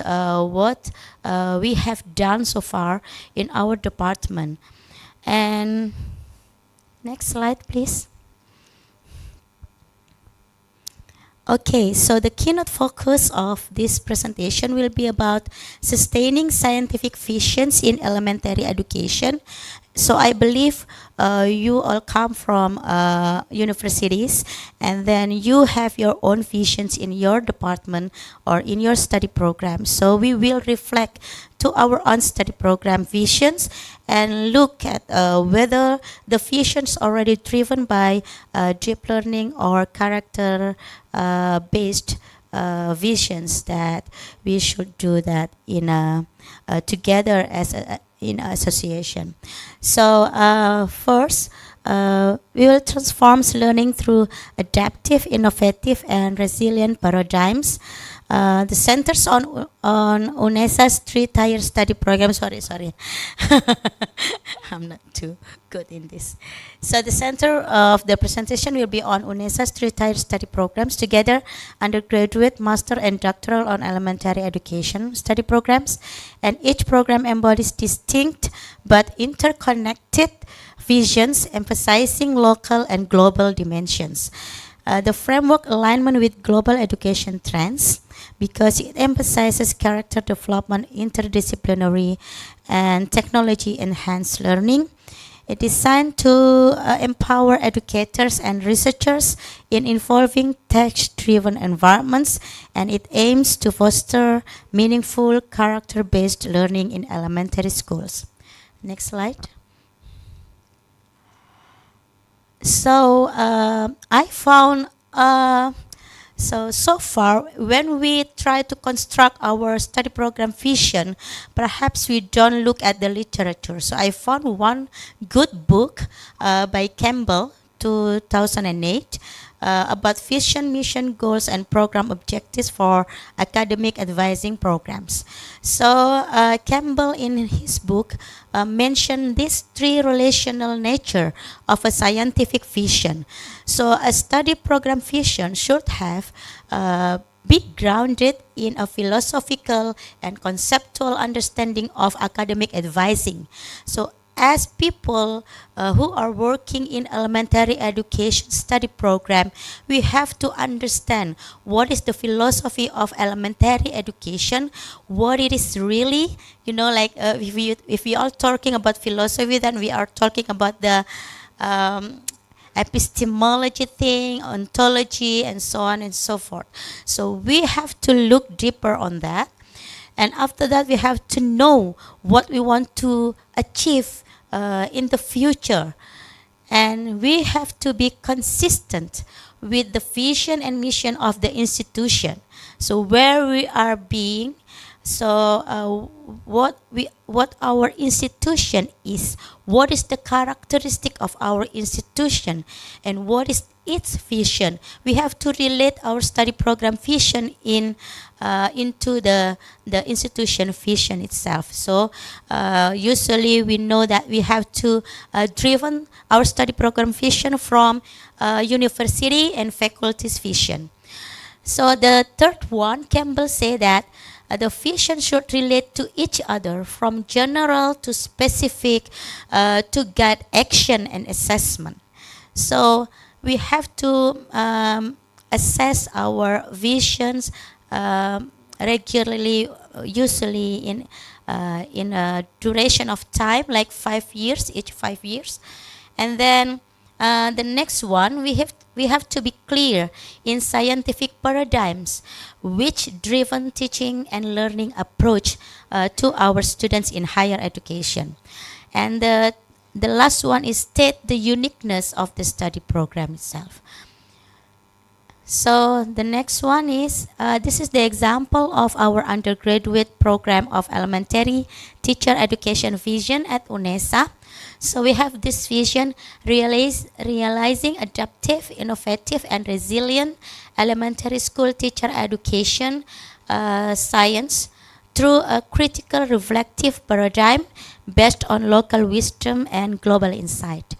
what we have done so far in our department. And next slide, please. Okay, so the keynote focus of this presentation will be about sustaining scientific visions in elementary education. So I believe you all come from universities, and then you have your own visions in your department or in your study program. So we will reflect to our own study program visions and look at whether the visions already driven by deep learning or character based visions, that we should do that in together as a in association. So first, we will transform learning through adaptive, innovative, and resilient paradigms. The centers on UNESA's three-tier study program. Sorry, I'm not too good in this. So the center of the presentation will be on UNESA's three-tier study programs, together undergraduate, master, and doctoral on elementary education study programs. And each program embodies distinct but interconnected visions, emphasizing local and global dimensions. The framework alignment with global education trends, because it emphasizes character development, interdisciplinary, and technology-enhanced learning. It is designed to empower educators and researchers in involving text-driven environments, and it aims to foster meaningful, character-based learning in elementary schools. Next slide. So I found so far, when we try to construct our study program vision, perhaps we don't look at the literature. So I found one good book by Campbell, 2008, about vision, mission, goals, and program objectives for academic advising programs. So Campbell, in his book, mentioned this three relational nature of a scientific vision. So a study program vision should have be grounded in a philosophical and conceptual understanding of academic advising. So as people who are working in elementary education study program, we have to understand what is the philosophy of elementary education, what it is really, like if we are talking about philosophy, then we are talking about the epistemology thing, ontology, and so on and so forth. So we have to look deeper on that. And after that, we have to know what we want to achieve in the future. And we have to be consistent with the vision and mission of the institution. So where we are being, so what our institution is, what is the characteristic of our institution, and what is its vision. We have to relate our study program vision into the institution vision itself. So usually we know that we have to driven our study program vision from university and faculty's vision. So the third one, Campbell say that the vision should relate to each other, from general to specific, to guide action and assessment. So we have to assess our visions regularly, usually in a duration of time, like 5 years, each 5 years. And then the next one, we have to be clear in scientific paradigms, which driven teaching and learning approach to our students in higher education. And the last one is state the uniqueness of the study program itself. So the next one is, this is the example of our undergraduate program of elementary teacher education vision at UNESA. So we have this vision, realizing adaptive, innovative, and resilient elementary school teacher education science through a critical reflective paradigm based on local wisdom and global insight.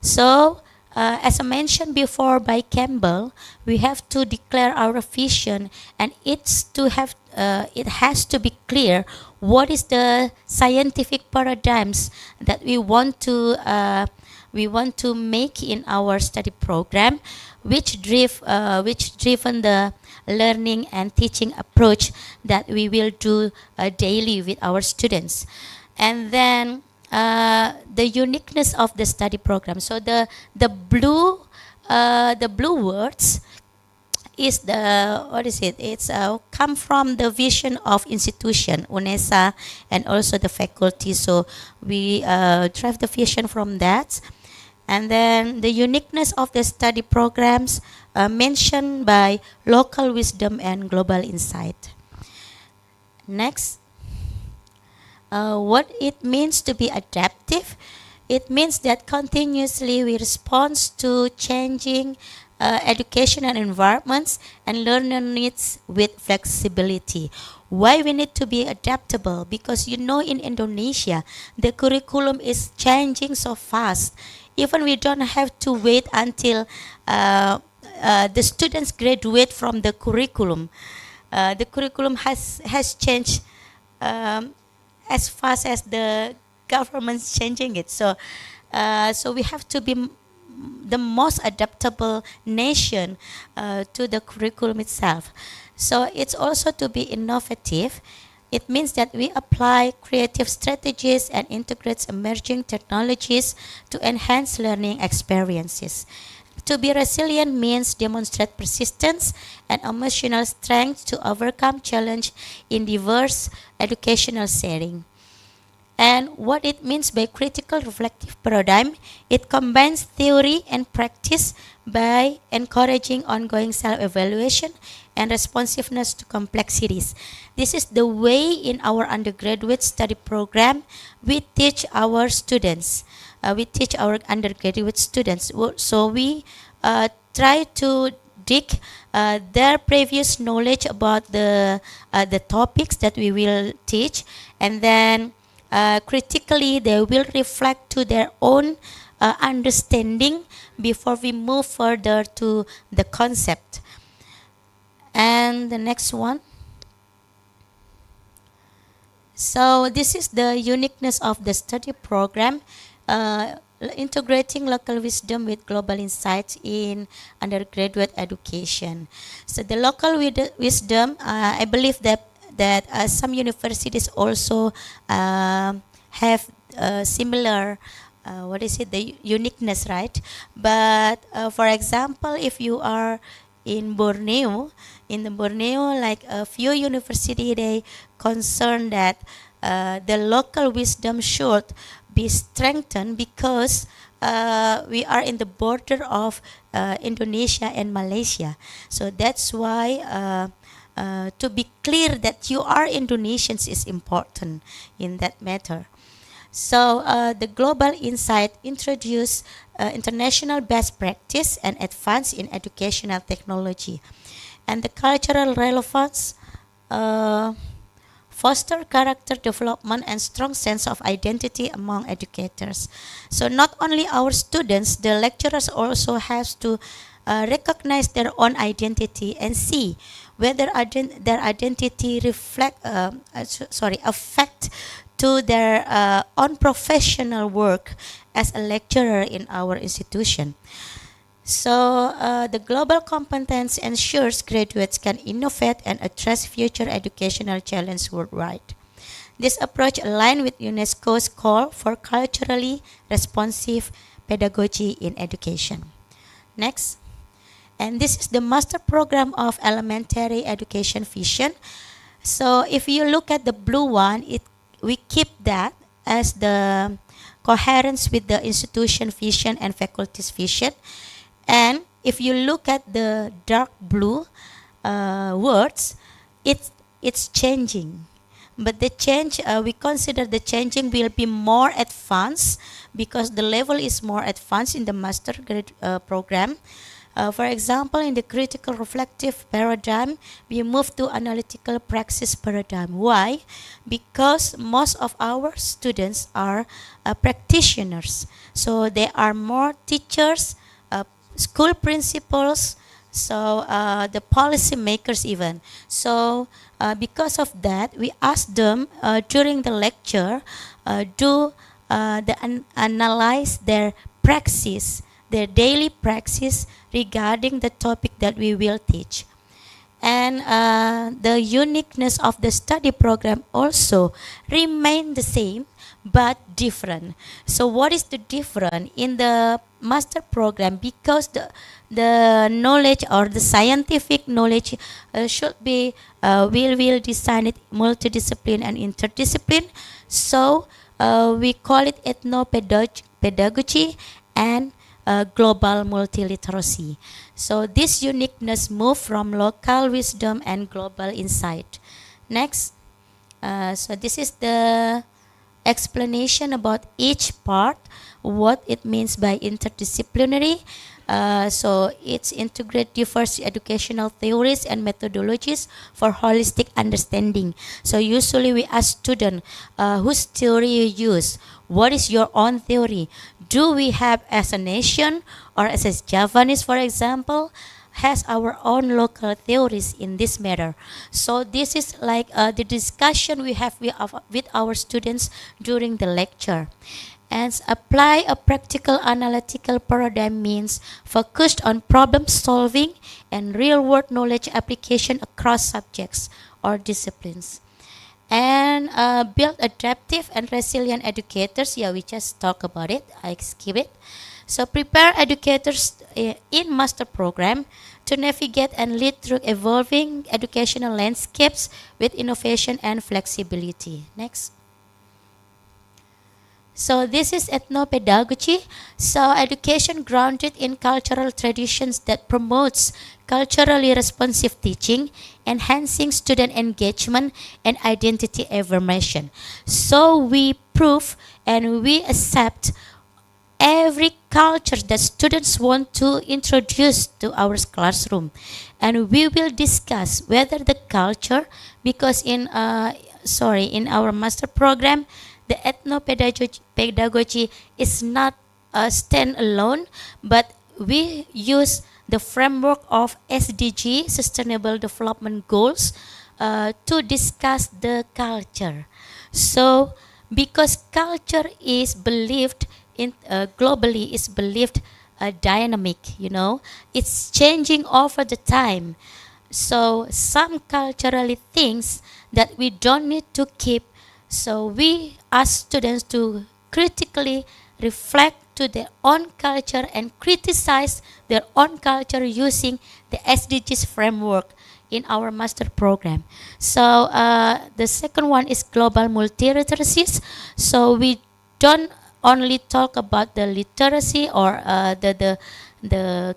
So, as I mentioned before by Campbell, we have to declare our vision, and it has to be clear what is the scientific paradigms that we want to make in our study program, which driven the learning and teaching approach that we will do daily with our students. And then the uniqueness of the study program. So the blue words is it's come from the vision of institution UNESA and also the faculty. So we drive the vision from that. And then the uniqueness of the study programs mentioned by local wisdom and global insight. Next, what it means to be adaptive. It means that continuously we respond to changing educational environments and learner needs with flexibility. Why we need to be adaptable? Because in Indonesia, the curriculum is changing so fast. Even we don't have to wait until the students graduate from the curriculum. The curriculum has changed as fast as the government's changing it. So we have to be the most adaptable nation to the curriculum itself. So it's also to be innovative. It means that we apply creative strategies and integrate emerging technologies to enhance learning experiences. To be resilient means demonstrate persistence and emotional strength to overcome challenge in diverse educational setting. And what it means by critical reflective paradigm, it combines theory and practice by encouraging ongoing self-evaluation and responsiveness to complexities. This is the way in our undergraduate study program we teach our students. We teach our undergraduate students. So we try to dig their previous knowledge about the topics that we will teach, and then critically they will reflect to their own understanding before we move further to the concept. And the next one. So this is the uniqueness of the study program, integrating local wisdom with global insights in undergraduate education. So the local wisdom, I believe that some universities also have similar the uniqueness, right? But for example, if you are in Borneo, like a few university, they concern that the local wisdom should be strengthened because we are in the border of Indonesia and Malaysia. So that's why to be clear that you are Indonesians is important in that matter. So the global insight introduce international best practice and advance in educational technology. And the cultural relevance foster character development and strong sense of identity among educators. So not only our students, the lecturers also have to recognize their own identity and see whether their identity affect to their own professional work as a lecturer in our institution. So the global competence ensures graduates can innovate and address future educational challenges worldwide. This approach aligns with UNESCO's call for culturally responsive pedagogy in education. Next. And this is the master program of elementary education vision. So if you look at the blue one, we keep that as the coherence with the institution vision and faculty's vision. And if you look at the dark blue words, it's changing. But the change, we consider the changing will be more advanced because the level is more advanced in the master grade program. For example, in the critical reflective paradigm, we move to analytical praxis paradigm. Why? Because most of our students are practitioners. So they are more teachers, school principals, so the policy makers even. So because of that, we ask them during the lecture analyze their praxis, their daily praxis regarding the topic that we will teach. And the uniqueness of the study program also remain the same but different. So what is the different in the master program? Because the knowledge or the scientific knowledge should be will design it multidiscipline and interdiscipline. So we call it ethnopedagogy and global multiliteracy. So this uniqueness move from local wisdom and global insight. Next, so this is the explanation about each part, what it means by interdisciplinary. So it's integrate diverse educational theories and methodologies for holistic understanding. So usually we ask students, whose theory you use? What is your own theory? Do we have as a nation or as a Javanese, for example, has our own local theories in this matter? So this is like the discussion we have with our students during the lecture. And apply a practical analytical paradigm means focused on problem solving and real world knowledge application across subjects or disciplines. And build adaptive and resilient educators. Yeah, we just talked about it. I skip it. So prepare educators in master program to navigate and lead through evolving educational landscapes with innovation and flexibility. Next. So this is ethnopedagogy. So education grounded in cultural traditions that promotes culturally responsive teaching, enhancing student engagement and identity affirmation. So we prove and we accept every culture that students want to introduce to our classroom, and we will discuss whether the culture, because in our master program, the ethnopedagogy is not stand-alone, but we use the framework of SDG, Sustainable Development Goals, to discuss the culture. So, because culture is believed in globally is believed dynamic, it's changing over the time. So some culturally things that we don't need to keep. So we ask students to critically reflect to their own culture and criticize their own culture using the SDGs framework in our master program. So the second one is global multiliteracies. So we don't only talk about the literacy or the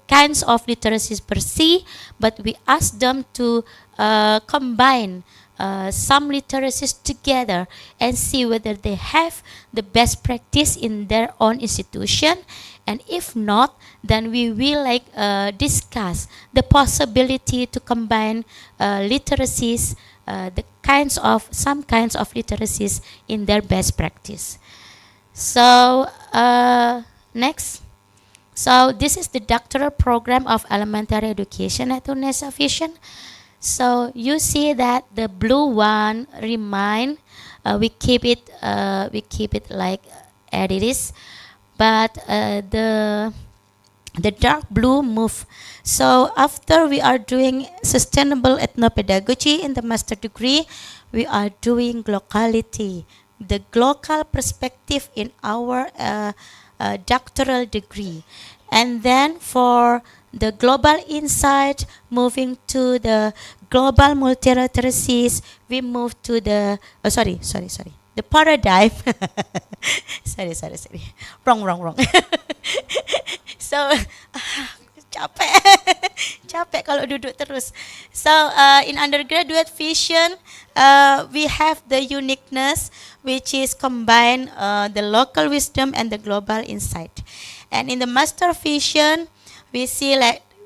kinds of literacies per se, but we ask them to combine some literacies together and see whether they have the best practice in their own institution, and if not, then we will discuss the possibility to combine literacies, some kinds of literacies in their best practice. So next. So this is the doctoral program of elementary education at UNESA Vision. So you see that the blue one remain, we keep it like as it is, but the dark blue move. So after we are doing sustainable ethnopedagogy in the master degree, we are doing locality, the local perspective in our doctoral degree. And then for the global insight, moving to the global multiliteracies, we move to the, the paradigm. sorry. Wrong. So, capek kalau duduk terus. So in undergraduate vision, we have the uniqueness, which is combine the local wisdom and the global insight. And in the master vision, we see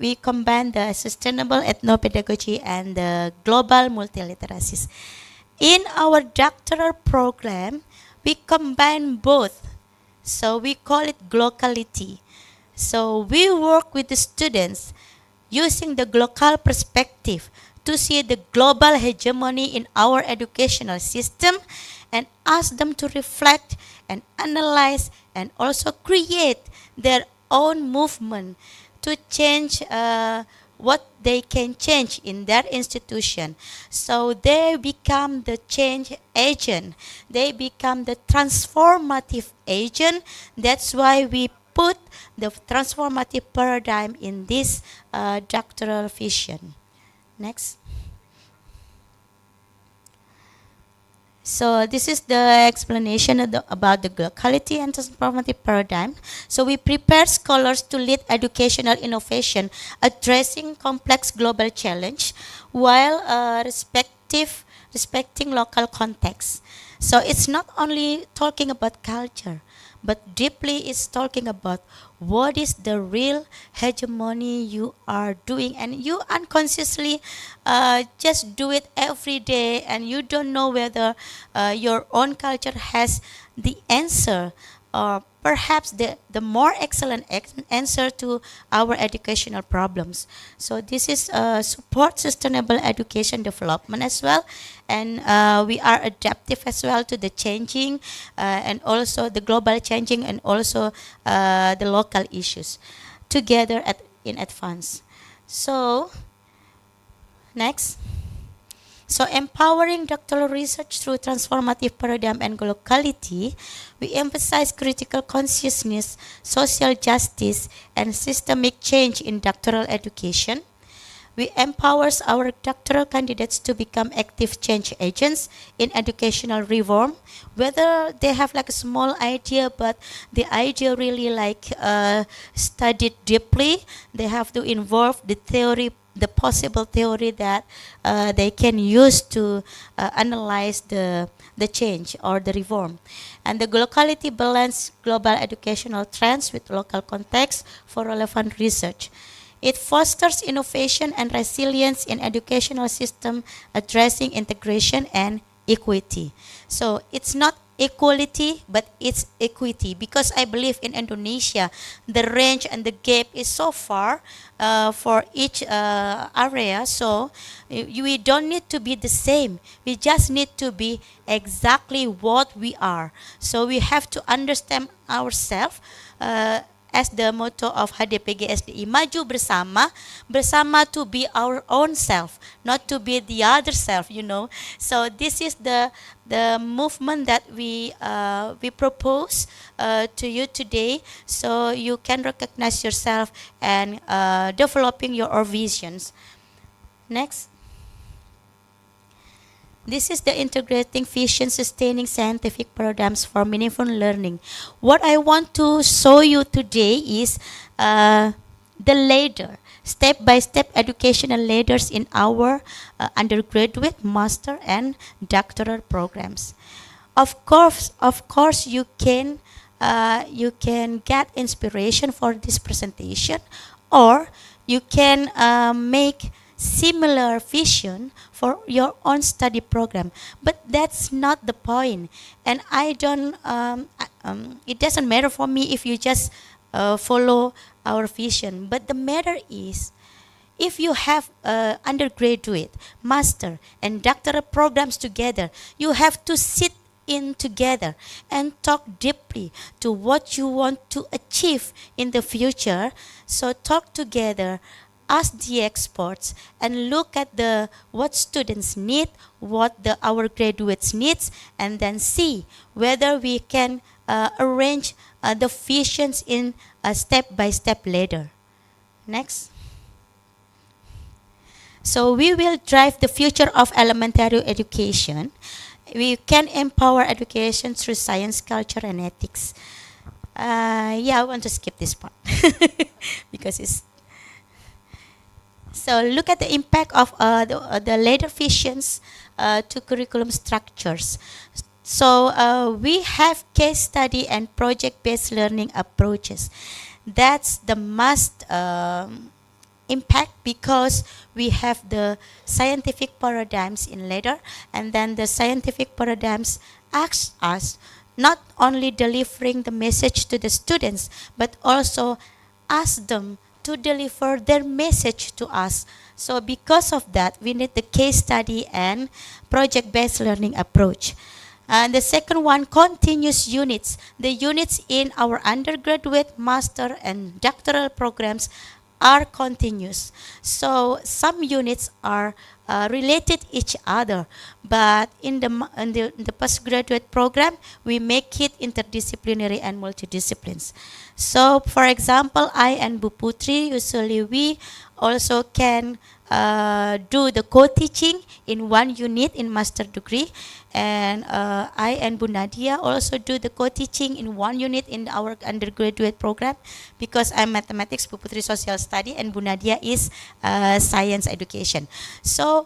we combine the sustainable ethnopedagogy and the global multiliteracies. In our doctoral program, we combine both. So we call it glocality. So we work with the students using the global perspective to see the global hegemony in our educational system and ask them to reflect and analyze and also create their own movement to change what they can change in their institution. So they become the change agent. They become the transformative agent. That's why we put the transformative paradigm in this doctoral vision. Next. So this is the explanation about the glocality and transformative paradigm. So we prepare scholars to lead educational innovation addressing complex global challenge while respecting local context. So it's not only talking about culture, but deeply it's talking about what is the real hegemony you are doing, and you unconsciously just do it every day, and you don't know whether your own culture has the answer or perhaps the more excellent answer to our educational problems. So this is support sustainable education development as well, and we are adaptive as well to the changing and also the global changing and also the local issues together in advance. So next. So empowering doctoral research through transformative paradigm and glocality, we emphasize critical consciousness, social justice, and systemic change in doctoral education. We empower our doctoral candidates to become active change agents in educational reform, whether they have like a small idea, but the idea really like studied deeply. They have to involve the theory, the possible theory that they can use to analyze the change or the reform. And the glocality balance global educational trends with local context for relevant research. It fosters innovation and resilience in educational system addressing integration and equity. So it's not equality, but it's equity, because I believe in Indonesia, the range and the gap is so far for each area. So we don't need to be the same. We just need to be exactly what we are. So we have to understand ourselves as the motto of HDPGSDI, maju bersama, bersama to be our own self, not to be the other self, you know. So this is the movement that we propose to you today, so you can recognize yourself and developing your visions. Next. This is the integrating vision, sustaining scientific paradigms for meaningful learning. What I want to show you today is the ladder, step-by-step educational ladders in our undergraduate, master, and doctoral programs. Of course, you can get inspiration for this presentation, or you can make similar vision for your own study program, but that's not the point. And I don't it doesn't matter for me if you just follow our vision, but the matter is if you have undergraduate, master, and doctoral programs together, you have to sit in together and talk deeply to what you want to achieve in the future. So talk together, ask the experts, and look at what students need, what our graduates needs, and then see whether we can arrange the visions in a step-by-step ladder. Next. So we will drive the future of elementary education. We can empower education through science, culture, and ethics. Yeah, I want to skip this part because it's. So look at the impact of the later visions to curriculum structures. So we have case study and project-based learning approaches. That's the must impact because we have the scientific paradigms in later, and then the scientific paradigms asks us not only delivering the message to the students, but also ask them to deliver their message to us. So because of that, we need the case study and project-based learning approach. And the second one, continuous units. The units in our undergraduate, master, and doctoral programs are continuous. So some units are related each other, but in the postgraduate program, we make it interdisciplinary and multidisciplines. So for example, I and Bu Putri, usually we also can do the co-teaching in one unit in master degree, and I and Bu Nadia also do the co-teaching in one unit in our undergraduate program, because I'm mathematics, Bu Putri social study, and Bu Nadia is science education. So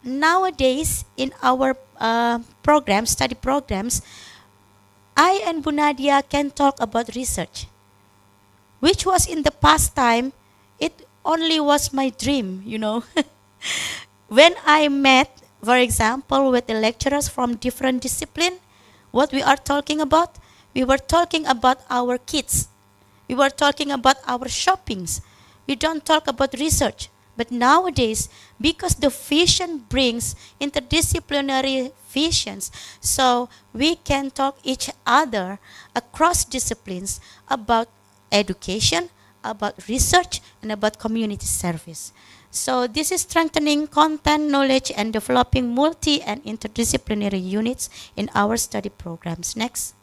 nowadays in our programs, study programs, I and Bu Nadia can talk about research, which was in the past time, it only was my dream, you know. When I met, for example, with the lecturers from different discipline, what we are talking about, we were talking about our kids. We were talking about our shoppings. We don't talk about research. But nowadays, because the vision brings interdisciplinary visions, so we can talk each other across disciplines about education, about research, and about community service. So this is strengthening content, knowledge, and developing multi and interdisciplinary units in our study programs. Next.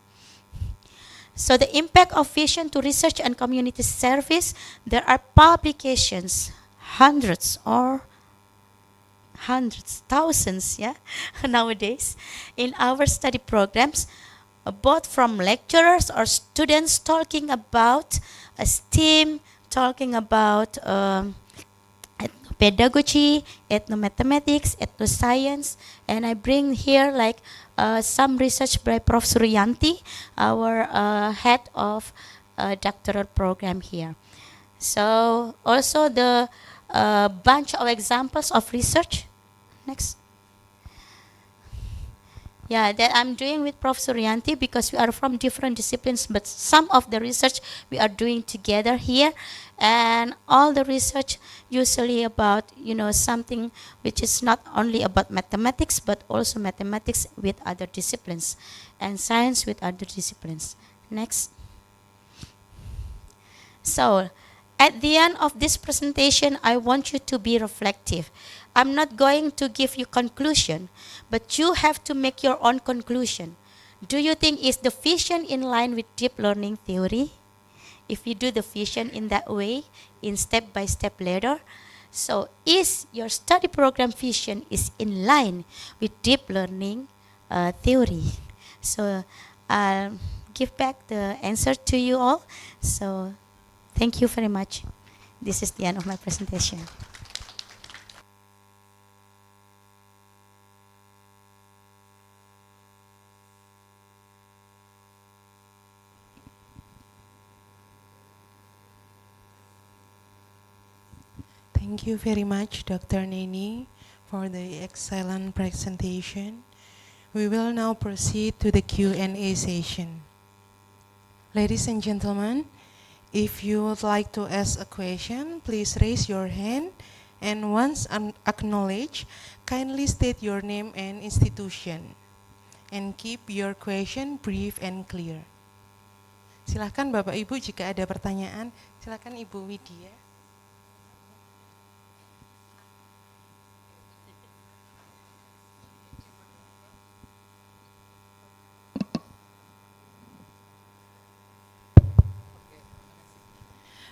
So the impact of vision to research and community service, there are publications, hundreds, thousands, yeah, nowadays in our study programs, both from lecturers or students talking about STEAM, talking about pedagogy, ethnomathematics, ethnoscience, and I bring here like some research by Prof. Suryanti, our head of doctoral program here. So also the bunch of examples of research. Next. Yeah, that I'm doing with Prof. Suryanti, because we are from different disciplines, but some of the research we are doing together here, and all the research usually about, you know, something which is not only about mathematics, but also mathematics with other disciplines and science with other disciplines. Next. So, at the end of this presentation, I want you to be reflective. I'm not going to give you conclusion, but you have to make your own conclusion. Do you think is the vision in line with deep learning theory? If you do the vision in that way, in step-by-step ladder, so is your study program vision is in line with deep learning theory? So I'll give back the answer to you all. So thank you very much. This is the end of my presentation. Thank you very much, Dr. Neni, for the excellent presentation. We will now proceed to the Q&A session. Ladies and gentlemen, if you would like to ask a question, please raise your hand, and once acknowledged, kindly state your name and institution, and keep your question brief and clear. Silakan Bapak Ibu, jika ada pertanyaan, silakan Ibu Widya.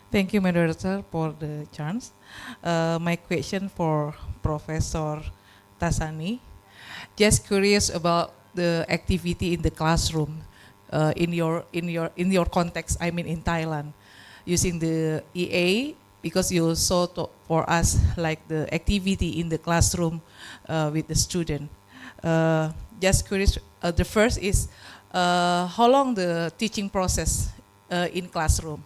Thank you, moderator, for the chance. My question for Professor Tasani. Just curious about the activity in the classroom, in your context. I mean, in Thailand, using the EA, because you saw for us like the activity in the classroom with the student. Just curious. The first is how long the teaching process in classroom.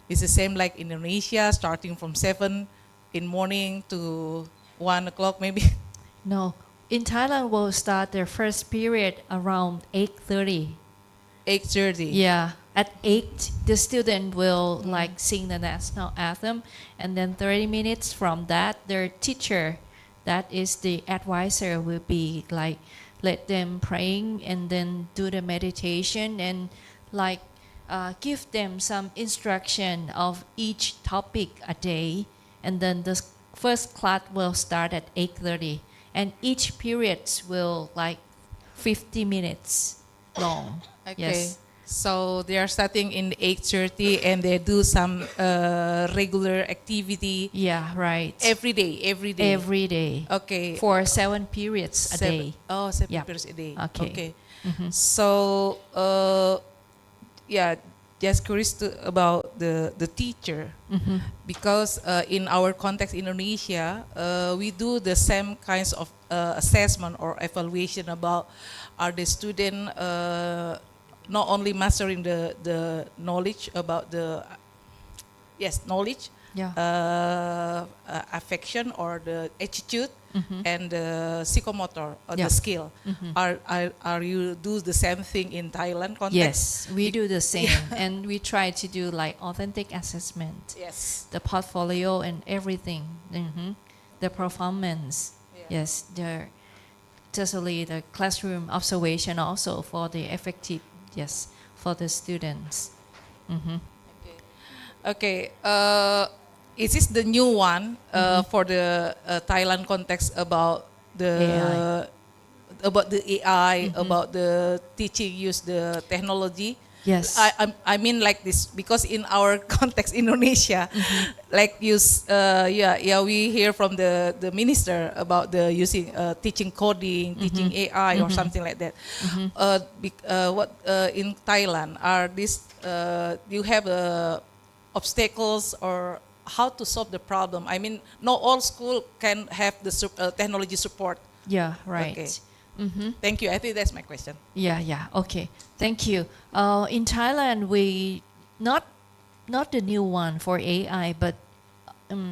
It's the same like Indonesia, starting from 7 in morning to 1 o'clock maybe. No, in Thailand we'll start their first period around 8:30. 8:30. Yeah, at 8 the student will like sing the national anthem, and then 30 minutes from that their teacher, that is the advisor, will be like let them praying and then do the meditation and like give them some instruction of each topic a day, and then the first class will start at 8:30, and each periods will like 50 minutes long. Okay. Yes. So they are starting in 8:30 and they do some regular activity. Yeah, right. Every day. Every day. Okay. For 7 periods a day. Oh, 7 Yeah. periods a day. Okay. So, yeah, just curious about the teacher, because in our context Indonesia, we do the same kinds of assessment or evaluation about are the student not only mastering the knowledge about the knowledge, Yeah. affection or the attitude, and the psychomotor or Yeah. the skill. Are you do the same thing in Thailand context? Yes, we do the same, and we try to do like authentic assessment. Yes. The portfolio and everything. The performance. Yes, the totally the classroom observation also for the effective. Yes, for the students. Okay. Is this the new one for the Thailand context about the AI, about the teaching use the technology? Yes. I mean like this because in our context Indonesia, like we hear from the minister about the using teaching coding, teaching AI or something like that. In Thailand are this? Do you have obstacles or how to solve the problem? I mean, not all school can have the technology support. Yeah, right. Okay. Thank you. I think that's my question. Yeah. Okay. Thank you. In Thailand, we not the new one for AI, but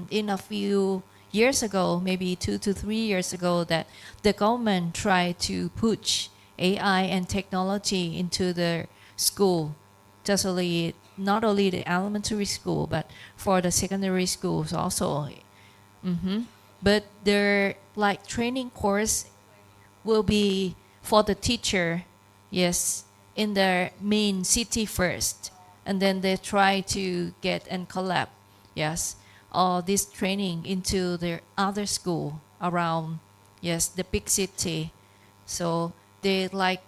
in a few years ago, maybe 2 to 3 years ago, that the government tried to push AI and technology into the school, totally not only the elementary school, but for the secondary schools also. But their like training course will be for the teacher, yes, in their main city first, and then they try to get and collab, yes, all this training into their other school around, yes, the big city. So they like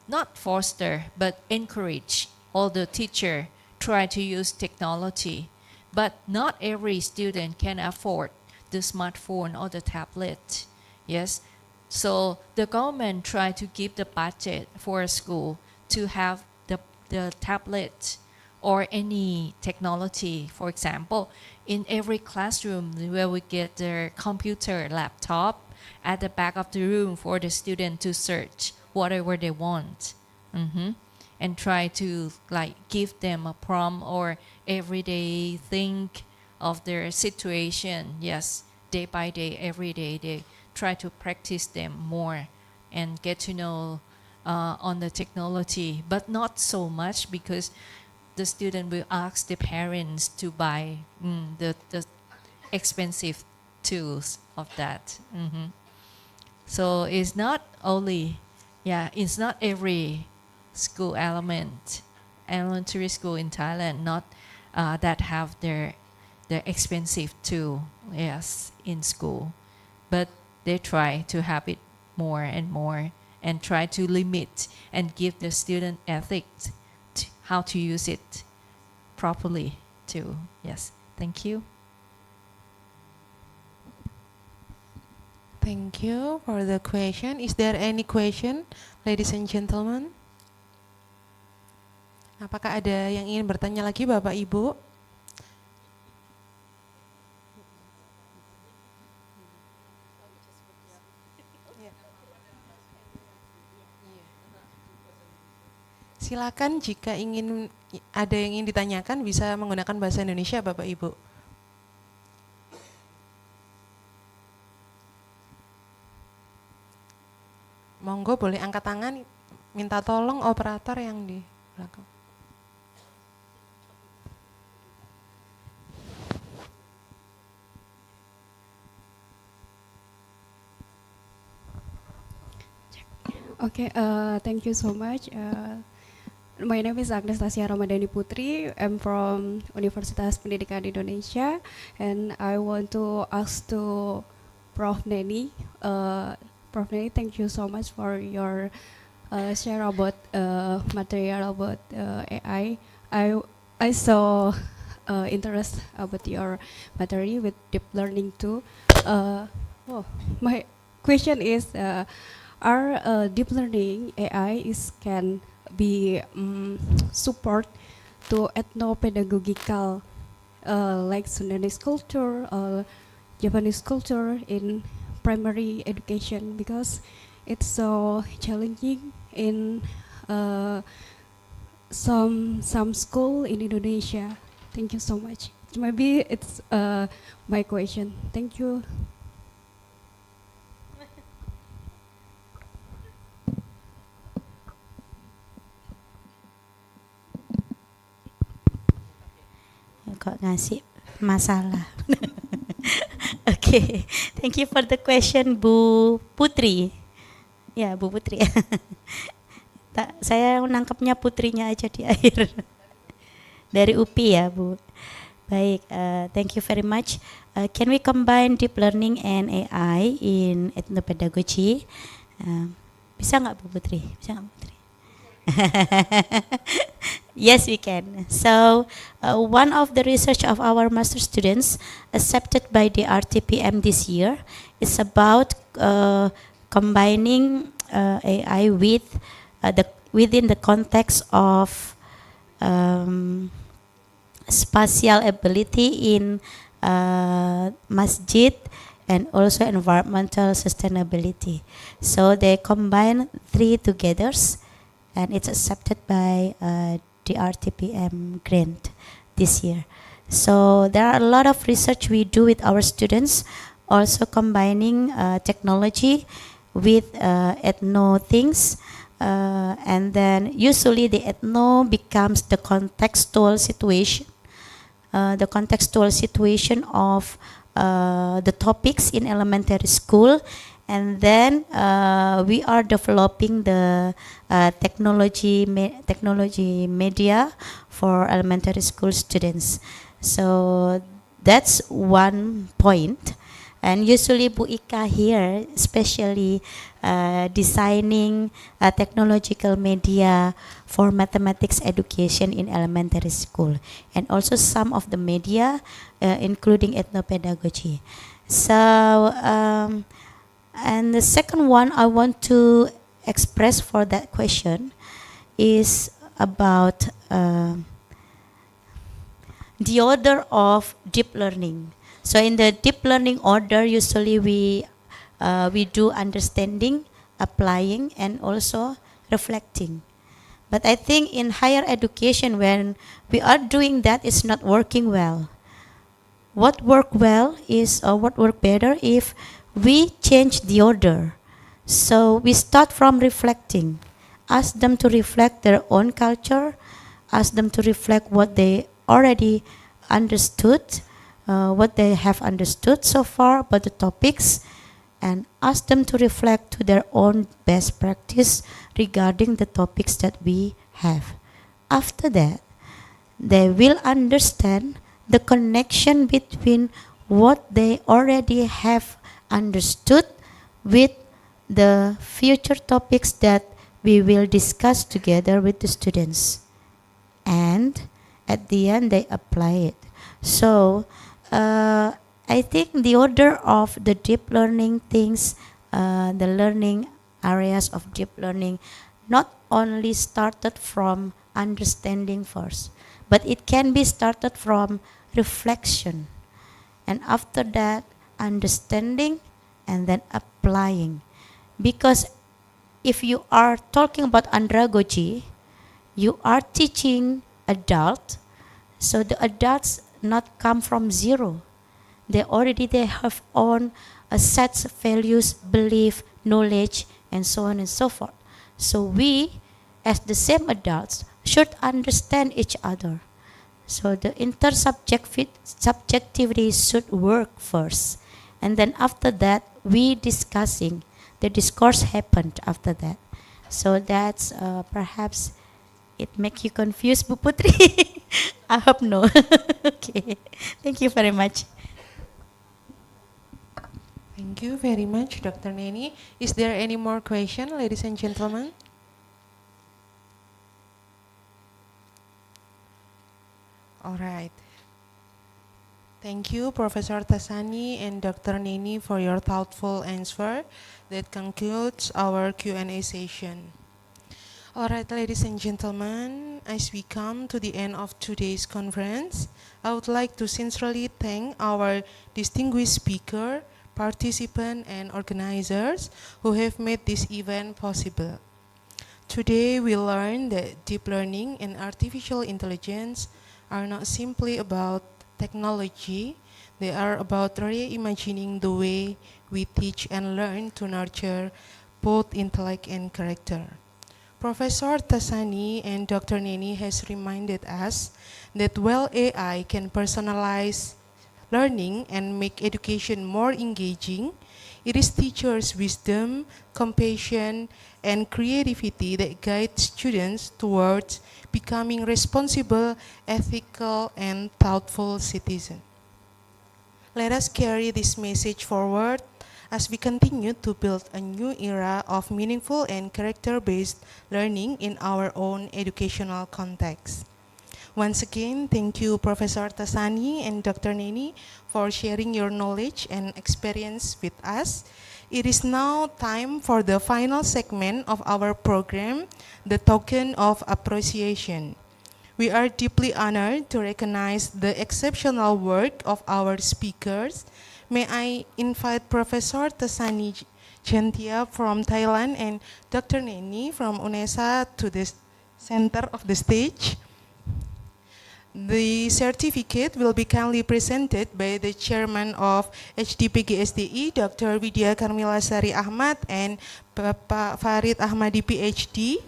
not foster but encourage all the teacher try to use technology, but not every student can afford the smartphone or the tablet, yes. So the government try to give the budget for a school to have the tablet or any technology. For example, in every classroom where we get their computer, laptop at the back of the room for the student to search whatever they want. And try to like give them a prompt or everyday think of their situation. Yes, day by day, every day they try to practice them more and get to know on the technology, but not so much because the student will ask the parents to buy the expensive tools of that. So it's not only, it's not every school elementary school in Thailand, not that have their expensive tool, yes, in school, but they try to have it more and more and try to limit and give the student ethics how to use it properly too. Yes, thank you. Thank you for the question. Is there any question, ladies and gentlemen? Apakah ada yang ingin bertanya lagi, Bapak Ibu? Silakan jika ada yang ingin ditanyakan bisa menggunakan bahasa Indonesia, Bapak Ibu. Monggo boleh angkat tangan, minta tolong operator yang di belakang. Okay, thank you so much. My name is Agnes Tasya Ramadhani Putri. I'm from Universitas Pendidikan Indonesia, and I want to ask to Prof. Neni. Prof. Neni, thank you so much for your share about material about AI. I saw interest about your material with deep learning too. My question is. Our deep learning AI can be support to ethno-pedagogical like Sundanese culture or Japanese culture in primary education, because it's so challenging in some school in Indonesia. Thank you so much. Maybe it's my question. Thank you. Kok ngasih masalah. Okay, thank you for the question, Bu Putri. Ya, Bu Putri. Saya nangkepnya putrinya aja di akhir. Dari UPI ya, Bu. Baik, thank you very much. Can we combine deep learning and AI in ethnopedagogy? Bisa nggak Bu Putri? Bisa nggak Bu Putri? Yes, we can. So, one of the research of our master students accepted by the RTPM this year is about combining AI with within the context of spatial ability in masjid and also environmental sustainability. So they combine three together, and it's accepted by the RTPM grant this year. So there are a lot of research we do with our students, also combining technology with ethno things, and then usually the ethno becomes the contextual situation, of the topics in elementary school. And then we are developing the technology media for elementary school students. So that's one point. And usually Bu Ika here, especially designing technological media for mathematics education in elementary school, and also some of the media, including ethnopedagogy. So. And the second one I want to express for that question is about the order of deep learning. So in the deep learning order, usually we do understanding, applying, and also reflecting. But I think in higher education, when we are doing that, it's not working well. What work well is, or what work better if we change the order. So we start from reflecting. Ask them to reflect their own culture. Ask them to reflect what they already understood, what they have understood so far about the topics, and ask them to reflect to their own best practice regarding the topics that we have. After that, they will understand the connection between what they already have understood with the future topics that we will discuss together with the students. And at the end, they apply it. So I think the order of the deep learning things, the learning areas of deep learning, not only started from understanding first, but it can be started from reflection. And after that, understanding, and then applying. Because if you are talking about andragogy, you are teaching adult, so the adults not come from zero. They have own sets of values, belief, knowledge, and so on and so forth. So we, as the same adults, should understand each other. So the intersubjectivity should work first, and then after that we discussing. The discourse happened after that. So that's perhaps it make you confused, Bu Putri. I hope no. Okay, thank you very much. Thank you very much, Dr. Neni. Is there any more question, ladies and gentlemen? All right. Thank you, Professor Tasani and Dr. Neni, for your thoughtful answer. That concludes our Q&A session. All right, ladies and gentlemen, as we come to the end of today's conference, I would like to sincerely thank our distinguished speaker, participants, and organizers who have made this event possible. Today, we learned that deep learning and artificial intelligence are not simply about technology, they are about reimagining the way we teach and learn to nurture both intellect and character. Professor Tasani and Dr. Neni has reminded us that while AI can personalize learning and make education more engaging, it is teachers' wisdom, compassion, and creativity that guide students towards becoming responsible, ethical, and thoughtful citizens. Let us carry this message forward as we continue to build a new era of meaningful and character-based learning in our own educational context. Once again, thank you, Professor Tasani and Dr. Neni, for sharing your knowledge and experience with us. It is now time for the final segment of our program, the Token of Appreciation. We are deeply honored to recognize the exceptional work of our speakers. May I invite Professor Tasani Gentia from Thailand and Dr. Neni from UNESA to the center of the stage. The certificate will be kindly presented by the chairman of HDPGSDI, Dr. Widya Karmila Sari Ahmad, and Bapak Farid Ahmadi, PhD.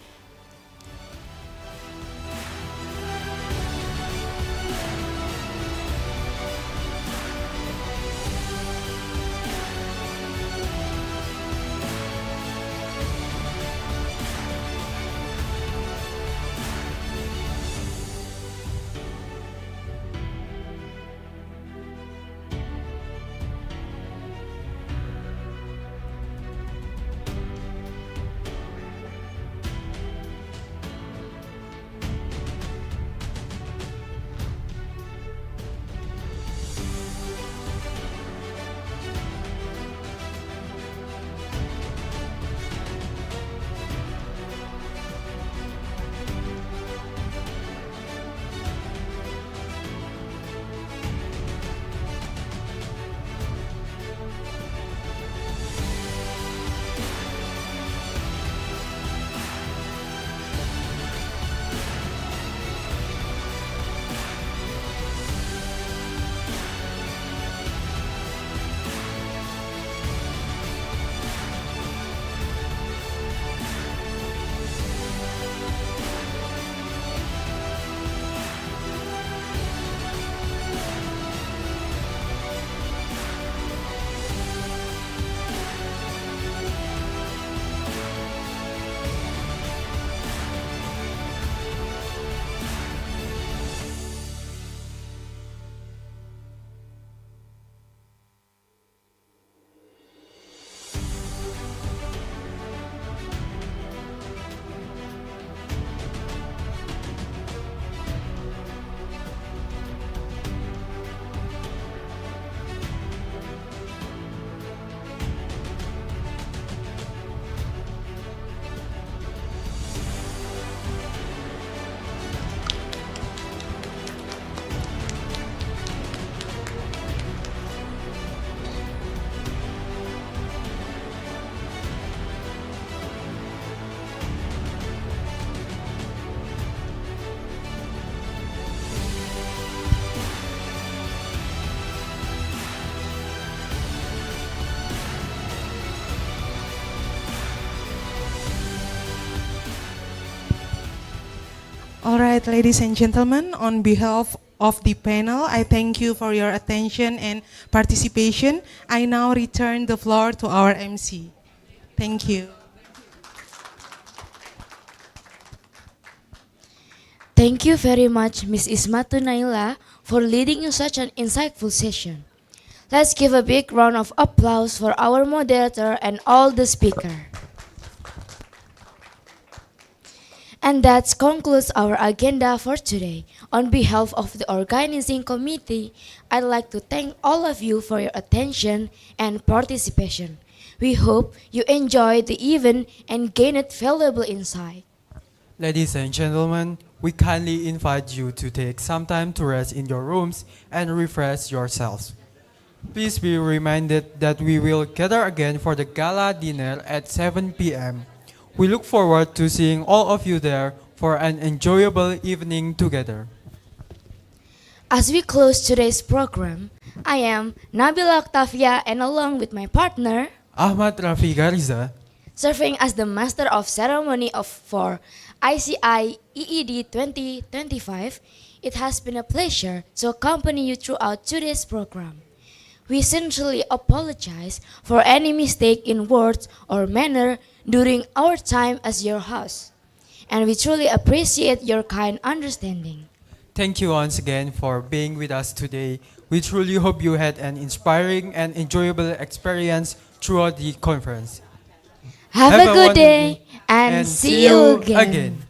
All right, ladies and gentlemen, on behalf of the panel, I thank you for your attention and participation. I now return the floor to our MC. Thank you. Thank you very much, Ms. Ismatu Naila, for leading such an insightful session. Let's give a big round of applause for our moderator and all the speakers. And that concludes our agenda for today. On behalf of the organizing committee, I'd like to thank all of you for your attention and participation. We hope you enjoyed the event and gained valuable insight. Ladies and gentlemen, we kindly invite you to take some time to rest in your rooms and refresh yourselves. Please be reminded that we will gather again for the gala dinner at 7 p.m. We look forward to seeing all of you there for an enjoyable evening together. As we close today's program, I am Nabila Octavia and along with my partner, Ahmad Rafi Gariza, serving as the Master of Ceremony for ICI EED 2025, it has been a pleasure to accompany you throughout today's program. We sincerely apologize for any mistake in words or manner during our time as your host, and we truly appreciate your kind understanding. thank you once again for being with us today. We truly hope you had an inspiring and enjoyable experience throughout the conference. Have a good wonderful day and see you again.